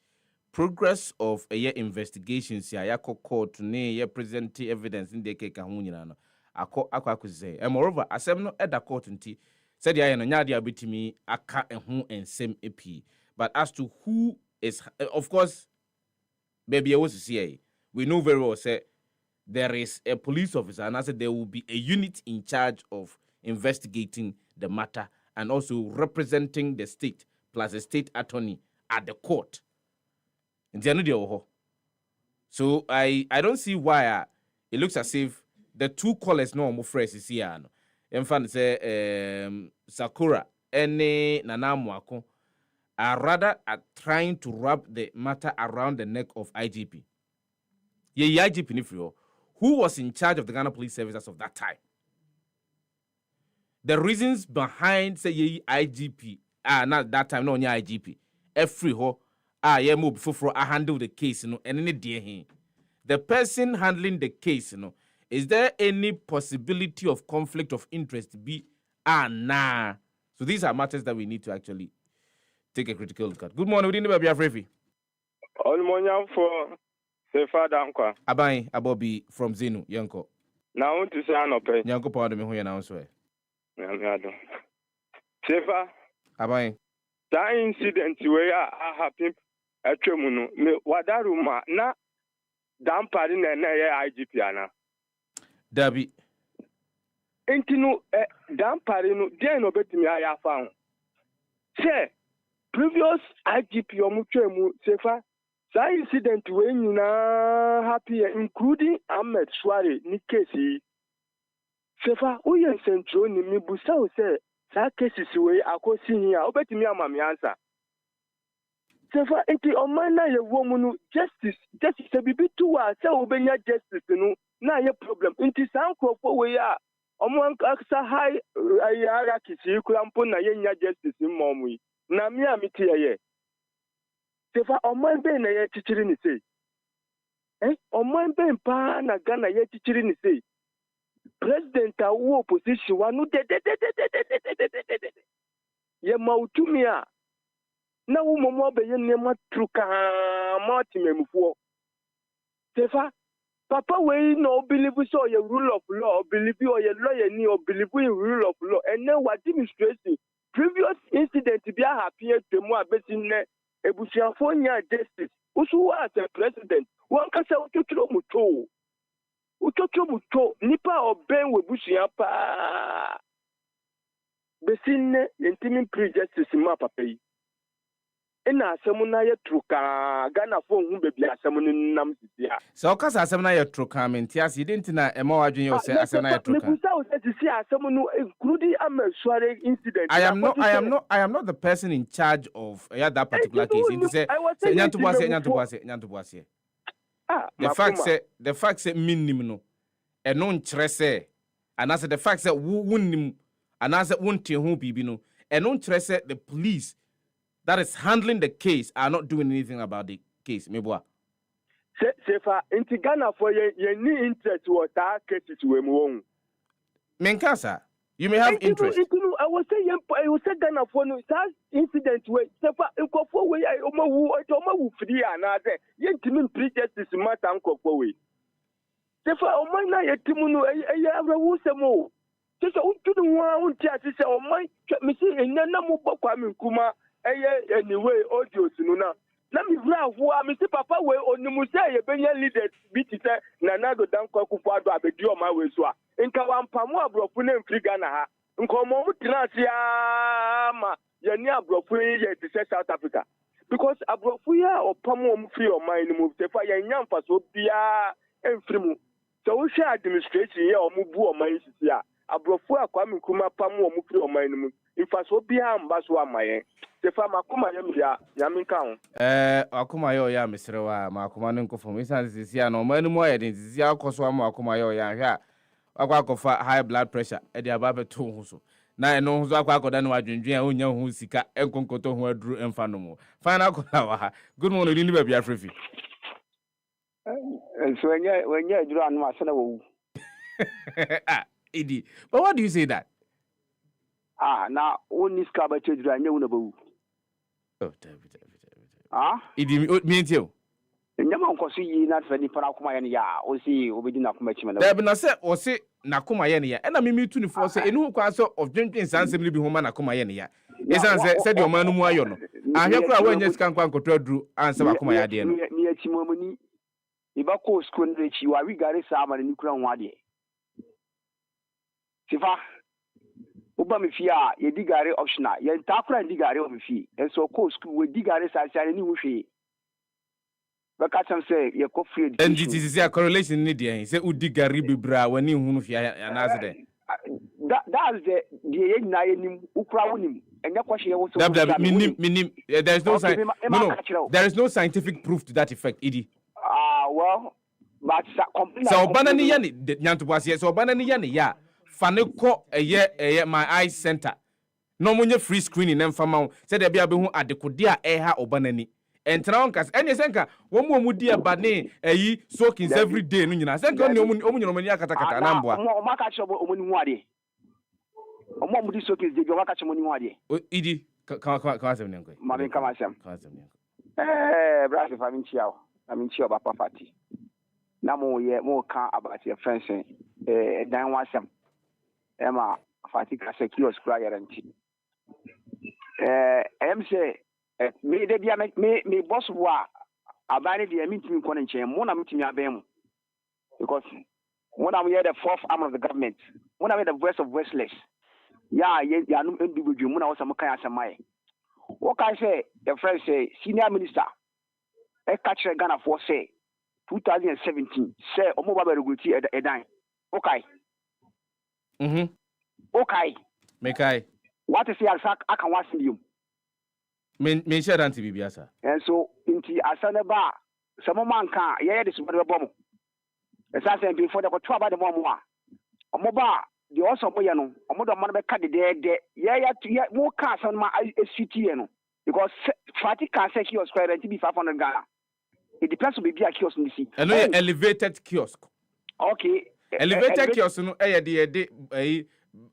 Progress of a year investigations here, court to ne present evidence in the case kahunina. Ako say, and moreover, as I'm not at the court said the iron Nadia bitimi aka and same AP. But as to who is, of course, baby, I was to say, we know very well, say, there is a police officer, and I said there will be a unit in charge of investigating the matter and also representing the state plus a state attorney at the court. So I don't see why it looks as if the two callers no more fresh is here. In fact, say Sakura and Nana Mwako are rather trying to wrap the matter around the neck of IGP. IGP Nifrio, who was in charge of the Ghana Police Service as of that time. The reasons behind say IGP, not that time, no IGP. Every ho, move before I handle the case, and any dear the person handling the case, is there any possibility of conflict of interest? Nah. So these are matters that we need to actually take a critical look at. Good morning, we didn't be afraid. All morning for Sefah Danquah. Abai Abobi from Zenu, Yanko. Now to say no pay. Yanko part of me who you now swear. Sefah. Abai. That incident where I happen at Tremuno, Wadaruma, na Danquah in IGP ana. Dabi. Intinu Danquah no dey no betimi I found. Say previous IGP omutremu Sefah. That incident when you na happy, including Ahmed Sware ni case. Sefah, who you central ni mi busa o say that cases wey akosi here. Obetimi ama mi answer. Sefah, enti omana ye woman justice say bibi tuwa say obenya justice no na ye problem. Enti san krofo we ya omo aksa high hierarchy si kurampo na ye nya justice mmomu yi. Na mi amiti ye. Sefah, oman be na ye chichiri ni say. Oman be mpa na Ghana ye chichiri ni say. President awu opposition wanu de ye mautumia na wo momo be ye nema truka matimemfo. Sefah, papa we no believe so ye rule of law, believe or ye lawyer ni or believe in rule of law, and then what administration previous incident be happy to mo abesin ebusiafo nya justice usu as a president one kasa utotro muto nipa oben we busia pa besin intimi pre-justice ma papa yi ina asemu na ye truka Ghana fo hu bebi asemu nam sisia So okasa asemu na ye truka menti ase didn't na ema wadwen yo say asemu na ye truka. Me busa o say sisia asemu no including Ahmed Sware incident. I am not the person in charge of that particular case. It say nyanto the fact say minimum no e no nkyere say and as the fact say wunnim and as wunte ho bibi no e no nkyere say the police that is handling the case are not doing anything about the case. Meboa. Sefah, inti Ghana for ye ni interest what that cases we mu. Menkasa, you may have interest. I was saying Ghana for no that incident where Sefah nkofo we omo free na say ye ntimi pre-justice matter nkofo we. Sefah oman na ye timu no e awu semo. Sefah untu no unti ati say oman me see enana mo bokwa me nkuma anyway audio sinu na me vra wo me see papa we onimu say ye benya leaders bi ti say Nanado Danquah kufu ado abedi o ma we so a nka wampamo abrofo na mfiri Ghana ha nkomo mu tinasi ama ye ni abrofo ye ti say South Africa because abrofo ya opamo mu free o man mu Sefah ye nyamfa so bia emfiri mu so wo hwe administration ye o mu bu o man sisi a abrofo akwa me kuma pamo o mu free o man mu infa so bia mba so amaye Sefah makoma ye mbia ya minka ho akoma ye o ya mesrewa makoma ne nkofo isan sisi a no man mu aye den sisi akoso am akoma ye o ya hwa akwa akofa high blood pressure e dia ba beto ho so na eno ho so akwa akoda ne wadwendwen a onya ho sika enkonkoto ho aduru emfa no mo final kola wa ha good morning ni ba bia frefi so when you aduru anu asana wo Idi, but what do you say that? Na only skaba chedra anya una bawu. Oh, Idi me ntio. Nyama nkoso yi na tfa ni para kuma ye ne ya, o si obedi na kuma chima na. There be na say o se na kuma ye ne ya. E na me tu ni for say enu kwa so of dwendwen sansem ni bi homa na kuma ye ne ya. Esan say de o manu mu ayo no. Ahwe kura wa nya sika nkwa nkoto aduru ansa ba kuma ya de no. Ni achimomani iba ko school nrechi wa wi gare sa ma ni kura ho ade. Sefah uba me fi a ye digare optional ye ntakura digare o me fi enso ko school we digare sa sia ni hwe baka cham say ye ko free education and this is a correlation ni dey say udigare bibra wani hunu fi anase dey that's the ye na ye nim ukura wonim enya ko hye wo so minim there is no there is no scientific proof to that effect idi well but so banani ya ni nyanto boase so banani ya ni ya fane ko eye my eye center no munye free screening em fama se de bia be hu adekode a eha obanani entra on kas enye senka wo mu di abane eyi soakings every day no nyina senka ni omunyomani akatakata na mboa o maka che omuni hu ade mu di soakings de maka che omuni hu ade idi ka asem nenko ma ben kama asem brother famin chiao ba Fati na mo ye mo ka about your friends dan wasem Emma Fati ka se kiosk kura guarantee. Em say me de dia me boss wa abane de me ntimi ko nche mo na mtimi abem because when I'm here the fourth arm of the government, when I'm the voice of voiceless. Yeah, no individual mo na wo kan asemaye. What I say, the friend say senior minister e catch Ghana for say 2017 say omo ba recruit edan. Okay. Okay. Mekai. What is the exact I can watch you? Men share anti bibiasa. And so inti asane ba some man kan ye this body bomb. Esa say before the to about the bomb wa. Omo ba the also mo ye no omo do man be ka de ye mo ka san ma SCT no because Fati can say kiosk square rent be 500 Ghana. It depends on be a kiosk in see. And no elevated kiosk. Okay. Elevated kiosk no de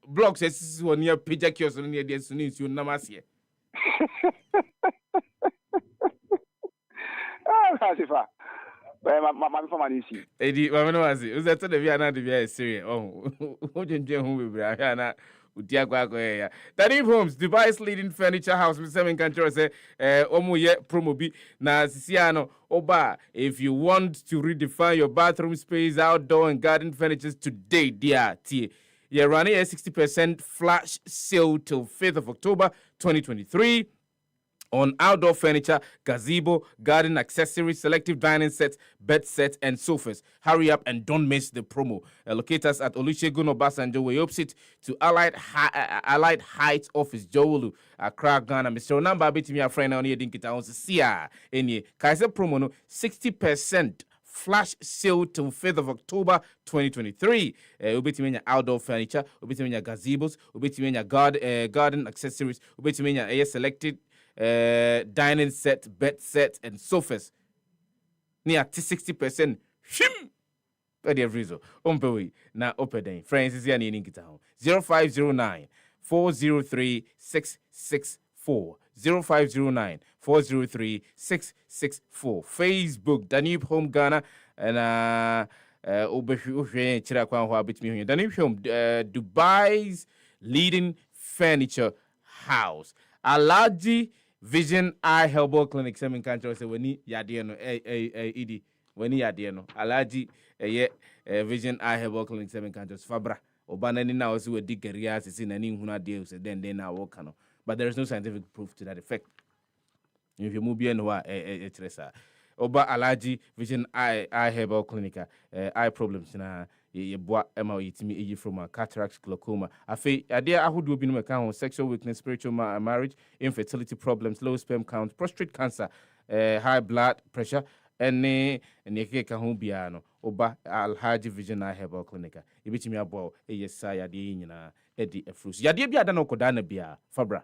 blocks is one near page kiosk no near the sunis you namasie. Sefah. My family see. Edi no asi. Uze to de via na de via serious. Oh. Ojenje hu bebra ha na udiagwa ya. Danquah Homes, Dubai's leading furniture house. Mr. Seven Kanchero say omo ye promo bi na sisiano oba. If you want to redefine your bathroom space, outdoor and garden furniture today, dear T. You're running a 60% flash sale till 5th of October 2023 on outdoor furniture, gazebo, garden accessories, selective dining sets, bed sets, and sofas. Hurry up and don't miss the promo. Locate us at Olusegun Obasanjo way opposite to Allied Heights Office, Jowolu, Accra, Ghana. Mr. Onamba betimi a friend on here dinkita on Sia. Any Kaiser promo no 60%. Flash sale till 5th of October 2023. Ubetimenya outdoor furniture, ubetimenya gazebos, ubetimenya garden accessories, ubetimenya selected dining set, bed set, and sofas. Near 60%. Shim! Ready every Umpewi. Na opeden. Friends is here in Kitao. 0509 403 664. 0509 403 664. Facebook, Danquah Home Ghana, and Danquah Home, Dubai's leading furniture house. Alaji Vision Eye Herbal Clinic. Seven countries say weni yadieno idi weni yadieno. Alaji Vision Eye Herbal Clinic 7 countries. Fabra obana ni na osi we digeria sisi na ni huna deal se then na work no. But there is no scientific proof to that effect. If you move in wa etresa. Oba Alaji Vision Eye Herbal Clinic eye problems na ye boa ema yitimi eyi from cataracts, glaucoma. Afi ade ahodo bi no meka ho sexual weakness, spiritual marriage, infertility problems, low sperm count, prostate cancer, high blood pressure, ene keka ho bia no. Oba Alhaji Vision Eye Herbal Clinic. Ibitimi abo eyesa yade nyina edi efrus. Yade bia da no koda na bia Fabra.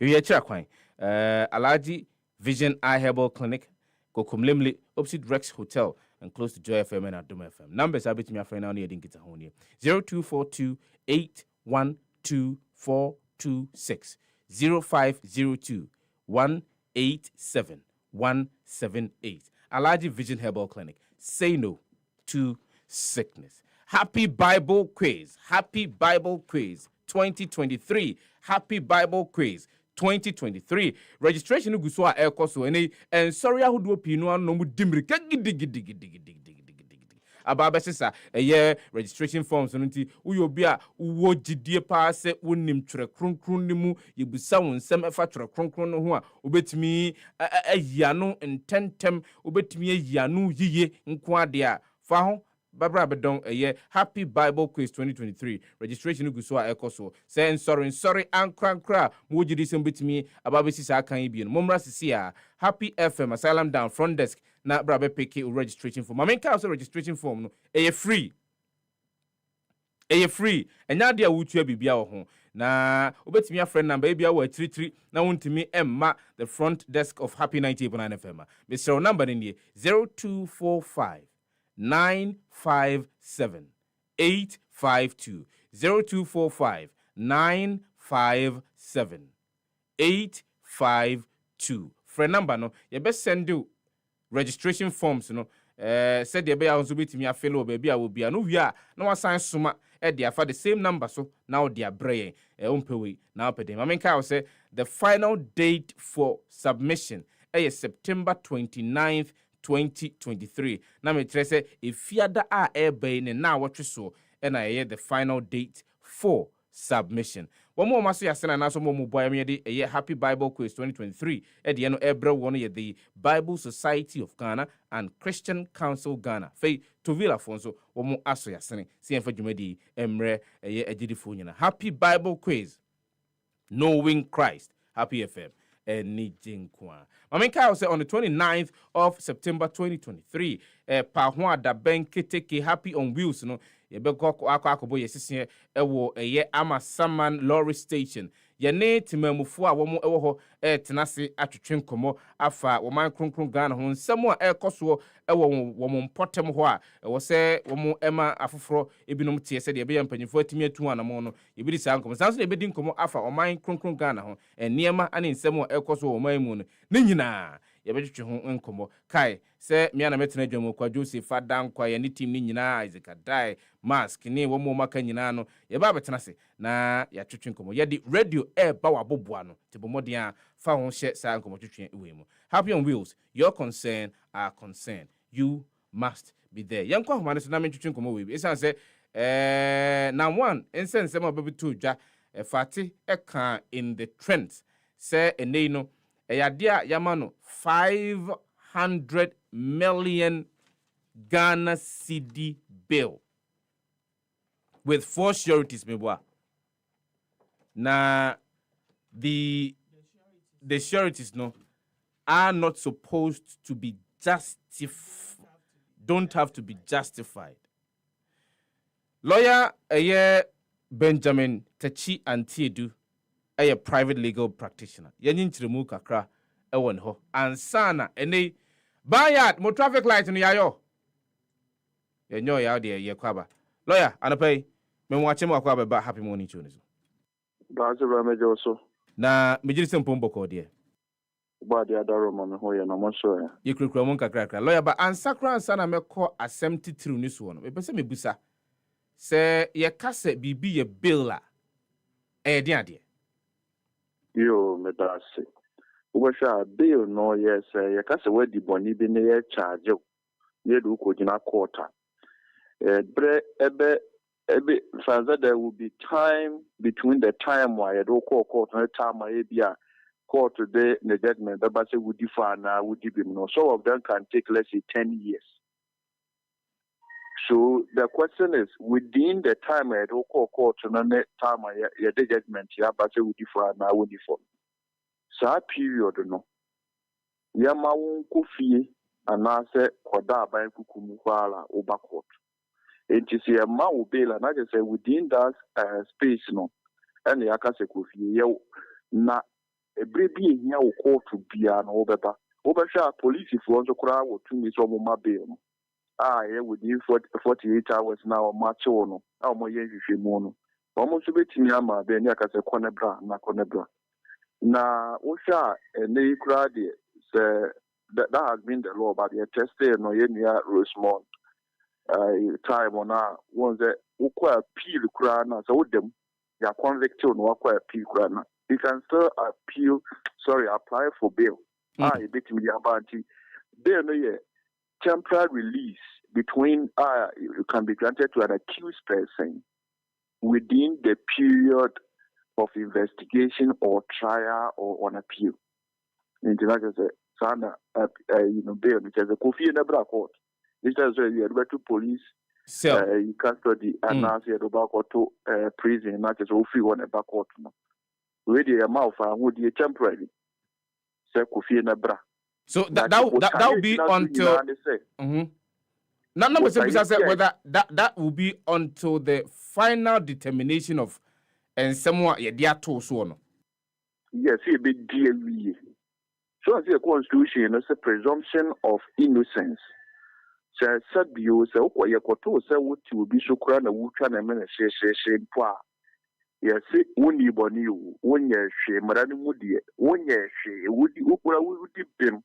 Ye kira kwan. Alhaji Vision Eye Herbal Clinic, Kokumlimli, opposite Rex Hotel, and close to Joy FM and Adoma FM. Numbers are between my friend now near Dinkita Honi. 0242 812426 0502 187 178. Alhaji Vision Herbal Clinic. Say no to sickness. Happy Bible Quiz. Happy Bible Quiz 2023. Happy Bible Quiz 2023. Registration guso a ekoso ene and sorry ahudo pinu an no mu dimri gidi. Ababa sesa registration forms no nti uyo bia wo gidie pa se wonim twere kronkron ni mu yebusa won nsem efa twere kronkron no ho a obetimi ayia no ententem obetimi ayia no yiye nko ade a fa ho Babra Bedong Happy Bible Quiz 2023. Registration Guswa Ekoso. Say sorry and crankra. Mujidi Simbitimi Ababisi Sakan Ibian. Mumra Sisia. Happy FM Asylum Down front desk. Na Brabe PK registration form. I mean also registration form no. Free. Free. And now dear Wutua Bibia home. Na ubetimi a friend number bia wa 33 na wontimi emma the front desk of Happy 98.9 FM. Mr. number in here 0245 957 852 0245 957 852. Friend number no you best send you registration forms no said the be also bit me a fellow baby I will be no we are no assign suma they are for the same number so now they are brain umpewe now pede mamenka will say the final date for submission is September 29th 2023 na me tre say efiada a ebe ne na wotwe so and I the final date for submission. One more maso yasena na so mo boy me de Happy Bible Quiz 2023 e de no ebre one ye the Bible Society of Ghana and Christian Council Ghana. Fei to Villa Fonso wo mo aso yasene se enfa dwumadi emre agidifo nyina. Happy Bible Quiz Knowing Christ. Happy FM. Nijinkwa. Mamenka will say on the 29th of September 2023, Poakwa da Benketeke Happy on Wheels, no, Yebeko Akobo Yesisi, Ewo, Ama Saman Lorry Station. Yane Timemufua, Womo Ewo, Tenasi Atutrin Komo, Afa, Woman Krunkrum Ghana, Hon, Samoa Koso, Ewo, Womon Potem Hoa, Ewo say, Womo Emma Afufro, Ibinum Tia said, Yabi and Penny 40 to an amono, Ibidi Sankom, Sans the Bedin Komo Afa, or Mine Krunkrum Ghana, and Niema and in Samoa Koso, or Maimun, Ninina. Yabɛtwetwe ho nkomo kai sɛ me ana metena dwamo kwadwo Sefah Danquah ne team ni nyinaa Isaac Adai mask ne wo mo maka nyinaa no yɛba betena se na yɛatwetwe nkomo yɛde radio air ba waboboa no tebomode a fa ho hyɛ saa nkomo twetwe ewe mu. Happy on Wheels, your concern our concern, you must be there. Yankwa ho mane so na mentwetwe nkomo we esan sɛ na one ensense ma babitu dwa Fati eka in the trends sɛ enei no Eyadia Yamano 500 million Ghana cedi bill with 4 sureties, mebwa. Na the sureties no are not supposed to be don't have to be justified. Lawyer Benjamin Tachi Antiedu a private legal practitioner. Yanin Trimu kakra ewon ho. Ansana ene bayat mo traffic light no yayo. Yenyo ya de ye kwaba. Lawyer anapay me wache mo kwaba ba happy morning tune so. Ba se ba mejo so. Na mejiri sempo mboko de. Ba de adaro mo me ho ye na mo so ya. Ye krukra mo kakra. Lawyer ba ansakra ansana me ko assempt through ni so no. Me pese me busa. Se ye kase bibi ye bill la. De ade. Yo, medase. Ubasha bill no yes, yakase we di boni bi ne ye charge. Ye do ko jina quarter. Ebe further there will be time between the time why you do call court and the time why bia court today the judgment that say would differ na would be no. Some of them can take let's say 10 years. So the question is within the time I do call court and the time your judgment ya but say would differ na would differ. So period no. Ya ma won ko fie anase koda aban kukumu kwala oba court. It is a ma obela na just say within that space no and ya ka se ko fie ye na ebrebi ehia wo court bia no obeba. Obesha police fo nso kura wo tumi so mo ma bail no. Yeah, within 48 hours now, match on. How more years you mono. Almost a bit in Yama, then Yakasa Conebra, Naconebra. Now, Osha and they cried that has been the law, but the tested no Yenia Rosemont time on our ones that Uqua appeal crana, so them, they are convicted on Uqua appeal crana. You can still apply for bail. A bit in the Abanti. Bail no year. Temporary release between you can be granted to an accused person within the period of investigation or trial or on appeal. In the sana bail because the Kofi in the court. This is where you are to police custody and now you are to prison not just Kofi on a back court. Really a mouth would be temporary. Say Kofi in the bra. So that will be until whether that will be until the final determination of and someone to so no. Yes, it be DLE. So as the constitution is a presumption of innocence. So sabio se okoye koto se wuti obi so kura na wutwa na me na hye po a. Yes, woni boni o, wonye hwe mara ne mu de, wonye hwe, wudi ukura wudi bim.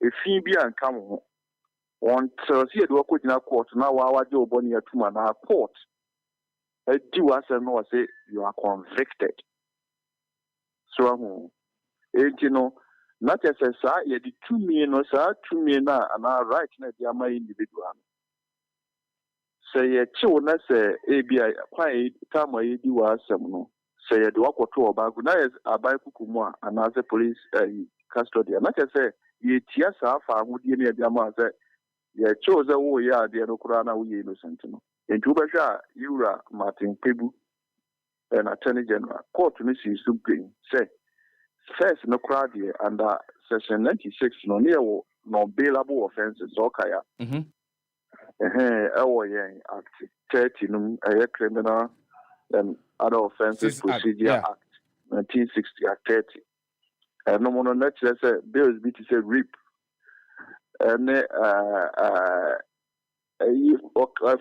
Efi bi anka ho on see the court na court na wa waje oboni atuma na court do as no say you are convicted. So you know, not as a sa ye the 2 million or sa 2 million and our right na the my individual. Say ye children say ABI quite time I do was some. Say you walk or two about good night, I buy Kukumwa and as a police custody. And like I say, ye tears are far would you near the amount that ye chose a way, the Okurana, we innocent. In Tubasha, Yura Martin Pebu, and Attorney General, Court to Mrs. Supreme, say, first no crowd here under Section 96, no near no bailable offenses, or Kaya. Act 30, a criminal and other offenses procedure act 1960 Act 30. And no more net say bills be to say rape and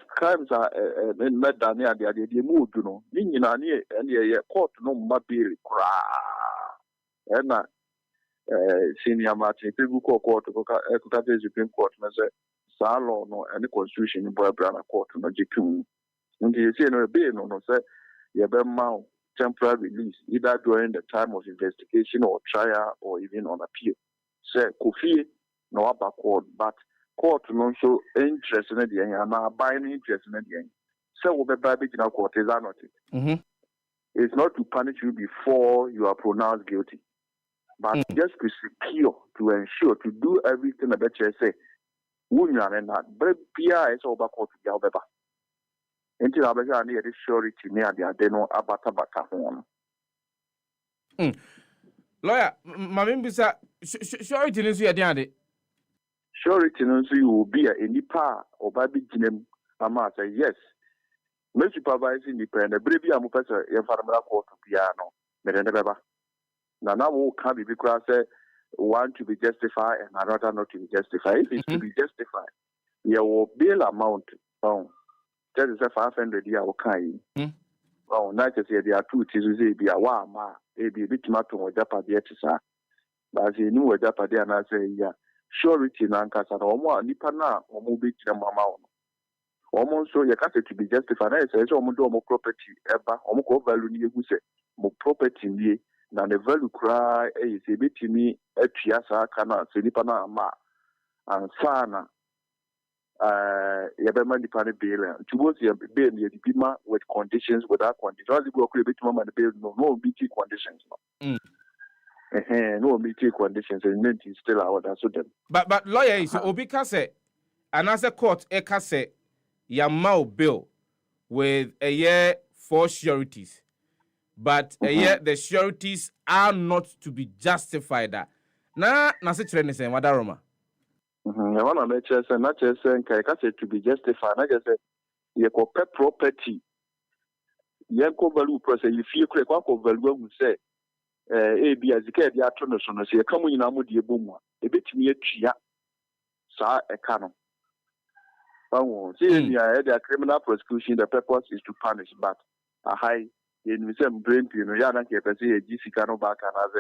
crimes are met down near the mood, you know. Meaning and court no mobile cry. And senior Martin people court to Supreme Court and say Salo no any constitution in Brana court no jikum. And you see no be no say you have a temporary release either during the time of investigation or trial or even on appeal. Say Kofi no backward, but court no show interest in the end and buying interest in the end. So we be in court is not it. It's not to punish you before you are pronounced guilty, but just to secure, to ensure, to do everything that you say. Wunya and that, but Pia is over court to Galbeba. Until I began near the surety near the Adeno Abatabata one. Lawyer, Mamimisa, surety is your daddy. Surety knows you will be any pa or baby Jim Amata, yes. No supervising independent, baby, I'm a professor, your father court to piano, Medenda. Now will come because one to be justified and another not to be justified. If it's to be justified, you will bill amount. That is a 500 year kind. Not to say there are 2 tissues, be a wama, a bit matter or Japadi, but as you knew a Japadi and I say, yeah, surety Nankas and Omo, Nipana, or Mubit Mamma. Almost so you can't to be justified. I say, Omo property, ever, Omo value, who say, more property, na the value cry is a bit to me at Chiasa Kana, Silipana Ma, and Sana. Yabema dependent bail towards your bail near the Bima with conditions without conditions. Only go a bit more the bail, no BT conditions. No BT conditions, and then it's still out as them. But lawyer is Obika say, another court, Eka say, Yamau bill with a year 4 sureties. But the sureties are not to be justified. Na se trend say Madaroma. I want to make sure not just saying to be justified. I just say you compare property. You go value process. If you create one value, we say be as the the attorney say come in amu die bomu. E betimi atua sa e ka no. See the criminal prosecution, the purpose is to punish, but a high in the same brain, you know, Yana can say a GC cano back and as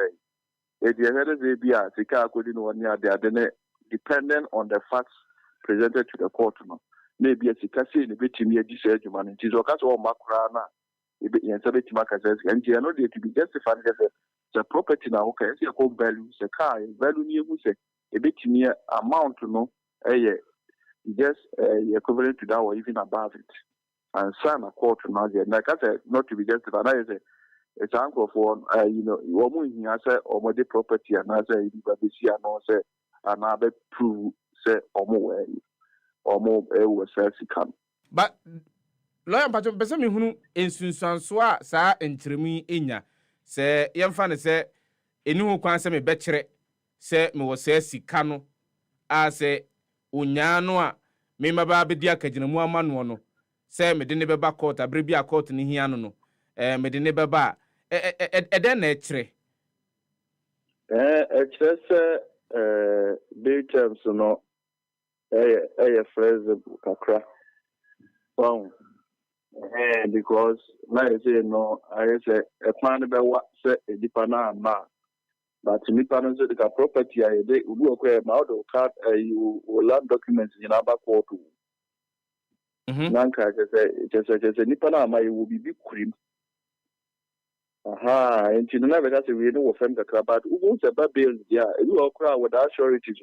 a Sika couldn't one year there, dependent on the facts presented to the court. Maybe a Sikasi in a bit near this human, it is Okaso Macrana, a bit in Sabit Macas, and you know, to be justified as the property now, okay, as you call value, the car, value near who say a bit near amount to know, just equivalent to that or even above it. And sign a court now, like I said, not to be justified. I say it's uncle for you know, woman here say or the property and I say BBC and I say and I prove say or more was come. But lawyer Pacho person me hunu ensunsansoa saa entremi enya se yemfa ne se eni ho kwan se me bekere se me wo se sika no a se onyano a me maba be dia kaginamu amano no se me de ne beba court abre bia court ne hia no no me de ne beba den na ekire ekire se big terms no phrase kakra because like I say no I say a plan be what say e dipa na ma but me plan say the property I dey we go ma do card you land documents in aba court Nanka just a Nipana my will be big cream. Aha, and you never got a real offend the crowd, who wants a baby? Yeah, you all crowd without surety.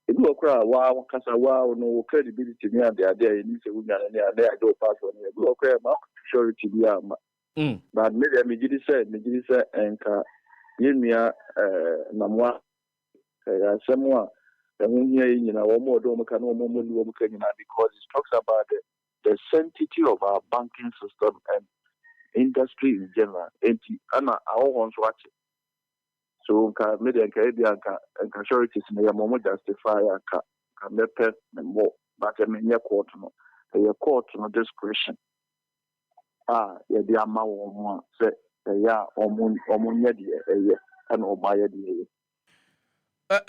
It will cry, wow, wow, no credibility near the idea, and you say, we are there, I don't pass on it. Go cry, surety, but maybe I did say, and Yimia, Namwa, someone, the moon here in our more domicano, because it talks about the sanctity of our banking system and industry in general. And I want to watch it. So, maybe I can sureties may a moment justify a better and more, but I mean, your court, no discretion. Yeah, the amount of one say, yeah, or moon, and or buy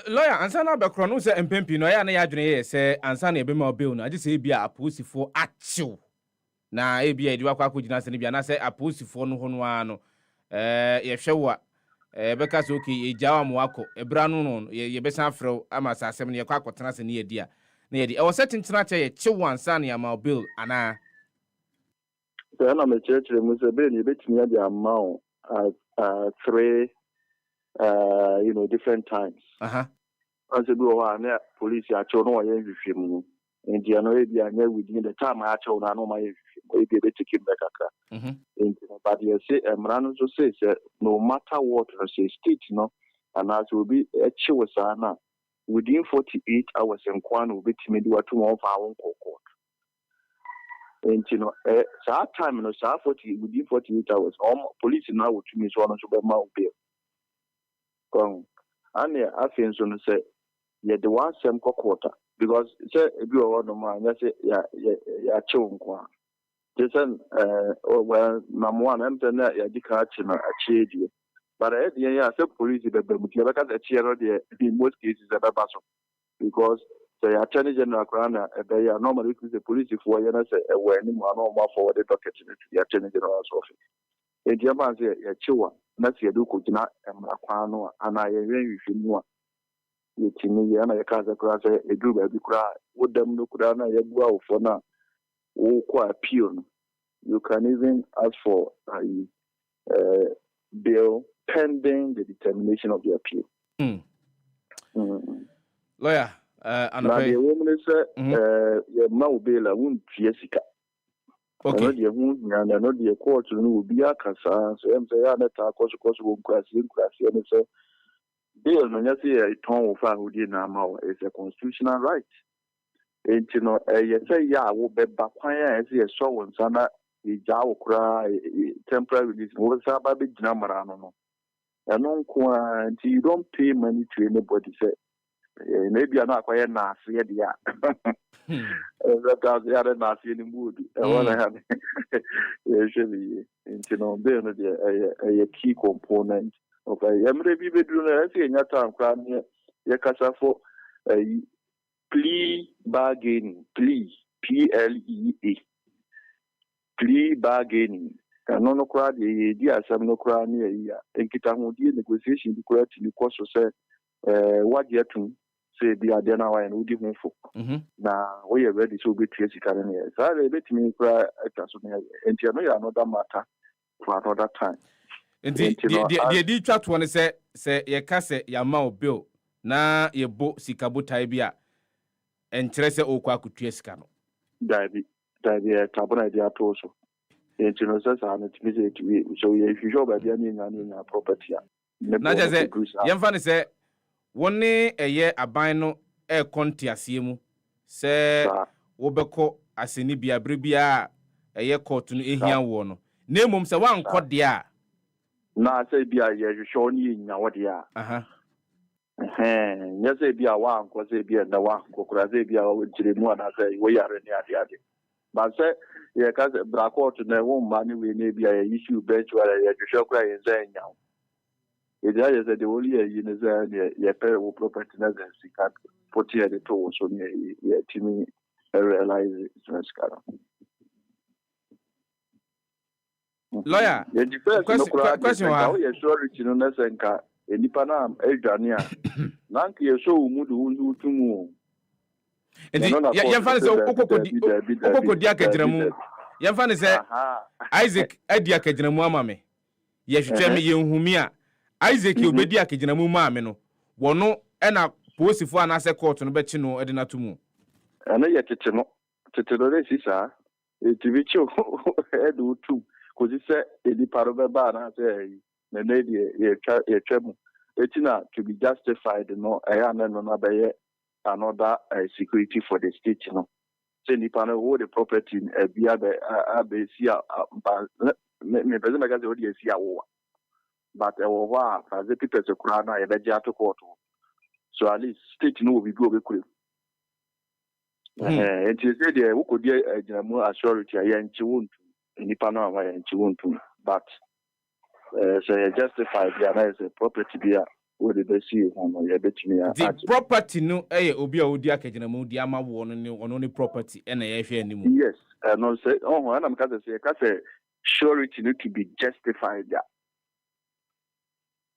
lawyer, answer now background, no say MPP, no, ya adwene say, answer na ebe ma bill, no, I just say, be a posifo actual. Na ebi edi wakwa kujina se ne bia na se aposifo no ho no ano ye hwewa beka so okay ejawa mo akọ ebra no ye besa afrew ama sasem ne ye kwa akotena se ne ye dia na ye di e wo setentena che ye chewansa na ya ma bill ana so na me church mu se be ni betimi ya dia amount at 3 different times as a do na police ya cho no ye hwehwe mu and you know within the time I actually know my maybe they take him back. But you say Mrano so says no matter what say state and as will be a chiwasana within 48 hours and Kwan will be to do a 2 month our court. And that time 40 within 48 hours police now would to me so on to mount bill. And I think so say the one same quarter. Because say if you are no man, say yeah chungwa. Just well, Namuan, I'm saying that you can't achieve you. But yeah, say police be because in most cases a basso because the attorney general Krana they are normally the police for you say when anyone more forward the docket to the attorney general's office. A German say yeah chua, that's your do could not and I agree with you. Yetimi yana yakaza kurasa eduba bikura wodam no kura na yegwa ofona wo kwa appeal. You can even ask for a bail pending the determination of the appeal. Lawyer now the woman say your mau bail won't fiesika. Okay. No the court no be akasa so em say ya na ta koso wo nkwasi no say bill no nyase e ton wo fa hodi na ma is a constitutional right. And you say ya wo beba kwan ya say so won sana e ja wo kura temporary release wo sa ba be gina mara no. And until you don't pay money to anybody say maybe I'm not quite nice yet. Yeah, that's the other nice in the mood. I want to have usually a key component of a maybe bedroom. I see in your time, crying your casa for a plea bargaining, plea PLEA, plea bargaining. No crowd, the idea some no crowd near here. And Kitamudi negotiation, the correct in the course of say, what yet to say the Adena and Udi Hunfo. Now we are ready to be tracy carrying here. So I let me cry and you know another matter for another time. Indeed, the did one say, ye case ya mao bill, na ye bo sikabu taibia, and Tresse Okwa could trace cano. Dive tabuna idea also. And you know, so if you show by the end property. Not just a young fan say, one day a year a bino a contiasimu, say, Wobeko, Asinibia, Bribia, a year court to Indian one. Name him say one caught the na say be a year you show me in what ya. Yes, be a one, cause they be a one, cause they be a with Jimmy, say, we are in the idea. But say, yeah, because black to the womb money we may be a issue bench where you show cry and saying now. It is the only your pair of property as you can put here the toll so near to me realize it's lawyer, question how you sure you know Nasenka, a Nipanam, Eldania, Nanki, so Mudu to move. Yɛmfa ne sɛ wokɔkɔdi akagyinamu yɛmfa ne sɛ Isaac adi akagyinamu ama me yɛhwehwɛ me yɛnhumi a Isaac yɛ obɛdi akagyinamu maa me no wɔno ɛna polisifoɔ anaasɛ court no bɛkye no de no ato mu ɛno yɛ tete no dɛ saa ɛtumi kyew ɛde wo tum kɔsi sɛ ɛnipa no bɛba anaasɛ nɛnɛ deɛ yɛtwa mu ɛti na to be justified no ɛyɛ anɛ no no abɛyɛ another security for the state no sɛ nipa no wo the property bi abɛsi me pɛsɛ mɛka sɛ wode asi awowa but ɛwɔ hɔ a fasɛ pipɛsɛ koraa no a yɛbɛgye ato court so at least state no wɔ biribi wɔbɛkura nti sɛ deɛ wokɔdi agyinamu assurity a yɛnkye wo ntom nipa no ama yɛnkye wo ntom but sɛ yɛ justified bi anaa sɛ property bi a wode bɛsi ho no yɛbɛtumi the property no ɛyɛ obi a wodi akagyinamu di ama wo no ne ɔno ne property ɛna yɛhwɛ anim yes no sɛ ɛna meka sɛ yɛka sɛ surety no to be justified a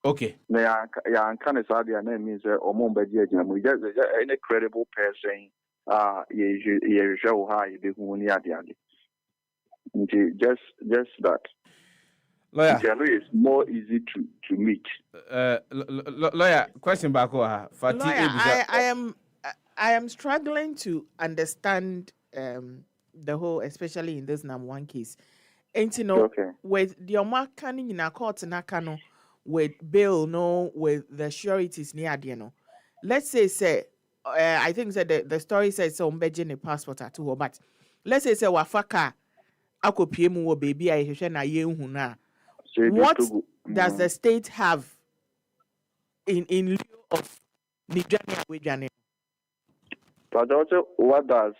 okay na yɛanka ne saa deɛ na ɛmean sɛ ɔmo mbɛgye agyinamu any credible person yɛhwehwɛ wo ha a yɛbɛhu ne adeade nti just that lawyer it's more easy to meet lawyer question back Fati lawyer, I am struggling to understand the whole, especially in this number one case. And you know, with the Omakani in a court nakano with bail, no, with the sureties near the no. Let's say I think that the story says so a passport at all, but let's say wafaka ako PM wo baby I na ye huna. What does the state have in lieu of Nijani Wijani? But also, what does?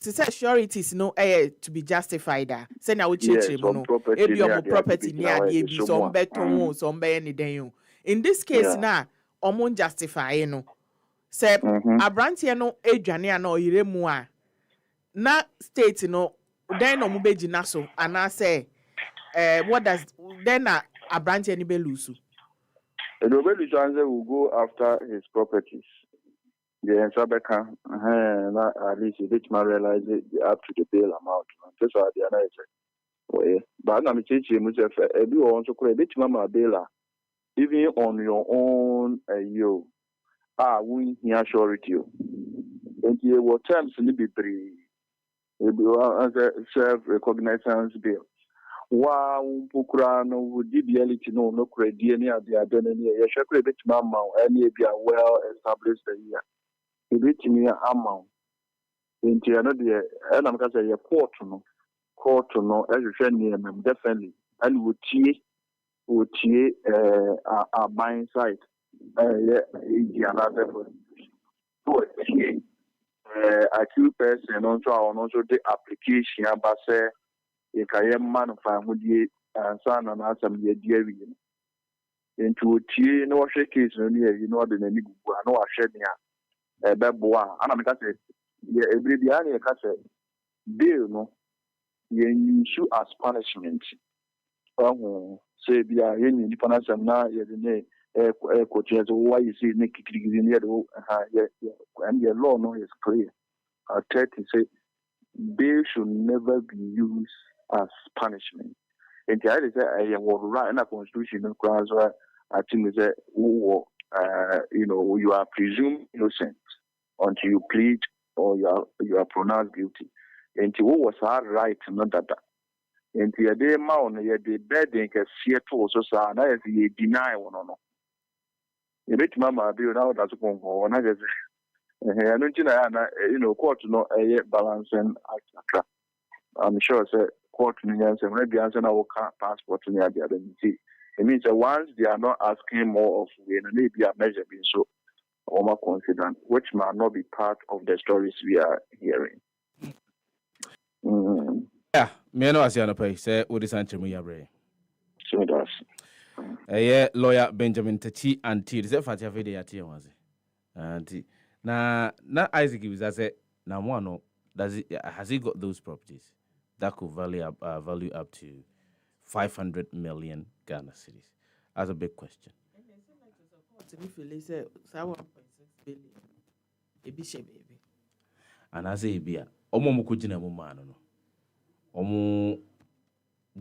To say sureties no to be justified. Say now we change property near the some beton some be anything. In this case now, omun justify no. Say abrantie no edwane na oyire mu a na state no then no mubeji na so ana say what does then abrantie ni be lose. The Nobel will go after his properties. The Sabeka, at least a bit more realize it up to the bail amount. That's why the other but I'm teaching myself a bit also a bit mama bail, even on your own, we hear surety. And you will terms in the free. Self recognizance bill. Wow, Pukrano would reality no credit any of the identity. A shepherd bit mamma, and be a well established year. A bit near amount. Into another, and I'm going to say a court to know, as you said near them, definitely. And would see a buying site. Another accused person also the application about say if I am man of family and son and some year into no case near you know the name no shedding a beboa and I'm every day bill no you issue as punishment say be a any panasam na coaches why you see Nick and the law no is clear. I try to say bail should never be used as punishment. And the other say I will write in a constitution clause where I think is you are presumed innocent until you plead or you are pronounced guilty. And to what was our right not that. And the other amount the bedding can see it also so now if you deny one or no. You bet mama bill now that's going on. I don't court no balancing act. I'm sure say court no maybe answer now passport in the other. It means that once they are not asking more of maybe a measure being so more confident, which might not be part of the stories we are hearing. Yeah, me no asi anopai say odi sanchemu yabre. So does. Lawyer Benjamin Tachi anti say Fati afede yati wanze. Anti na Isaac is say na one no has he got those properties that could value up to 500 million Ghana cedis? That's a big question. Ebi she baby. And I say bia omo mo kujina mo man no. Omo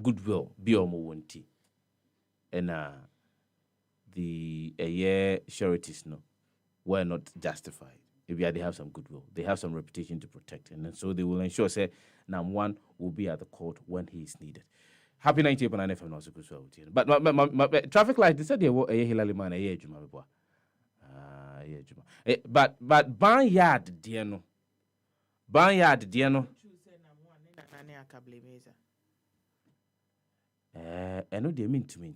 goodwill be omo wonti. And the year sureties no were not justified. If they have some goodwill, they have some reputation to protect, and so they will ensure say one will be at the court when he is needed. Happy 98.9 FM also good so. But my traffic light they said they were a hilali man a year juma before. But barnyard dear no. Barnyard dear no. I know they mean to me,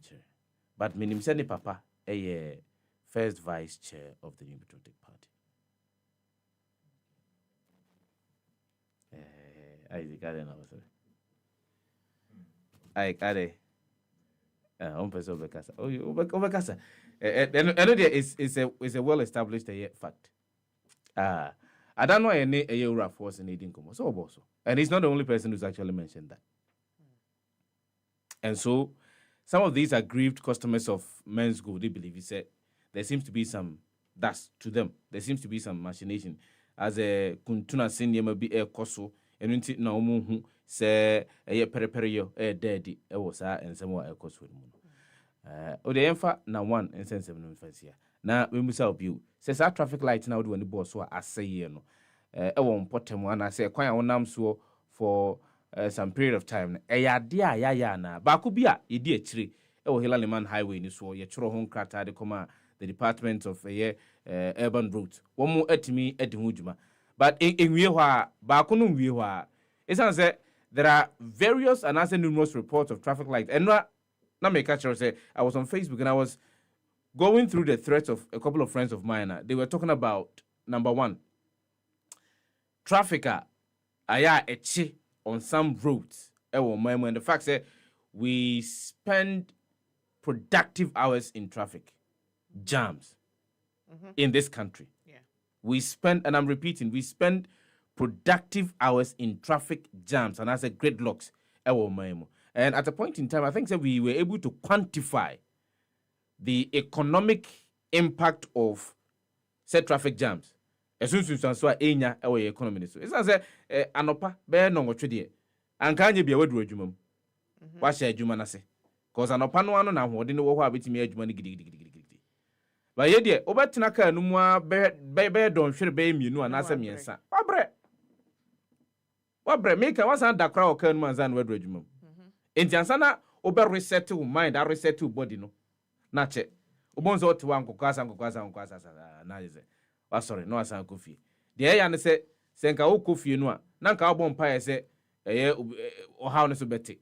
but minim send papa a first vice chair of the New Patriotic Party. I got it now, sir. I got it. Person Obekasa. Oh, you Obekasa. I know there is a well-established fact. I don't know any a force in Eden Como. So also. And he's not the only person who's actually mentioned that. And so some of these aggrieved customers of Men's Go, they believe he said there seems to be some that's to them. There seems to be some machination. As a kuntuna senior be a koso, and until no mu say a periperio, a daddy, a was and some more a koso. O the enfa na one and sense of here. Now we must help you. Says our traffic light now do any boss so I say you know. I won't put him one I say quite on nam so for some period of time. Ya na bakubia idi chiri. O Hilaliman Highway ni so ye chro hon krata de koma the Department of Urban Roads. One more etimi edimujuma. But in Wiewa, Bakunu Wiewa, it's say there are various and as numerous reports of traffic lights. And not make catcher say I was on Facebook and I was going through the threads of a couple of friends of mine. They were talking about number one, trafficker aya echi on some roads. And the fact that we spend productive hours in traffic jams in this country. Yeah. We spend, and I'm repeating, we spend productive hours in traffic jams and as a gridlocks. And at a point in time, I think that we were able to quantify the economic impact of said traffic jams. As soon as so enya our economy so. It's as anopa be no ngotwe and can you be a word adwuma. Wa share adwuma na se. Cause anopa no ano na hode ne wo ho abetimi adwuma ne gidi. But ye de obetena ka no mu a be don hwere be mienu anasa miensa. Wabre make was and da kra o ka no manza no wadu adwuma. Enti ansa na obe reset your mind, that reset your body no. Na che. Obonzo ote wa nkokasa na is sorry, no asan kofi. De ya ne se nka wo kofi no a na nka wo mpa ye se o how ne so beti.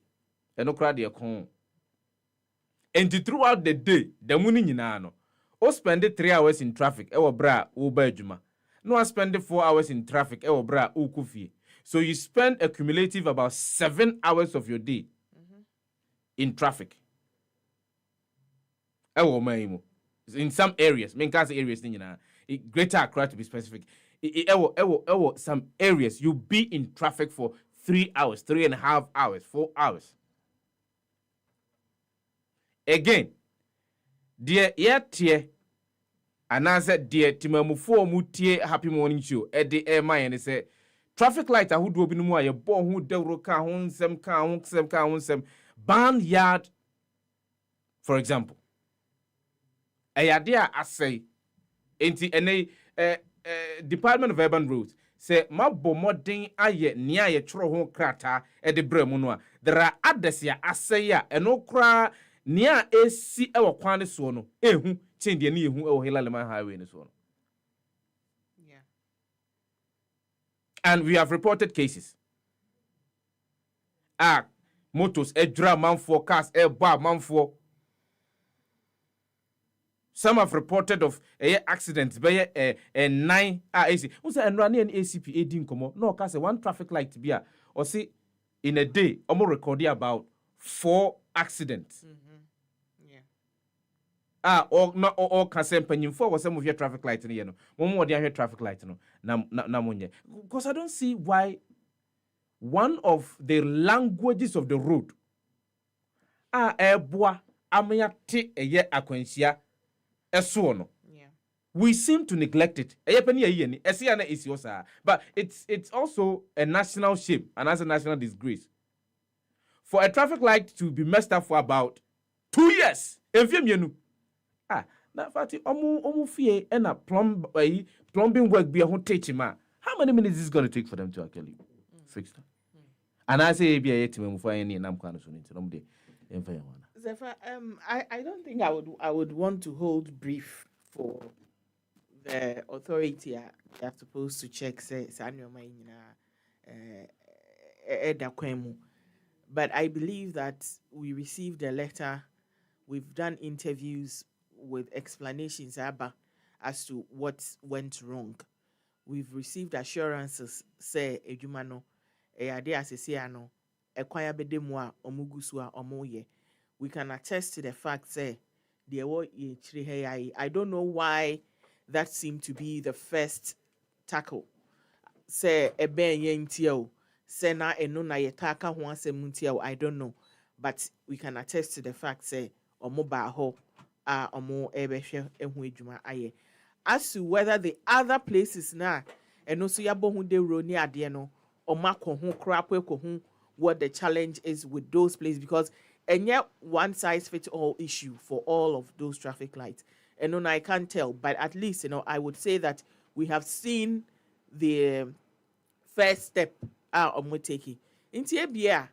E no kra de kon. And throughout the day, the money nyina no. O spend 3 hours in traffic, e wo bra wo ba adwuma. No spend 4 hours in traffic, e wo bra wo kofi. So you spend a cumulative about 7 hours of your day in traffic. E wo maimu. In some areas, areas nyina. Greater Accra to be specific. Some areas you be in traffic for 3 hours, 3.5 hours, 4 hours. Again, dear yet and I said, dear Timamufo Mutie Happy Morning Show, Eddie Air Mine say traffic light a who do be no more, born who devro car some barnyard, for example. A idea I say, enti Department of Urban Roads say mabo modern aye nia ye tro ho krata e de bremu no a there are others ya asaya eno kra nia esi e wakwan so no ehu chende ne ehu e wo Hilaliman Highway ne so no. Yeah. And we have reported cases. Motos edra man for cars bar man for. Some have reported of accidents by 9 AC. Who say and running an ACP 18 komo? No, cause one traffic light to be a or see in a day, almost recording about 4 accidents. Yeah. Or not or cause penny for some of your traffic lights in the no. One more day traffic light no. Na because I don't see why one of the languages of the road boa amaya te akwensia. No. Yeah. we seem to neglect it. But it's also a national shame and as a national disgrace. For a traffic light to be messed up for about 2 years. Na Fati, omu fie and a plumbing work be a whole teaching man. How many minutes is it going to take for them to actually fix that? And I say, be a team for any and I'm kind of soon into them. Sefah, I don't think I would want to hold brief for the authority they are supposed to check say but I believe that we received a letter, we've done interviews with explanations as to what went wrong. We've received assurances say ejumano ade asesiano ekwaya bedemwa omugusua omoye. We can attest to the fact say I don't know why that seemed to be the first tackle. Say ebe yentio say na eno na yetaka ho asem I don't know, but we can attest to the fact say omo ba ho omo ebehwe ehu adwuma aye. As to whether the other places na eno so yabo hu de ro ni ade no omako ho krapo hu what the challenge is with those places, because and yet one size fits all issue for all of those traffic lights. And no, I can't tell, but at least, I would say that we have seen the first step of Moteki. In Tibia,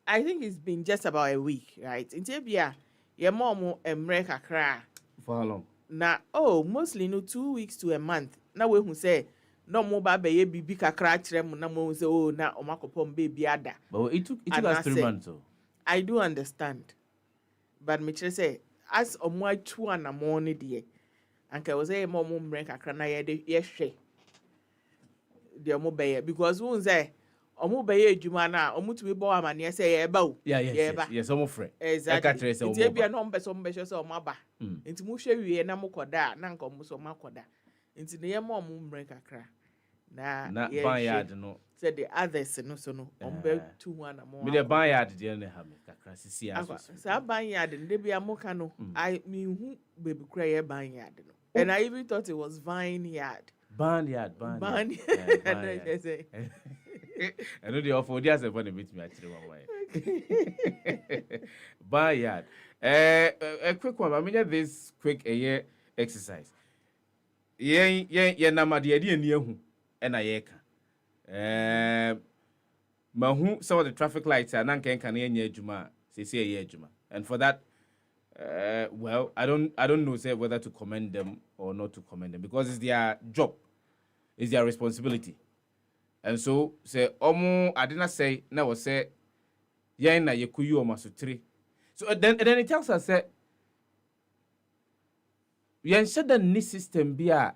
I think it's been just about a week, right? In Tibia, your mom America cry. For how long? Now, mostly 2 weeks to a month. Now we who say no more baby bibi kakra trem na mo say na omakopom baby ada. But it took us 3 months. So. I do understand. But me say as omo 2 and a morning there. And I was say mom mre kakra na ye de yehwe. De omo beye because won say omo beye adwuma na omo tumi bo amane say ye ba o. Yes, omo frɛ. Exactly. Nti bia no mbe so mbe hwe say omo aba. Nti mu hwe wie na mokoda na nka omo so makoda. Nti ne ye mom mre kakra. Na banyard no. Said the others no so no ombe 2 and more. Me the banyard dey na ha me kakra sisi aso. Sa banyard nde bia moka no I me hu baby kra ye banyard no. And I even thought it was vineyard. Banyard. I know the offer just a funny bit me actually one way. Banyard. A quick one. I mean this quick exercise. Na ma de ade ani ahu na ye ka mahu some of the traffic lights are nan kan na nya adwuma say ye adwuma, and for that well I don't know say whether to commend them or not to commend them, because it's their job, it's their responsibility. And so say omo adina say na was say yen na yekuyu o masutri. So then it tells us say yen said the new system be a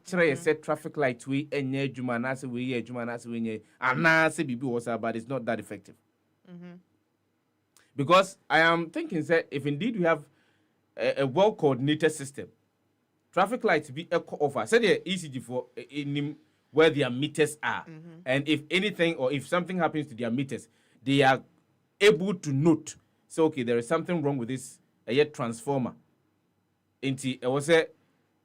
try set traffic light we enye adwuma na se we adwuma na se we nye ana se bibi was but it's not that effective. Because I am thinking that if indeed we have a well coordinated system, traffic lights be echo offer say the ECG for in where their meters are, and if anything or if something happens to their meters, they are able to note. So okay, there is something wrong with this transformer. Inti I was say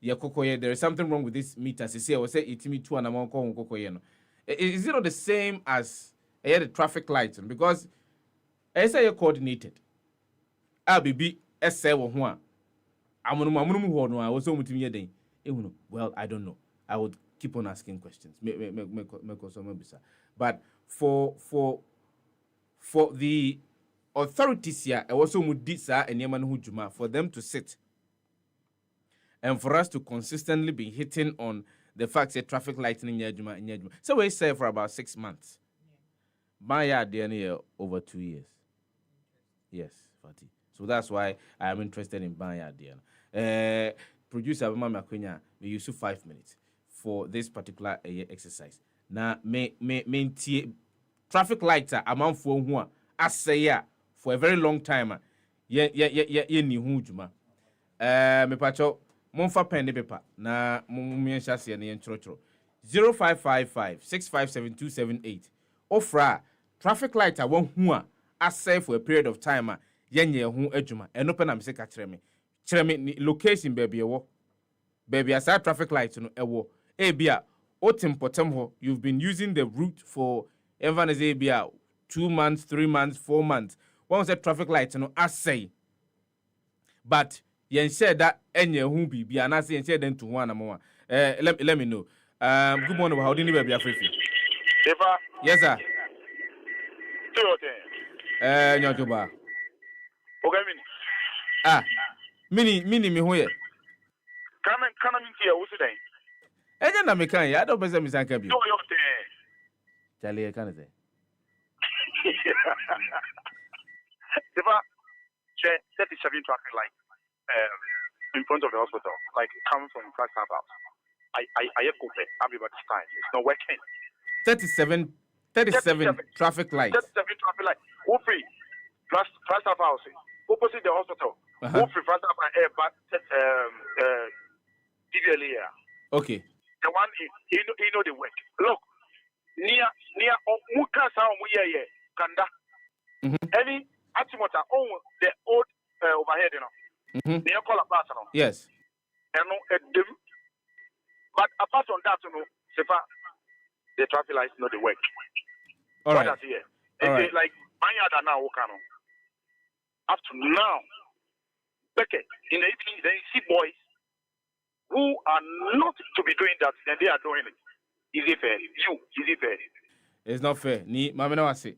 there is something wrong with this meter. I was say it me 2 and amount kokoye no. Is it not the same as the traffic lights? Because I say you coordinated. Abibi essay wo ho a amunum ho no a wo so mutimi yeden. Well, I don't know. I would keep on asking questions. But for the authorities here, I also mudi sa enyema no hujuma for them to sit and for us to consistently be hitting on the fact that traffic lights in Yajuma. So we say for about 6 months. My idea over 2 years. Yes, Fati. So that's why I am interested in my idea. Producer Mama Quenya, we use 5 minutes for this particular exercise. Now, me traffic lights are amount for one. I say for a very long time. Ni hujuma. Me pacho monfa pen de paper na mumiensha se ne nchorotro 0555 657 ofra traffic light a won hu a asay for a period of time a yenye hu adwuma eno pe na me se ka kire me location baby e wo baby aside traffic light no ewo ebia otimpotem ho you've been using the route for even as ebia 2 months 3 months 4 months one said traffic light no asay but yen share that enye hu bibia na say yen share them to one amon let me know good morning how do you baby afrifi Sefah. yes sir nyojoba Okay, mini me ho ye Can I mean here? What's the name? enye na me kan ya don't pese me san ka bi No, you're chale e kan say Sefah, 37 traffic light in front of the hospital, like coming from Flagstaff House. I go there. I'll be about this time. It's not working. 37 traffic lights. 37 traffic lights. Who free? Flagstaff House. Opposite the hospital. Who free? Flagstaff but DVLA. Okay. The one he know the work. Look, near Muka sound we here. Kanda. Any Atimota on the old overhead, you know. Near Kola Pass, you know. Yes. And no them. But apart from that, you know, Sefah, the traffic lights know the work. All right. What here? It's like Manyada now, Okano. Up to now, okay, in the evening, then you see boys who are not to be doing that, then they are doing it. Is it fair? Is it fair? It's not fair. Ni mama no wase.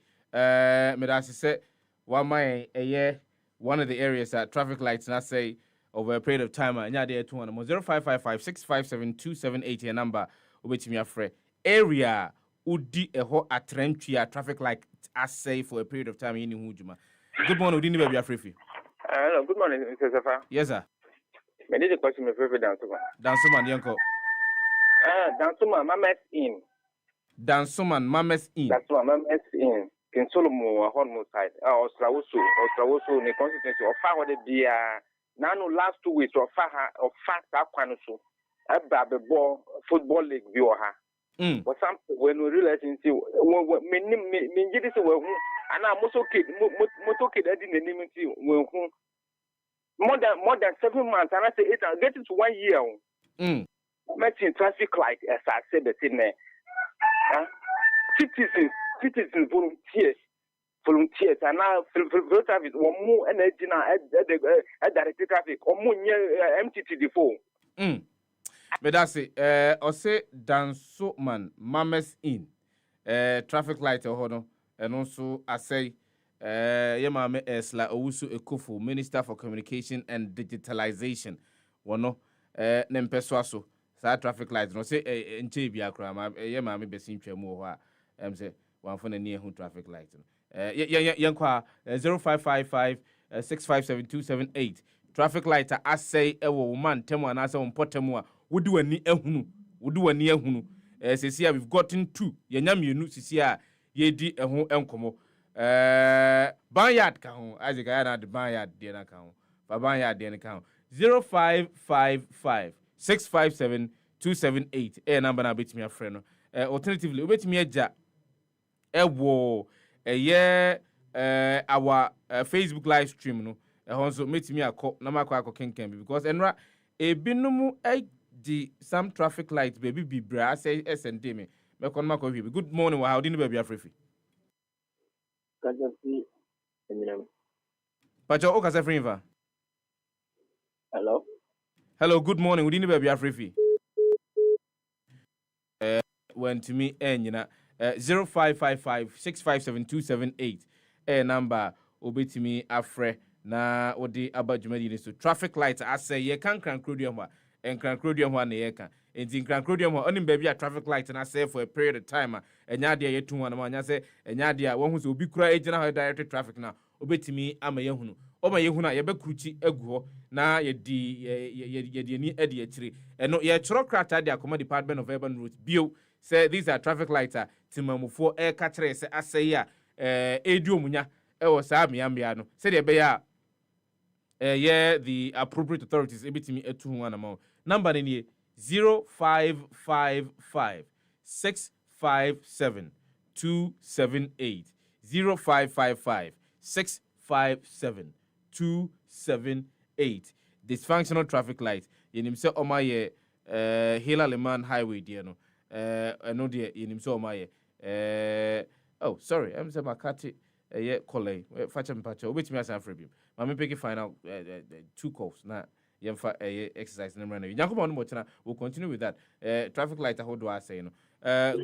Me da say one my a year one of the areas that traffic lights and I say over a period of time anya dey 0555 657 278 your number obetimi afre area udi eho atrentwia traffic light I say for a period of time in hujuma. Good morning, udi ni baby afrefi. Hello, good morning, Mr. Sefah. Yes sir. Me need a question me favorite Dansuma. Dansuman yanko. Dansuma Mames in. Dansuman Mames in. Dansuma Mames in. Kin Solomo Hormone side. Ostrawoso ne constituency of fa de bia nanu last 2 weeks of fast akwanu so. Eba be ball football league bi o ha. But some when we realize see me ngidi se we hu ana moto kid adi na nim see we hu more than 7 months and I say 8 and getting to 1 year. Making traffic light as I said the thing there. Citizens volunteers and now traffic one more energy now at direct traffic or more MTT4. But that's it. I say Danso man, Mames in. Traffic light hono. And also I say Yamame Esla Owusu Ekufu, Minister for Communication and Digitalization. Wano Nempeswaso. Sa traffic lights. No say nche bia kra ma Yamame besin twemu ho a say one for near who traffic light. Yankwa 0555 657 278. Traffic light I say ewo man temu anasa wompotemu a wodu ani ehunu sisi we've gotten 2 yenya mienu sisi a yedi eho enkomo banyard ka ho azika ya na de banyard de na ka ho fa banyard de na ka ho 0555 657 278 number na betimi afre no alternatively obetimi agya ewo our Facebook live stream no ehonso metimi akọ na makọ kenken because enra ebinumu di some traffic lights baby be bra say SND me kon makọ bi good morning wa how do you baby afrefi Kajasi Eminem. Pacho o kasa friva. Hello, good morning, we need baby afrefi when to me nyina 0555 657 278 number obetimi afre na odi abadwumadi so traffic lights I say ye kan krankrodum wa enkrankrodum wa na ye kan enti krankrodum wa onim baby a traffic light na say for a period of time enya de ye tu wana ma nya say enya de a wo hu so obi kura ejina ha direct traffic na obetimi ama ye hunu oma ye hunu a ye bekruchi egu ho na ye di ni edi akire eno ye chiro krata de akoma Department of Urban Roads bio say these are traffic lights timamufo katre say asay a ediomunya ewo sa miambia no say de be ya the appropriate authorities ebitimi etu hu anama number ni 0555 657 278 0555 657 278 dysfunctional traffic lights yenim se omaye Hila Leman Highway dear no no dear yenim se omaye oh sorry I'm say Makati yeah Kole facha mpacha obetimi asan frabim ma me pick final 2 calls na yemfa exercise number na yanko ma no mochana we'll continue with that traffic light how do I say no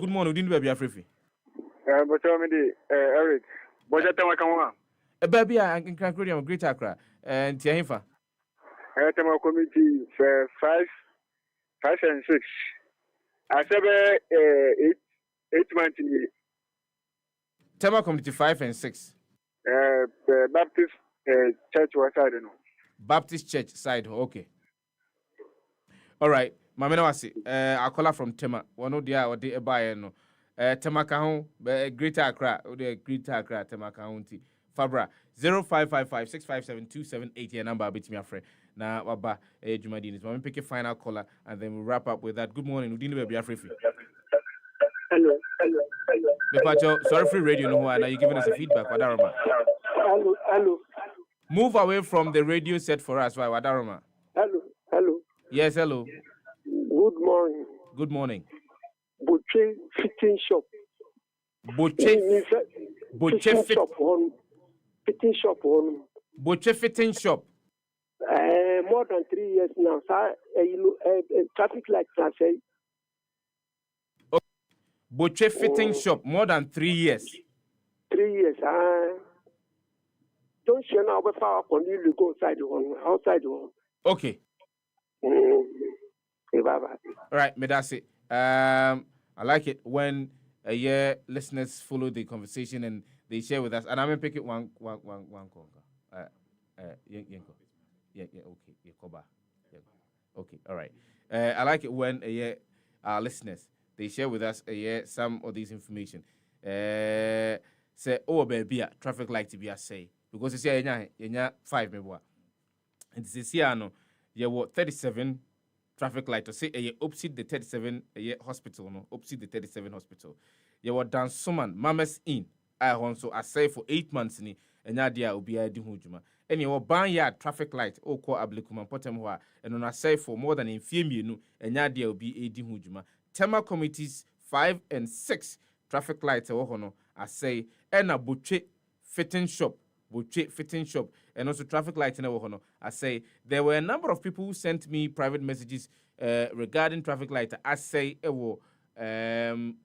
good morning udin baby afrefi but tell me the Eric budget tema kan baby I can create a great Accra and tiahifa tema committee for 5 and 6 I said 8 months in Tema community 5 and 6 Baptist church was I don't know Baptist church side okay all right mamena wasi akola from Tema one dia or the buy no Tema ka ho greater Accra or the greater Accra Tema ka ho nti Fabra 0555657278 your number bit me afre na waba Jumadi is mama pick a final caller and then we'll wrap up with that. Good morning udin be afre. Hello. Mepacho, sorry free radio no now you giving us a feedback Wadaroma. Hello. Move away from the radio set for us why Wadaroma. Hello. Yes, hello. Good morning. Good morning. Butcher fitting shop. Butcher fitting shop on fitting shop on. Butcher fitting shop. More than 3 years now. Traffic lights are say. Butcher fitting shop more than 3 years. 3 years. Don't share now before you go outside one. Okay. Okay, bye. All right, Medasi. I like it when listeners follow the conversation and they share with us. And I'm gonna pick it one call. Okay. Koba. Okay, all right. I like it when our listeners they share with us some of this information. Say, oh baby, traffic light to be a say because it's yeah 5 maybe. And this is here no, you 37 traffic light to say opposite the 37 hospital no, opposite the 37 hospital. You were done suman Mamas Inn. I also I say for 8 months ni and dia will be a hujuma. And you ban traffic light or call ablicum potem wa and on I say for more than in few no and dia will be a hujuma. Tema committees 5 and 6 traffic lights hono I say and a butcher fitting shop and also traffic lights in hono I say there were a number of people who sent me private messages regarding traffic light I say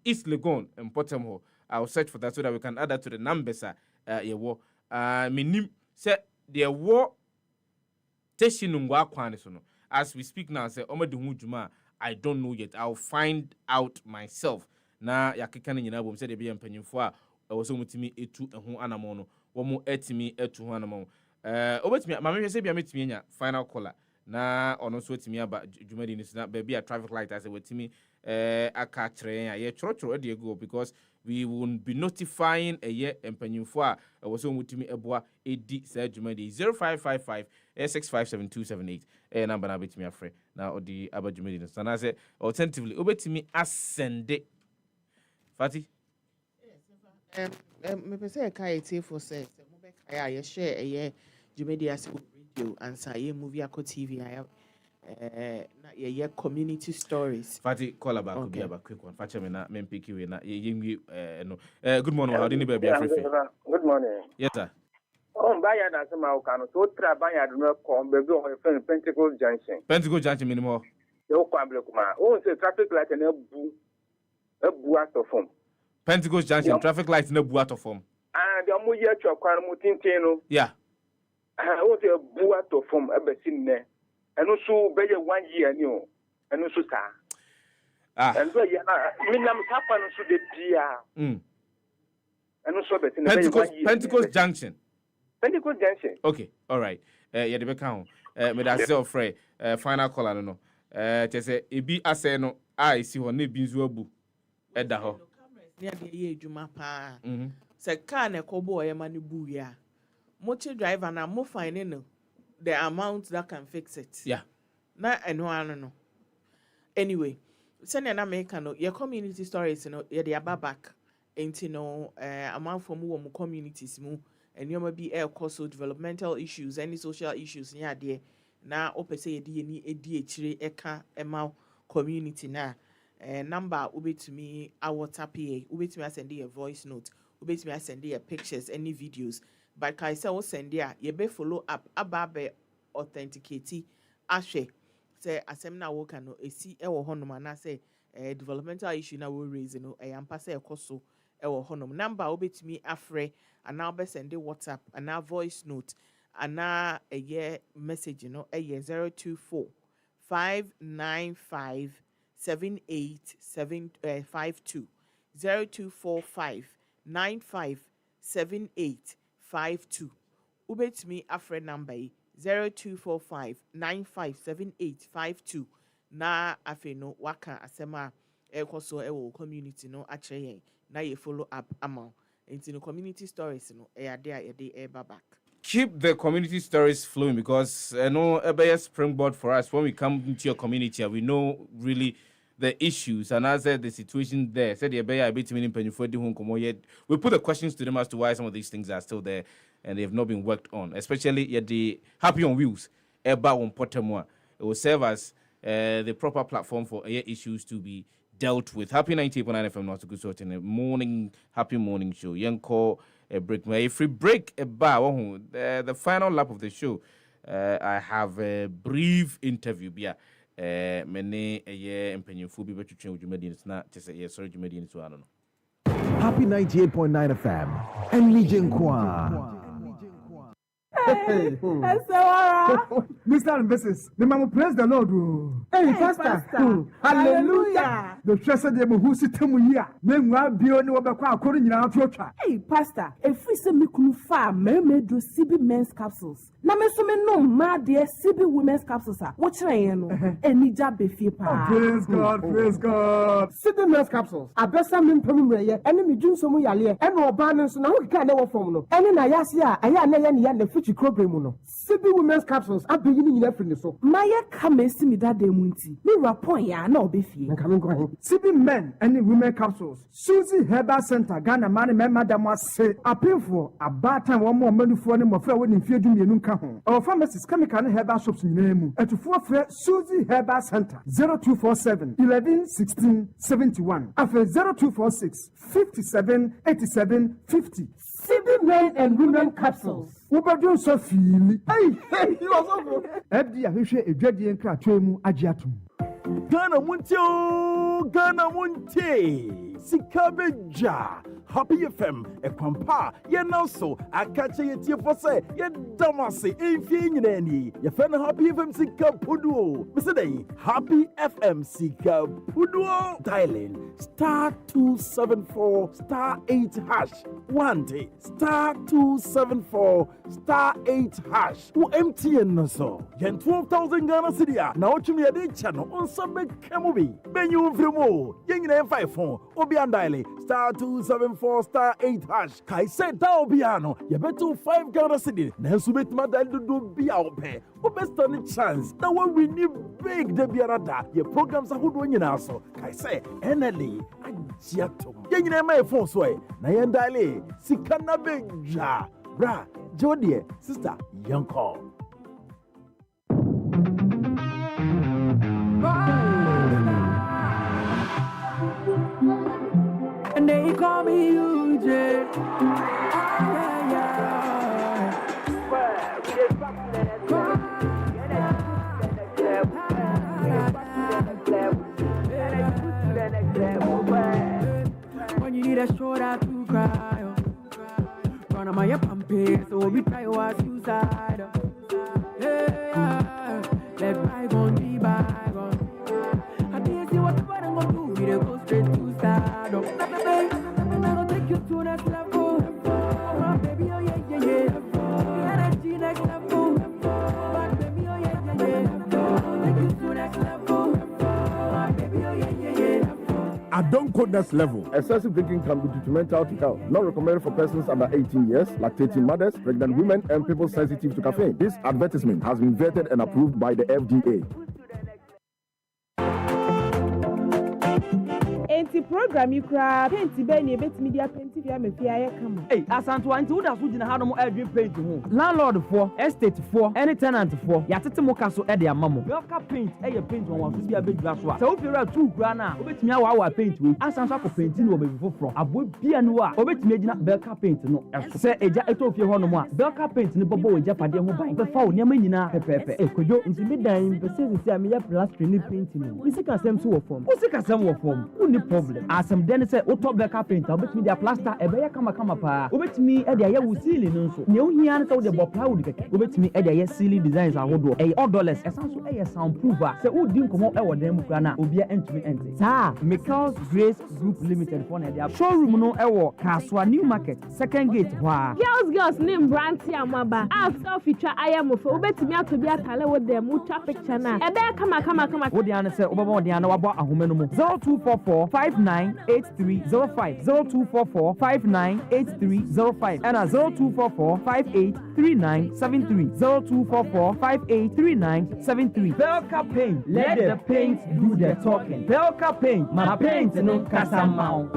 East Legon and Potemho. I'll search for that so that we can add that to the numbers minim say there were teshinungwa kwane so no as we speak now say omadu hujuma I don't know yet. I'll find out myself. Na yakeka nyina bom se de be empanyimfo a wo so mutimi etu eho anamo no wo mo etimi etu ho anamo obetimi ma me se bia metimi nya final caller na ono so etimi aba dwumadi ni na ba bia traffic light as wetimi aka kire ya ye choro de go because we will be notifying empanyimfo a wo so mutimi eboa edi sa dwumadi 0555 657 number na betimi afre na odi abadwumadi no sana say alternatively obetimi ascend Fati me pese kai tie for say mo be kai ya share dwumadi as radio and say movie ako TV na ye community stories. Fati call about could be about quick one. Facha me na men pick you na ye no. Good morning. How do you baby free? Good morning. Yes sir. Oh, baya na se ma ukano so tra baya do no come be go on Pentecost Junction. Pentecost Junction minimum. You come able kuma. Oh, say traffic light na bu out of form. Pentecost Junction traffic light na bu out of form. And the mo ye twa kwan mo tintin no. Yeah. Oh, say bu out of form e be sin ne. Eno so be ye 1 year ni o. Eno so sa. And so ya na me nam sapa no so de dia. Eno so be sin Pentecost Junction. Pentecost Junction. Okay, all right. Yeah, the account. Me da say ofre final caller no. Che say ebi ase no I see ho na bi nzu abu. Eda ho. Near the ye juma pa. Say car na kobo e ma ne bu ya. Motor driver na mo fine no the amount that can fix it. Yeah. Na eno ano no. Anyway, send na make no your community stories no ye dey back. Enti no amount for mu wo communities mu and you may be air cost developmental issues, any social issues near there. na opese yedi ni edi echire eka ema community na number ubetumi a WhatsApp ye ubetumi send a voice note ubetumi send a pictures any videos but kai say o send ya ye be follow up ababe authenticate ahwe say asem na wo ka no esi e wo honom na say developmental issue na we raise no ampa say ekoso e wo honom number obetumi afre ana be send WhatsApp ana voice note ana message no 024 595 7852 0245 957852 ubetumi afre number 0245 957852 na afeno waka asema ekoso ewo community no acheye na ye follow up amount into the community stories no dey back. Keep the community stories flowing because I know a springboard for us when we come into your community and we know really the issues and as the situation there. Said we put the questions to them as to why some of these things are still there and they have not been worked on, especially the Happy on Wheels. It will serve as the proper platform for issues to be dealt with. Happy 98.9 FM, not a good sort in the morning, happy morning show. Young call a break. If we break a bar, the final lap of the show, I have a brief interview. Many a year and penny full people to change it's not just a year, sorry, you made it so I don't know. Happy 98.9 FM and Danquah. Hey, Mr. and Mrs. The Mama praise the Lord. Hey, Pastor. Hallelujah. The Chester de Muhusi Temuya. Meanwhile, Bioni Wabaka according to our future. Hey, Pastor, if we say me could farm, me do CB men's capsules. Na me so me no ma de CB women's capsules. What I know? Any job be free pa. Praise God, praise God. CB men's capsules. I best some in Pemure, and me do some yale, and no banners no can never form no. And in Ayasia, I am the future crop. CB women's capsules are beginning in every so. Maya come see me that day munti. Me rapon ya na obefi. CB men and women capsules. Susie Herbal Center Ghana man madam say appeal for a bad time one more money for them of when in fear do me nunca home. Our pharmacist chemical herbal shops in name. And to for Susie Herbal Center 0247 11 16 71. After 0246 57 87 50. CB men and women capsules. Wobadu so feel. Hey, you also. Ebdi ahwehwe edwadi enkra twemu agiatum. Ghana Munte, Sikabeja, Happy FM, Ekwampa, Yenauso, Akache Yetia Fose, Yedamasi, Infinity, Yefen Happy FM Sika Puduo, Mr. Happy FM Sika Puduo, dialing *274 *8#, 1 day, *274 *8#, who MTN no so, Yen 12,000 Ghana City, now to me a day channel on some Kamubi, Benyu Vrimo, Yang 54, Obian Daily, *274 *8#. Kai said Taobiano, you bet to 5 Ghana City, Nesubit Madal do be out there. What best on the chance? Now when we need big Debiarada, your programs are good when you now so. Kai say, Enely, Agiatum, Yang my phone sway, Nayan Daily, Sikana Beja, Bra, Jodie, Sister, Young Call. And they call me UJ. When you need a shoulder to cry, run on my pampas, so we try was suicide. Let bygone be bygone. I didn't see what I'm gonna do. We go straight to stardom. I'm gonna take you to next level. Oh, baby, oh yeah, yeah, yeah. Energy next level. But baby, oh yeah, yeah, yeah. Take you to next level. Oh, baby, oh yeah, yeah, yeah. I don't quote next level. Excessive drinking can be detrimental to health. Not recommended for persons under 18 years, lactating mothers, pregnant women, and people sensitive to caffeine. This advertisement has been vetted and approved by the FDA. Enti program yi kura paint be ni ebetimi dia paint fia me fia ye kama. Hey, asanto anti wo da so gina ha no mo adwin paint ho. Landlord for, estate for, any tenant for, ya tete mo ka so e de amamo. Belka paint e ye paint won waso bia bedura so a. Se wo fira tu kura na, obetimi awa paint we. Asanso akọ paint ni wo be foforo. Abo bia no a, obetimi agina Belka paint no. Se eja eto fie ho no mo a, Belka paint ni bobo we japade ho ban. Be fa wo niam nyina pepepe. Kojo nti me dan pese se am ya plastering ni paint ni. We sika sem so wo form. Wo sika sem wo form. Uni problem. Asem den se wo top Belka paint, obetimi dia plaster e be ya kama pa. Obetimi e dia ya wo ceiling no so. Ne wo hia no se wo de bo plywood keke. Obetimi e dia ya ceiling designs ahodo. E odorless. Esanso e ya soundproofer. Se wo di nkomo e wo dem kura na obia entumi ente. Sa Michael's Grace Group Limited for na dia showroom no e wo Kaswa New Market second gate wa. Girls name Branty Amaba. After feature ayamofo obetimi atobi atale wo dem ucha picture na. E be kama. Wo dia na se obaba wo dia na wabo ahome no mo. 0244 598305 0244 and 0244 583973 0244 583973. Belka Paint, let the paint do the talking. Belka Paint, my paint no kasamao.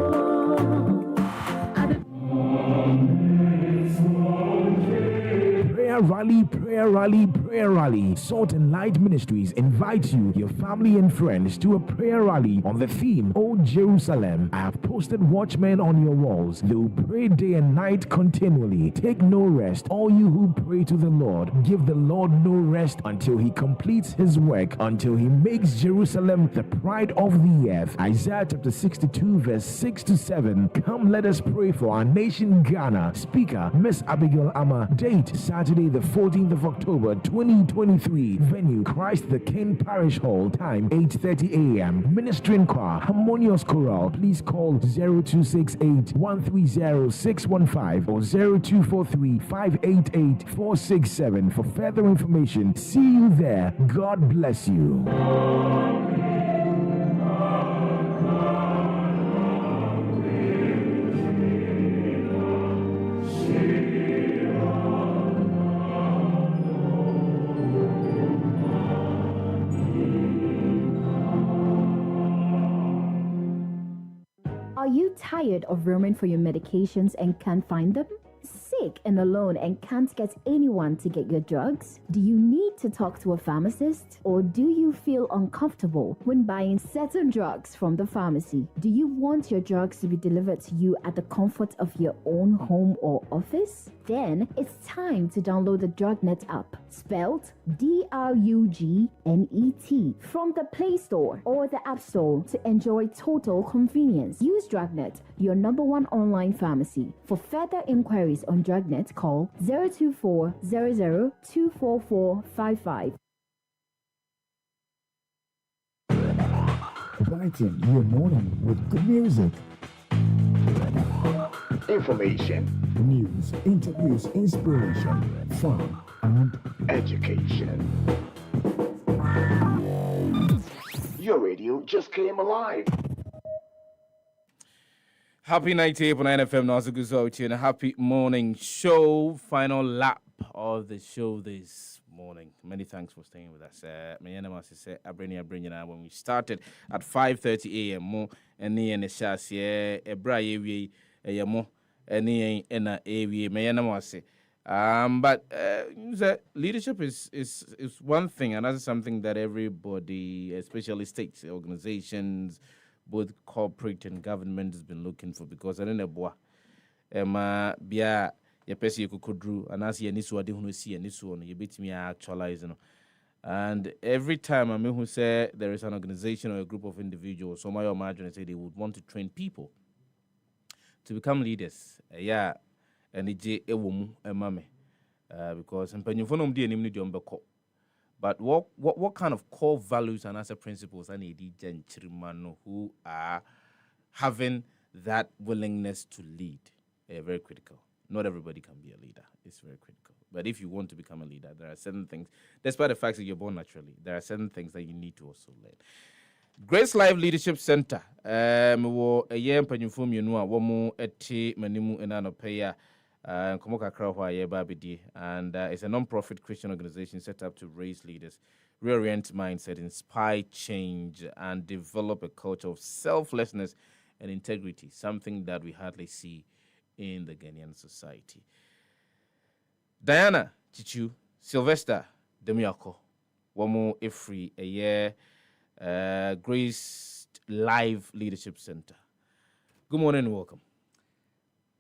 Prayer rally. Salt and Light Ministries invite you, your family and friends to a prayer rally on the theme, O Jerusalem. I have posted watchmen on your walls. They will pray day and night continually. Take no rest. All you who pray to the Lord, give the Lord no rest until he completes his work, until he makes Jerusalem the pride of the earth. Isaiah chapter 62 verse 6 to 7. Come, let us pray for our nation Ghana. Speaker, Miss Abigail Ama. Date, Saturday the 14th of October 2023. Venue, Christ the King Parish Hall. Time 8:30 a.m. Ministering choir, Harmonious Chorale. Please call 0268 130 615 or 0243 588 467 for further information. See you there. God bless you. Are you tired of roaming for your medications and can't find them? Sick and alone and can't get anyone to get your drugs? Do you need to talk to a pharmacist? Or do you feel uncomfortable when buying certain drugs from the pharmacy? Do you want your drugs to be delivered to you at the comfort of your own home or office? Then it's time to download the DrugNet app, spelled DRUGNET, from the Play Store or the App Store to enjoy total convenience. Use DrugNet, your #1 online pharmacy. For further inquiries on DrugNet, call 024 00 24455. Brighten your morning with good music, Information, news, interviews, inspiration, fun, and education. Your radio just came alive. Happy 98.9 FM Nazuguzo and a happy morning show. Final lap of the show this morning. Many thanks for staying with us. When we started at 5:30 a.m. more and the NSAS Ebra Yamo and the but leadership is one thing, and that's something that everybody, especially states, organizations, both corporate and government, has been looking for, because I don't know bia ya pesi yekukudru anasi ya nisu ade hunu si ya nisu ono yebetimi actualize no. And every time I mean who say there is an organization or a group of individuals, so my imagine say they would want to train people to become leaders. And ije ewomu emame because mpanyifono mdi enimni di ombeko. But what kind of core values and as principles are needed who are having that willingness to lead? Very critical. Not everybody can be a leader. It's very critical. But if you want to become a leader, there are certain things, despite the fact that you're born naturally, there are certain things that you need to also learn. Grace Life Leadership Center. Wo a panyufum yenu a womu eti manimu enanopeya komoka krawha ye babidi, and it's a non-profit Christian organization set up to raise leaders, reorient mindset, inspire change, and develop a culture of selflessness and integrity, something that we hardly see in the Ghanaian society. Diana Chichu, Sylvester Demiako, Wamo Ifri, a year, Grace Live Leadership Center. Good morning and welcome.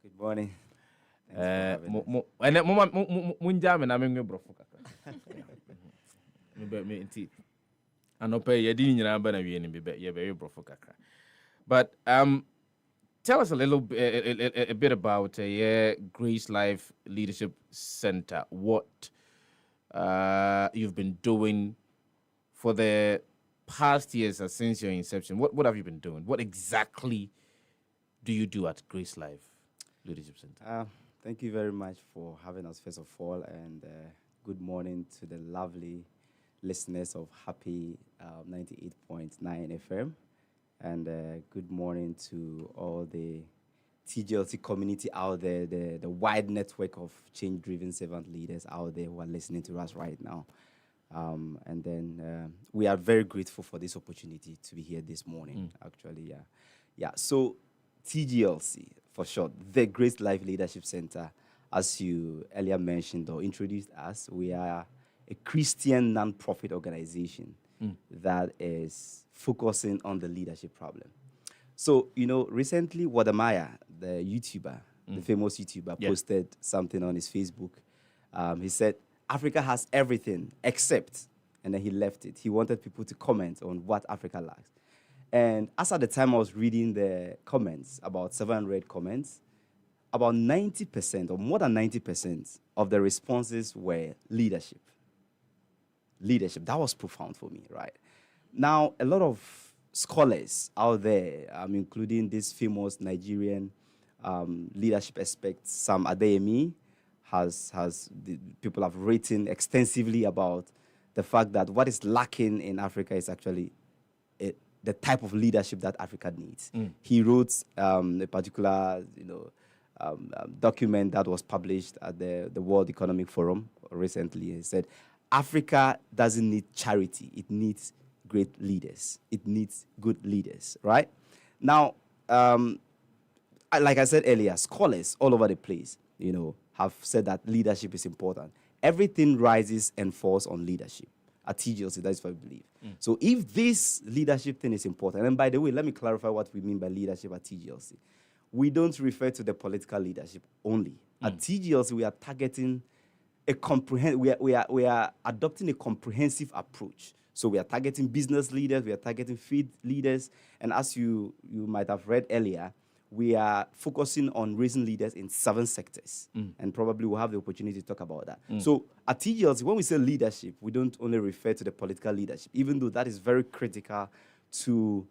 Good morning. But tell us a little a bit about Grace Life Leadership Center. What you've been doing for the past years since your inception. What have you been doing? What exactly do you do at Grace Life Leadership Center? Thank you very much for having us, first of all, and good morning to the lovely listeners of Happy 98.9 FM, and good morning to all the TGLC community out there, the wide network of change-driven servant leaders out there who are listening to us right now. And then we are very grateful for this opportunity to be here this morning, actually, yeah. So TGLC, for short, the Grace Life Leadership Center, as you earlier mentioned or introduced us, we are a Christian non-profit organization that is focusing on the leadership problem. So, recently, Wadamaya, the YouTuber, the famous YouTuber, posted something on his Facebook. He said, Africa has everything except, and then he left it. He wanted people to comment on what Africa lacks. And as at the time I was reading the comments, about 700 comments, about 90% or more than 90% of the responses were leadership. Leadership, that was profound for me, right? Now, a lot of scholars out there, including this famous Nigerian leadership expert, Sam Adeyemi, people have written extensively about the fact that what is lacking in Africa is actually the type of leadership that Africa needs. He wrote a particular, document that was published at the World Economic Forum recently. He said, Africa doesn't need charity; it needs great leaders. It needs good leaders, right? Now, like I said earlier, scholars all over the place, have said that leadership is important. Everything rises and falls on leadership. At TGLC, that's what we believe. So if this leadership thing is important, and by the way, let me clarify what we mean by leadership at TGLC. We don't refer to the political leadership only. At TGLC, we are targeting we are adopting a comprehensive approach. So we are targeting business leaders, we are targeting faith leaders, and as you might have read earlier, we are focusing on raising leaders in 7 sectors, and probably we'll have the opportunity to talk about that. So at TGLC, when we say leadership, we don't only refer to the political leadership, even though that is very critical to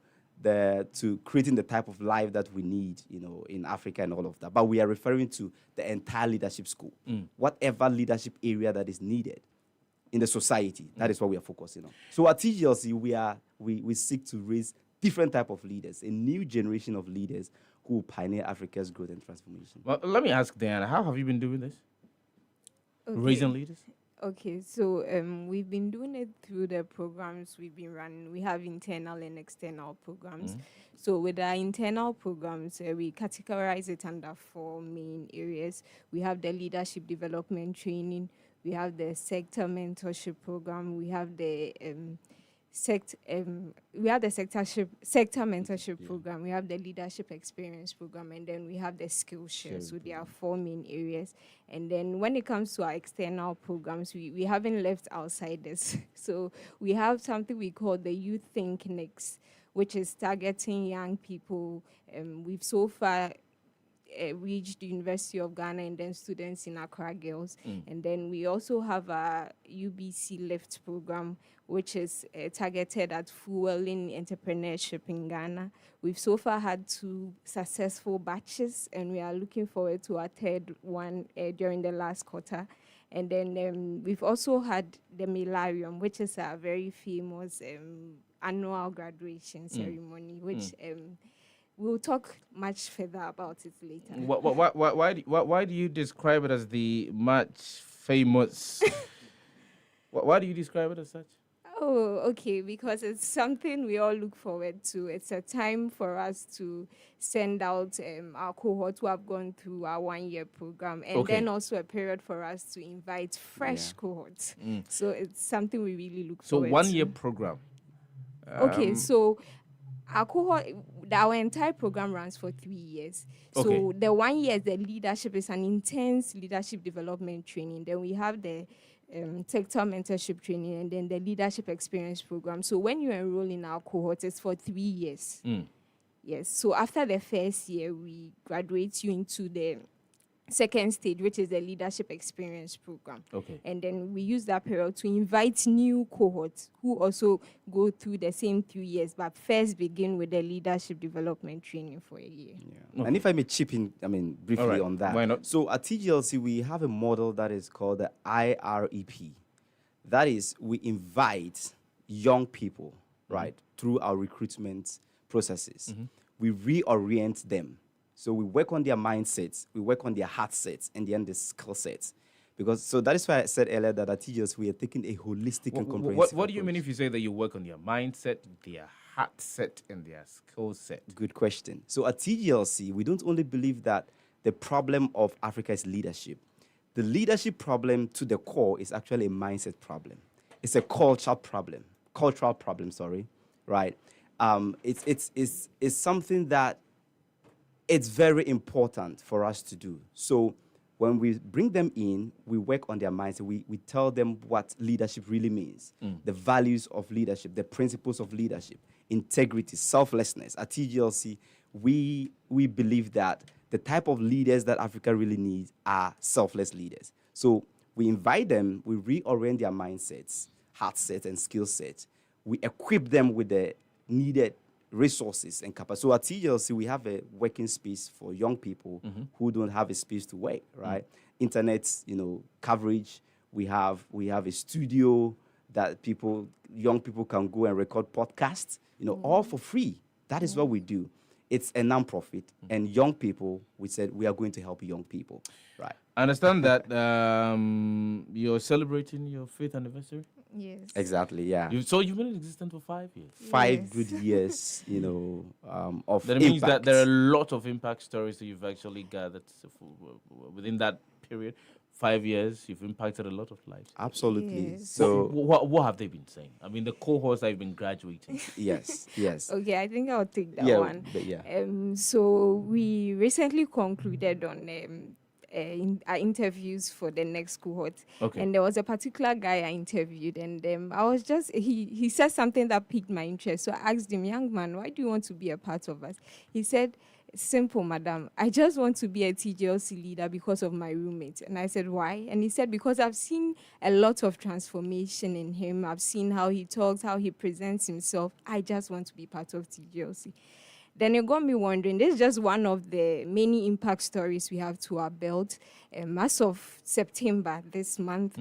creating the type of life that we need, in Africa and all of that. But we are referring to the entire leadership scope, whatever leadership area that is needed in the society. That is what we are focusing on. So at TGLC, we seek to raise different type of leaders, a new generation of leaders who will pioneer Africa's growth and transformation. Well, let me ask Diana, how have you been doing this? Raising leaders? Okay, so we've been doing it through the programs we've been running. We have internal and external programs. So with our internal programs, we categorize it under 4 main areas. We have the leadership development training, we have the sector mentorship program, we have the sector mentorship program, we have the leadership experience program, and then we have the skill share. So there are 4 main areas. And then when it comes to our external programs, we haven't left outsiders. So we have something we call the Youth Think Next, which is targeting young people. We've so far reached the University of Ghana and then students in Accra Girls. And then we also have a UBC Lift program, which is targeted at fueling entrepreneurship in Ghana. We've so far had 2 successful batches, and we are looking forward to our 3rd one during the last quarter. And then we've also had the Milarium, which is a very famous annual graduation ceremony, which we'll talk much further about it later. Why do you describe it as the much famous? Why do you describe it as such? Oh, okay, because it's something we all look forward to. It's a time for us to send out our cohort who have gone through our 1-year program, and then also a period for us to invite fresh cohorts. So it's something we really look forward to. So 1-year program. Okay, so our cohort, our entire program runs for 3 years. So the 1 year, the leadership is an intense leadership development training. Then we have the sector mentorship training, and then the leadership experience program. So when you enroll in our cohort, it's for 3 years. Yes. So after the first year, we graduate you into the second stage, which is the leadership experience program. And then we use that period to invite new cohorts who also go through the same 3 years, but first begin with the leadership development training for a year. And if I may chip in, briefly on that. Why not? So at TGLC, we have a model that is called the IREP. That is, we invite young people, right, through our recruitment processes. We reorient them. So we work on their mindsets, we work on their heart sets, and then the skill sets. Because so that is why I said earlier that at TGLC we are taking a holistic and comprehensive What do you mean if you say that you work on their mindset, their heart set, and their skill set? Good question. So at TGLC, we don't only believe that the problem of Africa is leadership. The leadership problem to the core is actually a mindset problem. It's a cultural problem, right? It's something that it's very important for us to do. So when we bring them in, we work on their mindset. We tell them what leadership really means, the values of leadership, the principles of leadership, integrity, selflessness. At TGLC, we believe that the type of leaders that Africa really needs are selfless leaders. So we invite them, we reorient their mindsets, heart sets, and skill sets. We equip them with the needed resources and capacity. So at TGLC, we have a working space for young people who don't have a space to work, right? Internet, coverage. We have a studio that young people can go and record podcasts, all for free. That is what we do. It's a non-profit, and young people, we said we are going to help young people, right? I understand that you're celebrating your 5th anniversary. Yes. Exactly, yeah. So you've been in existence for 5 years. 5 good years, of that means that there are a lot of impact stories that you've actually gathered within that period. 5 years, you've impacted a lot of lives. Absolutely. Yes. So what have they been saying? The cohorts that have been graduating. Yes. Okay, I think I'll take that one. So we recently concluded on our interviews for the next cohort. And there was a particular guy I interviewed, and I was just, he said something that piqued my interest. So I asked him, young man, why do you want to be a part of us? He said, simple, madam. I just want to be a TGLC leader because of my roommate. And I said, why? And he said, because I've seen a lot of transformation in him. I've seen how he talks, how he presents himself. I just want to be part of TGLC. Then it got me wondering, this is just one of the many impact stories we have to our belt. As of September this month,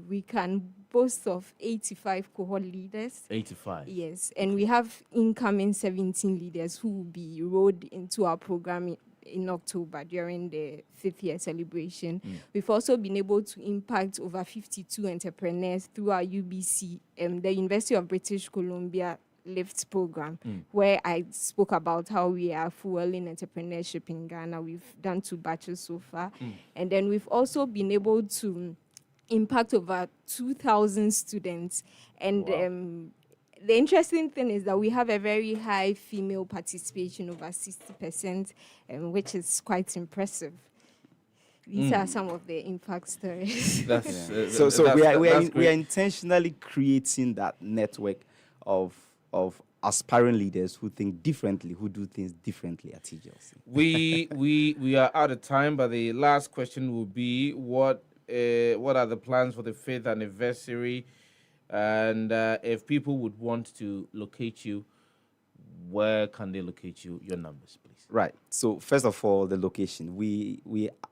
we can boast of 85 cohort leaders. 85? Yes, and we have incoming 17 leaders who will be enrolled into our program in October during the 5th year celebration. We've also been able to impact over 52 entrepreneurs through our UBC, the University of British Columbia Lift program, where I spoke about how we are fueling entrepreneurship in Ghana. We've done 2 batches so far. And then we've also been able to impact over 2,000 students. And the interesting thing is that we have a very high female participation, over 60%, which is quite impressive. These are some of the impact stories. So we are intentionally creating that network of aspiring leaders who think differently, who do things differently at TGLC. We are out of time, but the last question will be what are the plans for the 5th anniversary, and if people would want to locate you, where can they locate you? Your numbers, please. Right. So first of all, the location.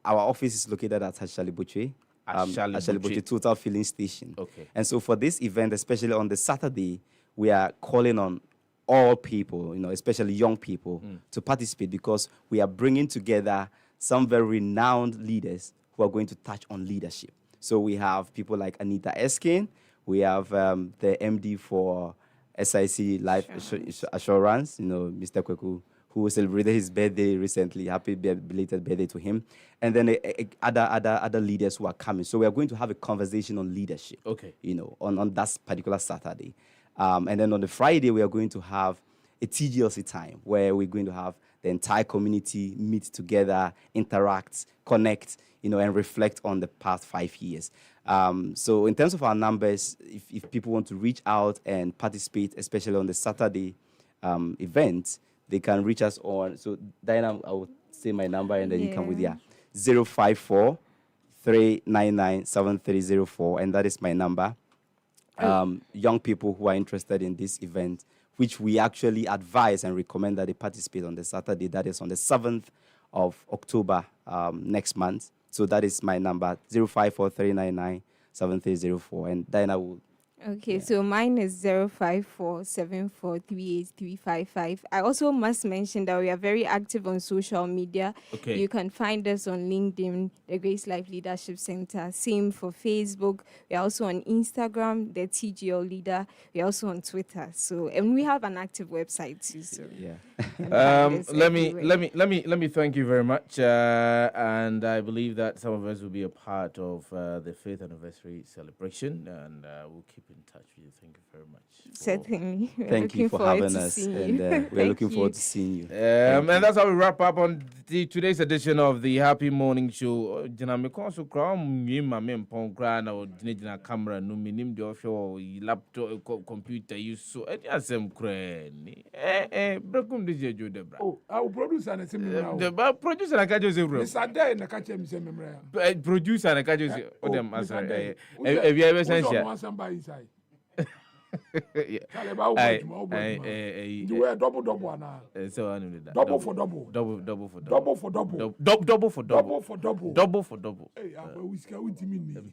Our office is located at Shaibu-Ali. Shaibu-Ali Total Filling Station. And so for this event, especially on the Saturday, we are calling on all people, especially young people, to participate, because we are bringing together some very renowned leaders who are going to touch on leadership. So we have people like Anita Eskin, We have the MD for SIC Life Assurance, Mr. Kweku, who celebrated his birthday recently. Happy belated birthday to him. And then other leaders who are coming. So we are going to have a conversation on leadership. Okay. On that particular Saturday. And then on the Friday, we are going to have a TGLC time where we're going to have the entire community meet together, interact, connect, and reflect on the past 5 years. So in terms of our numbers, if people want to reach out and participate, especially on the Saturday event, they can reach us on. So Diana, I will say my number and then you come with 054 399 7304, and that is my number. Young people who are interested in this event, which we actually advise and recommend that they participate on the Saturday. That is on the 7th of October next month. So that is my number, 054-399-7304. And then I will... Okay, so mine is 054-7438-355. I also must mention that we are very active on social media. Okay. You can find us on LinkedIn, the Grace Life Leadership Center. Same for Facebook. We're also on Instagram, the TGL Leader. We're also on Twitter. So, and we have an active website too. So let me thank you very much. And I believe that some of us will be a part of the 5th anniversary celebration, and we'll keep in touch with you. Thank you very much. Certainly. Thank you for having us, and we're looking forward to seeing you. And that's how we wrap up on today's edition of the Happy Morning Show. Camera, no minim the offshore laptop computer use so some cranny. Oh, our producer and the producer and catch you. It's a day in the catch him. Producer and catch you. Have you ever seen somebody inside? You were double so double for double. Double for Double for double. Double for double. Double for double. Double for double. Hey, we scare with him.